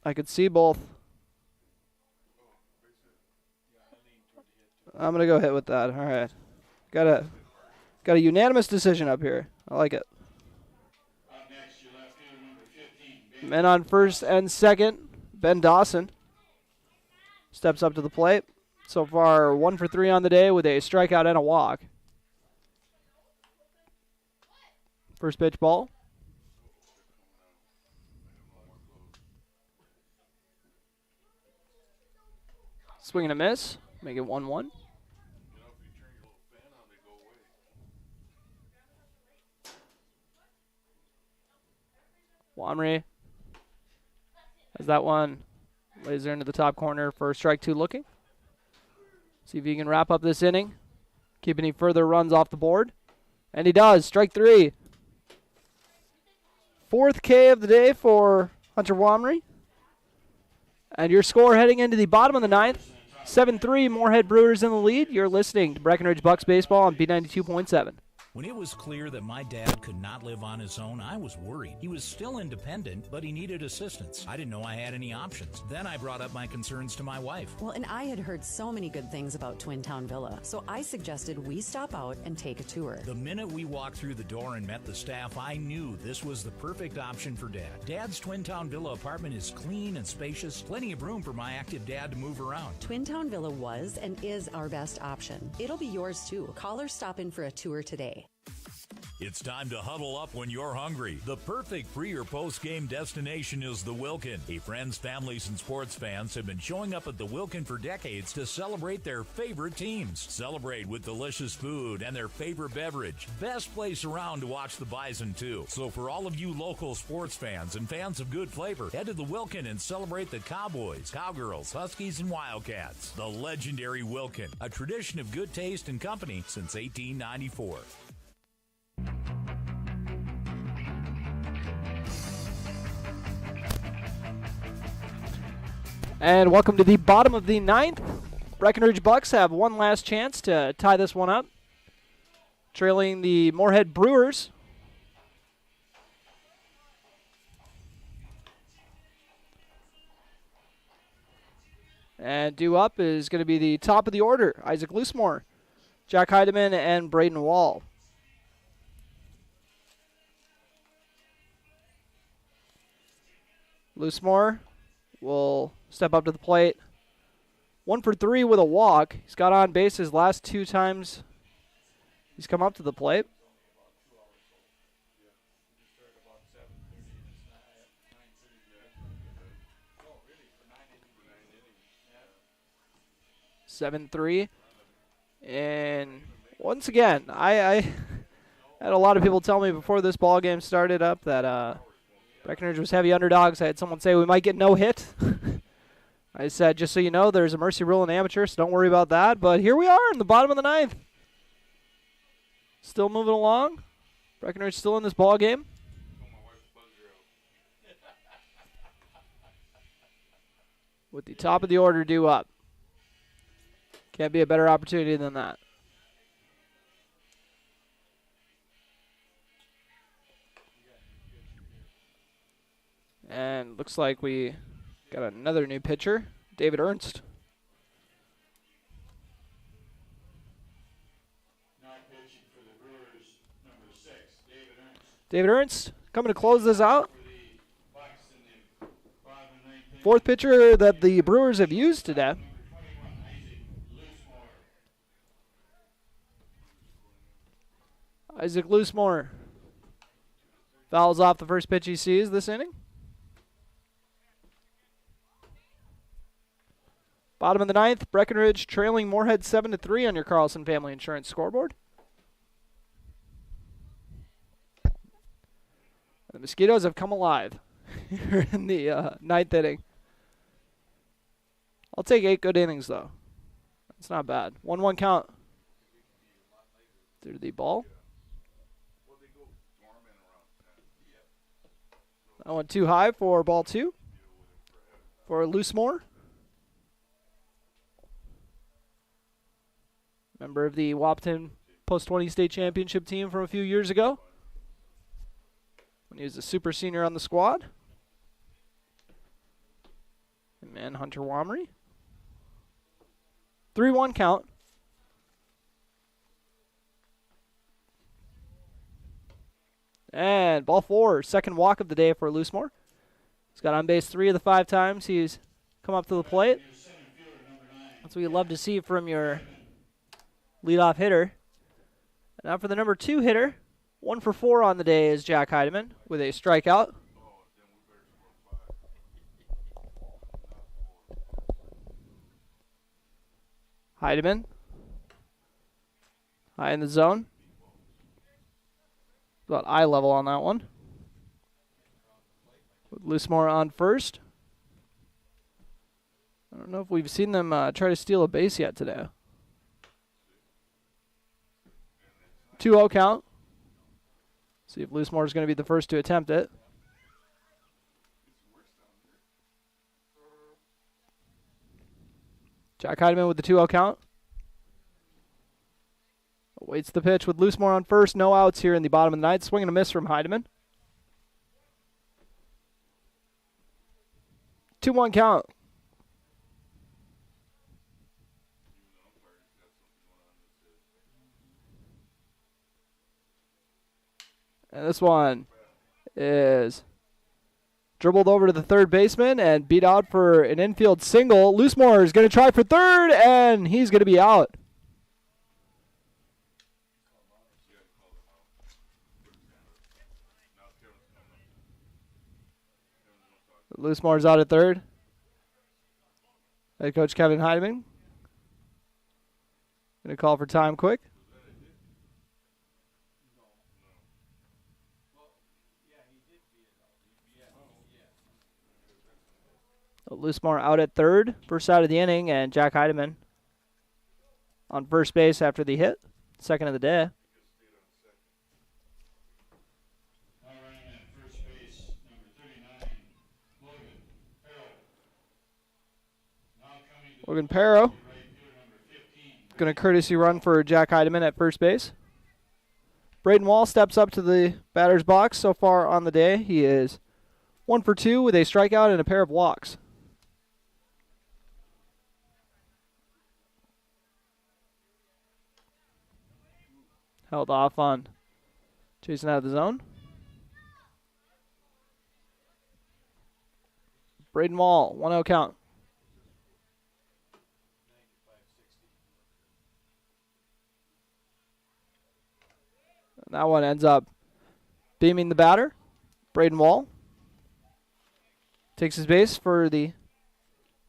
I could see both. I'm going to go hit with that. All right. Got a unanimous decision up here. I like it. Men on first and second. Ben Dawson steps up to the plate. So far, 1 for 3 on the day with a strikeout and a walk. First pitch ball. Swing and a miss. Make it 1-1. Womry has that one. Laser into the top corner for strike 2 looking. See if he can wrap up this inning. Keep any further runs off the board. And he does. Strike 3. 4th K of the day for Hunter Womry. And your score heading into the bottom of the 9th. 7-3, Moorhead Brewers in the lead. You're listening to Breckenridge Bucks Baseball on B92.7. When it was clear that my dad could not live on his own, I was worried. He was still independent, but he needed assistance. I didn't know I had any options. Then I brought up my concerns to my wife. Well, and I had heard so many good things about Twin Town Villa, so I suggested we stop out and take a tour. The minute we walked through the door and met the staff, I knew this was the perfect option for Dad. Dad's Twin Town Villa apartment is clean and spacious, plenty of room for my active dad to move around. Twin Town Villa was and is our best option. It'll be yours too. Call or stop in for a tour today. It's time to huddle up when you're hungry. The perfect pre- or post-game destination is the Wilkin. Hey, friends, families, and sports fans have been showing up at the Wilkin for decades to celebrate their favorite teams. Celebrate with delicious food and their favorite beverage. Best place around to watch the Bison, too. So for all of you local sports fans and fans of good flavor, head to the Wilkin and celebrate the Cowboys, Cowgirls, Huskies, and Wildcats. The legendary Wilkin, a tradition of good taste and company since 1894. And welcome to the bottom of the 9th. Breckenridge Bucks have one last chance to tie this one up. Trailing the Moorhead Brewers And due up is going to be the top of the order, Isaac Loosemore, Jack Heidemann, and Braden Wall. Loosemore will step up to the plate. 1 for 3 with a walk. He's got on base his last 2 times he's come up to the plate. Seven three, and once again, I had a lot of people tell me before this ball game started up that Breckenridge was heavy underdogs. I had someone say we might get no hit. I said, just so you know, there's a mercy rule in amateur, so don't worry about that. But here we are in the bottom of the 9th. Still moving along. Breckenridge still in this ball game. With the top of the order due up. Can't be a better opportunity than that. And looks like we got another new pitcher, David Ernst. Now pitching for the Brewers, number 6, David Ernst. David Ernst coming to close this out. For the Bucks in the bottom of the 9th. 4th pitcher that the Brewers have used today. Number 21, Isaac Loosemore fouls off the first pitch he sees this inning. Bottom of the 9th, Breckenridge trailing Moorhead 7-3 on your Carlson Family Insurance scoreboard. The Mosquitoes have come alive here in the 9th inning. I'll take 8 good innings, though. That's not bad. 1-1 count. Through the ball. That one too high for ball 2 for Loosemore. Member of the Wapton Post-20 State Championship team from a few years ago, when he was a super senior on the squad. And Hunter Wamry. 3-1 count. And ball 4, second walk of the day for Loosemore. He's got on base 3 of the 5 times he's come up to the plate. That's what you love to see from your leadoff hitter. And now for the number 2 hitter. 1 for 4 on the day is Jack Heidemann with a strikeout. Heidemann. High in the zone. About eye level on that one. With Loosemore on first. I don't know if we've seen them try to steal a base yet today. 2-0 count. See if Loosemore is going to be the first to attempt it. Jack Heidemann with the 2-0 count. Awaits the pitch with Loosemore on first. No outs here in the bottom of the 9th. Swing and a miss from Heidemann. 2-1 count. And this one is dribbled over to the third baseman and beat out for an infield single. Loosemore is going to try for third, and he's going to be out. Loosemore's out at third. Head coach Kevin Heidemann going to call for time quick. Loosemore out at third, first out of the inning, and Jack Heidemann on first base after the hit, second of the day. First base, number 39, Logan Perro going to courtesy run for Jack Heidemann at first base. Braden Wall steps up to the batter's box. So far on the day, he is 1 for 2 with a strikeout and a pair of walks. held off on chasing out of the zone. Braden Wall, 1-0 count. And that one ends up beaming the batter. Braden Wall takes his base for the,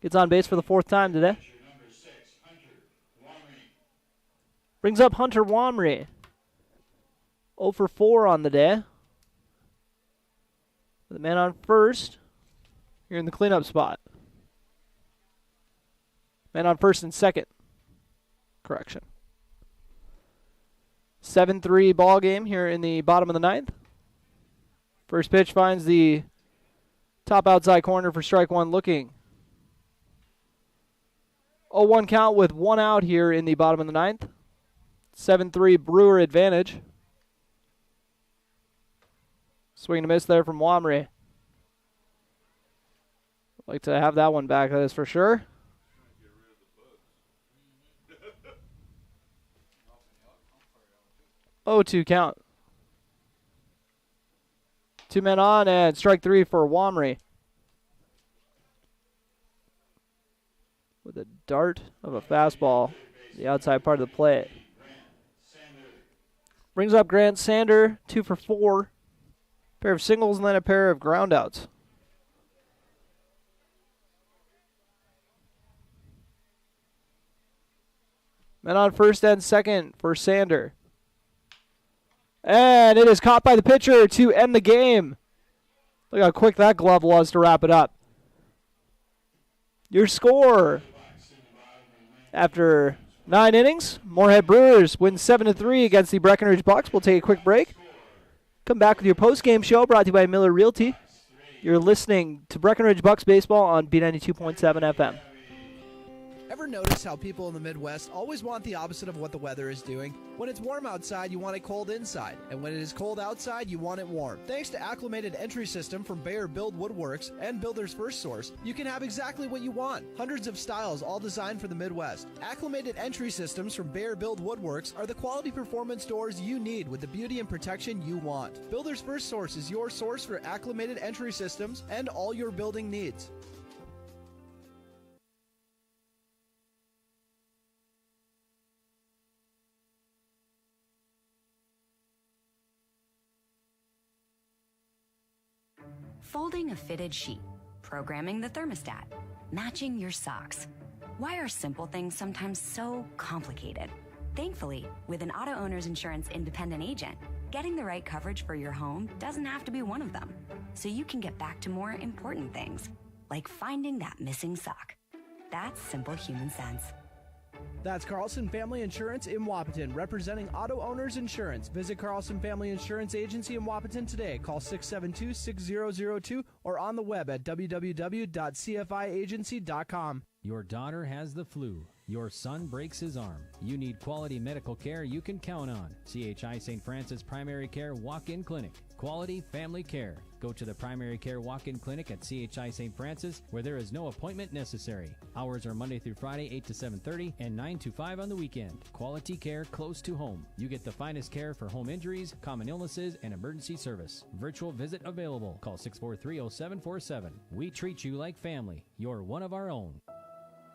gets on base for the 4th time today. Brings up Hunter Wamry. 0 for 4 on the day. The man on first. Here in the cleanup spot. Man on first and second. Correction. 7-3 ball game here in the bottom of the 9th. First pitch finds the top outside corner for strike one looking. 0-1 count with 1 out here in the bottom of the 9th. 7-3 Brewer advantage. Swing and a miss there from Wamry. Like to have that one back, that is for sure. Oh, 2 count. 2 men on and strike 3 for Wamry. With a dart of a fastball, the outside part of the plate. Brings up Grant Sander, 2 for 4. Pair of singles and then a pair of groundouts. Men on first and second for Sander. And it is caught by the pitcher to end the game. Look how quick that glove was to wrap it up. Your score after 9 innings, Moorhead Brewers win 7-3 against the Breckenridge Bucks. We'll take a quick break. Come back with your post-game show brought to you by Miller Realty. You're listening to Breckenridge Bucks baseball on B92.7 FM. Ever notice how people in the Midwest always want the opposite of what the weather is doing? When it's warm outside, you want it cold inside. And when it is cold outside, you want it warm. Thanks to Acclimated Entry System from Bayer Build Woodworks and Builder's First Source, you can have exactly what you want. Hundreds of styles, all designed for the Midwest. Acclimated Entry Systems from Bayer Build Woodworks are the quality performance doors you need with the beauty and protection you want. Builder's First Source is your source for acclimated entry systems and all your building needs. Folding a fitted sheet, programming the thermostat, matching your socks. Why are simple things sometimes so complicated? Thankfully, with an auto owner's insurance independent agent, getting the right coverage for your home doesn't have to be one of them. So you can get back to more important things, like finding that missing sock. That's simple human sense. That's Carlson Family Insurance in Wapaton, representing auto owners insurance. Visit Carlson Family Insurance Agency in Wapaton today. Call 672-6002 or on the web at www.cfiagency.com. Your daughter has the flu. Your son breaks his arm. You need quality medical care you can count on. CHI St. Francis Primary Care Walk-In Clinic. Quality family care. Go to the Primary Care Walk-In Clinic at CHI St. Francis, where there is no appointment necessary. Hours are Monday through Friday, 8 to 7:30 and 9 to 5 on the weekend. Quality care close to home. You get the finest care for home injuries, common illnesses, and emergency service. Virtual visit available. Call 643-0747. We treat you like family. You're one of our own.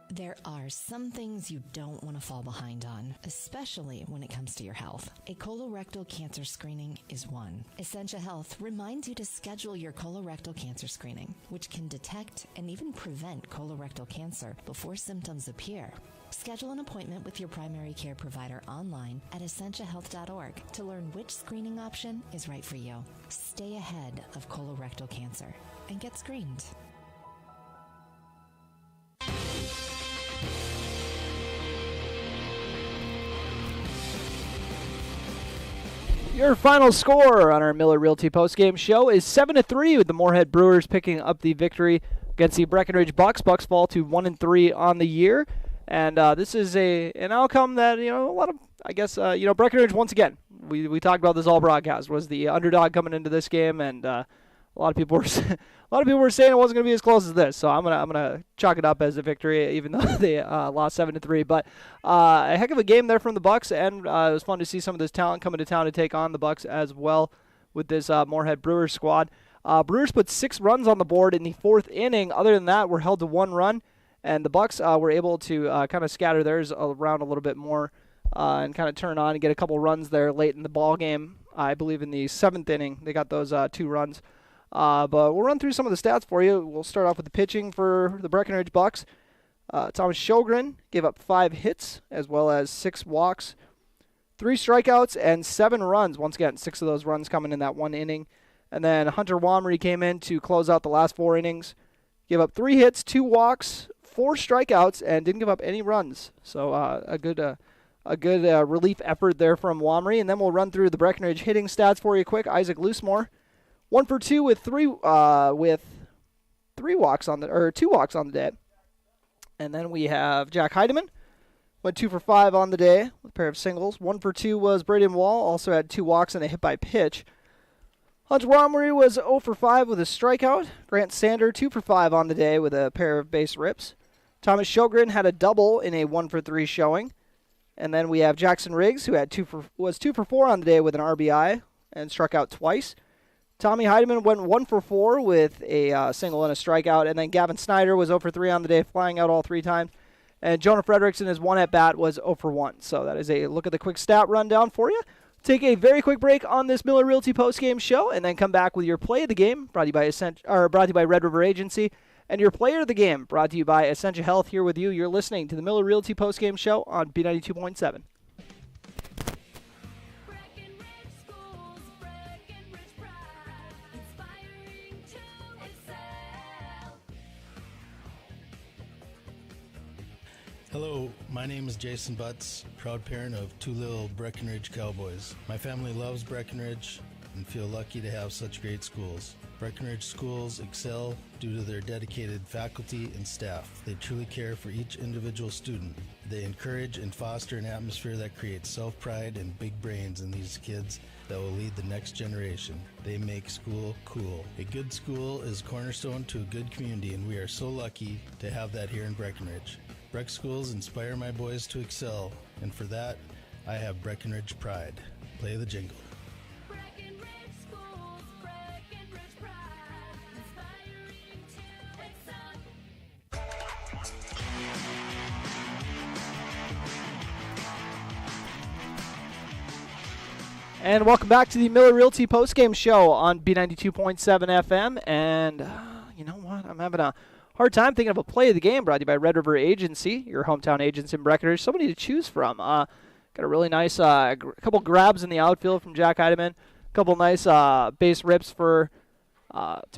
There are some things you don't want to fall behind on, especially when it comes to your health. A colorectal cancer screening is one. Essentia Health reminds you to schedule your colorectal cancer screening, which can detect and even prevent colorectal cancer before symptoms appear. Schedule an appointment with your primary care provider online at essentiahealth.org to learn which screening option is right for you. Stay ahead of colorectal cancer and get screened. Your final score on our Miller Realty postgame show is 7-3, with the Moorhead Brewers picking up the victory against the Breckenridge Bucks. Bucks fall to 1-3 on the year, and this is an outcome that a lot of Breckenridge once again. We talked about this all broadcast, was the underdog coming into this game, and a lot of people were saying it wasn't going to be as close as this. So I'm gonna chalk it up as a victory, even though they lost 7-3. But a heck of a game there from the Bucks, and it was fun to see some of this talent coming to town to take on the Bucks as well with this Moorhead Brewers squad. Brewers put 6 runs on the board in the 4th inning. Other than that, we're held to 1 run, and the Bucks were able to kind of scatter theirs around a little bit more and kind of turn on and get a couple runs there late in the ball game. I believe in the 7th inning they got those 2 runs. But we'll run through some of the stats for you. We'll start off with the pitching for the Breckenridge Bucks. Thomas Sjogren gave up 5 hits as well as 6 walks, 3 strikeouts, and 7 runs. Once again, 6 of those runs coming in that 1 inning. And then Hunter Womry came in to close out the last 4 innings. Gave up 3 hits, 2 walks, 4 strikeouts, and didn't give up any runs. So a good relief effort there from Womry. And then we'll run through the Breckenridge hitting stats for you quick. Isaac Loosemore, 1 for 2 with 3 walks on the 2 walks on the day. And then we have Jack Heidemann, went 2 for 5 on the day with a pair of singles. 1 for 2 was Braden Wall, also had 2 walks and a hit by pitch. Hunter Womry was 0 for 5 with a strikeout. Grant Sander 2 for 5 on the day with a pair of base rips. Thomas Sjogren had a double in a 1 for 3 showing. And then we have Jackson Riggs, who had 2 for 4 on the day with an RBI and struck out twice. Tommy Heidemann went 1 for 4 with a single and a strikeout. And then Gavin Snyder was 0 for 3 on the day, flying out all 3 times. And Jonah Frederickson, his 1 at-bat, was 0 for 1. So that is a look at the quick stat rundown for you. Take a very quick break on this Miller Realty postgame show, and then come back with your play of the game, brought to you by Red River Agency, and your player of the game, brought to you by Essentia Health. Here with you, you're listening to the Miller Realty postgame show on B92.7. Hello, my name is Jason Butts, proud parent of 2 little Breckenridge Cowboys. My family loves Breckenridge and feel lucky to have such great schools. Breckenridge schools excel due to their dedicated faculty and staff. They truly care for each individual student. They encourage and foster an atmosphere that creates self-pride and big brains in these kids that will lead the next generation. They make school cool. A good school is cornerstone to a good community, and we are so lucky to have that here in Breckenridge. Breck schools inspire my boys to excel, and for that, I have Breckenridge pride. Play the jingle. Breckenridge Schools, Breckenridge pride, inspiring to excel. And welcome back to the Miller Realty postgame show on B92.7 FM. And you know what? I'm having a hard time thinking of a play of the game, brought to you by Red River Agency, your hometown agents in Breckenridge. Somebody to choose from. Got a really nice couple grabs in the outfield from Jack Heidemann. A couple nice base rips to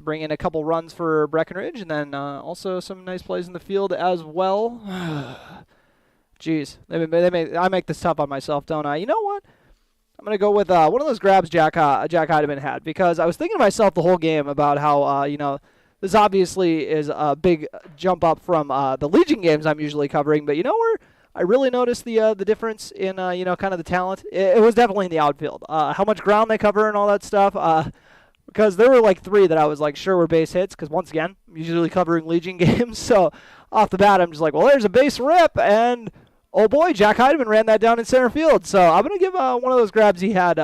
bring in a couple runs for Breckenridge. And then also some nice plays in the field as well. Jeez, I make this tough on myself, don't I? You know what? I'm going to go with one of those grabs Jack Heidemann had, because I was thinking to myself the whole game about how, this obviously is a big jump up from the Legion games I'm usually covering, but you know where I really noticed the difference in kind of the talent? It was definitely in the outfield. How much ground they cover and all that stuff. Because there were like 3 that I was like sure were base hits. Because once again, I'm usually covering Legion games, so off the bat I'm just like, well, there's a base rip, and oh boy, Jack Heidemann ran that down in center field. So I'm gonna give one of those grabs he had.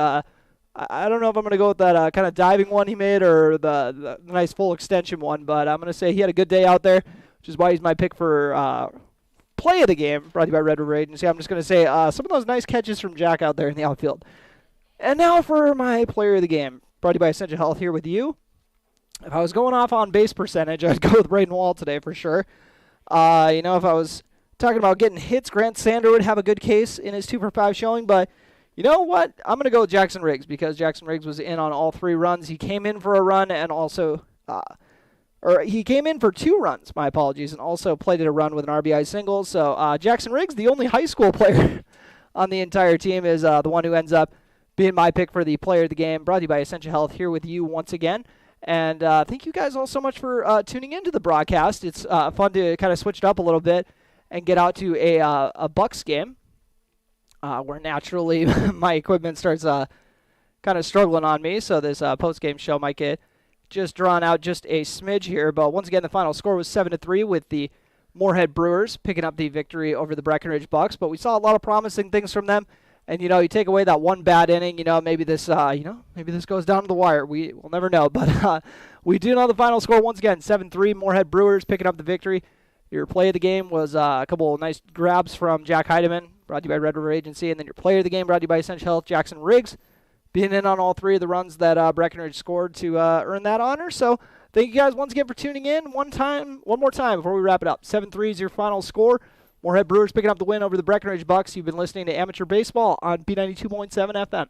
I don't know if I'm going to go with that kind of diving one he made or the nice full extension one, but I'm going to say he had a good day out there, which is why he's my pick for play of the game, brought to you by Red River Agency. I'm just going to say some of those nice catches from Jack out there in the outfield. And now for my player of the game, brought to you by Essentia Health here with you. If I was going off on base percentage, I'd go with Braden Wall today for sure. If I was talking about getting hits, Grant Sander would have a good case in his 2 for 5 showing, but you know what? I'm going to go with Jackson Riggs, because Jackson Riggs was in on all 3 runs. He came in for a run and also, he came in for 2 runs, my apologies, and also plated a run with an RBI single. So Jackson Riggs, the only high school player on the entire team, is the one who ends up being my pick for the player of the game, brought to you by Essentia Health here with you once again. And thank you guys all so much for tuning into the broadcast. It's fun to kind of switch it up a little bit and get out to a Bucks game. Where naturally my equipment starts kind of struggling on me, so this post-game show might get just drawn out just a smidge here, but once again, the final score was 7-3 with the Moorhead Brewers picking up the victory over the Breckenridge Bucks. But we saw a lot of promising things from them. And, you take away that one bad inning, maybe this, maybe this goes down to the wire. We'll never know. But we do know the final score once again, 7-3, Moorhead Brewers picking up the victory. Your play of the game was a couple of nice grabs from Jack Heidemann, brought to you by Red River Agency. And then your player of the game brought to you by Essential Health, Jackson Riggs, being in on all three of the runs that Breckenridge scored to earn that honor. So thank you guys once again for tuning in. One more time before we wrap it up. 7-3 is your final score. Moorhead Brewers picking up the win over the Breckenridge Bucks. You've been listening to Amateur Baseball on B92.7 FM.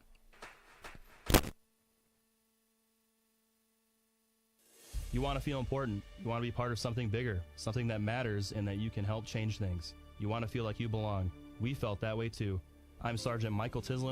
You want to feel important. You want to be part of something bigger, something that matters and that you can help change things. You want to feel like you belong. We felt that way too. I'm Sergeant Michael Tislin.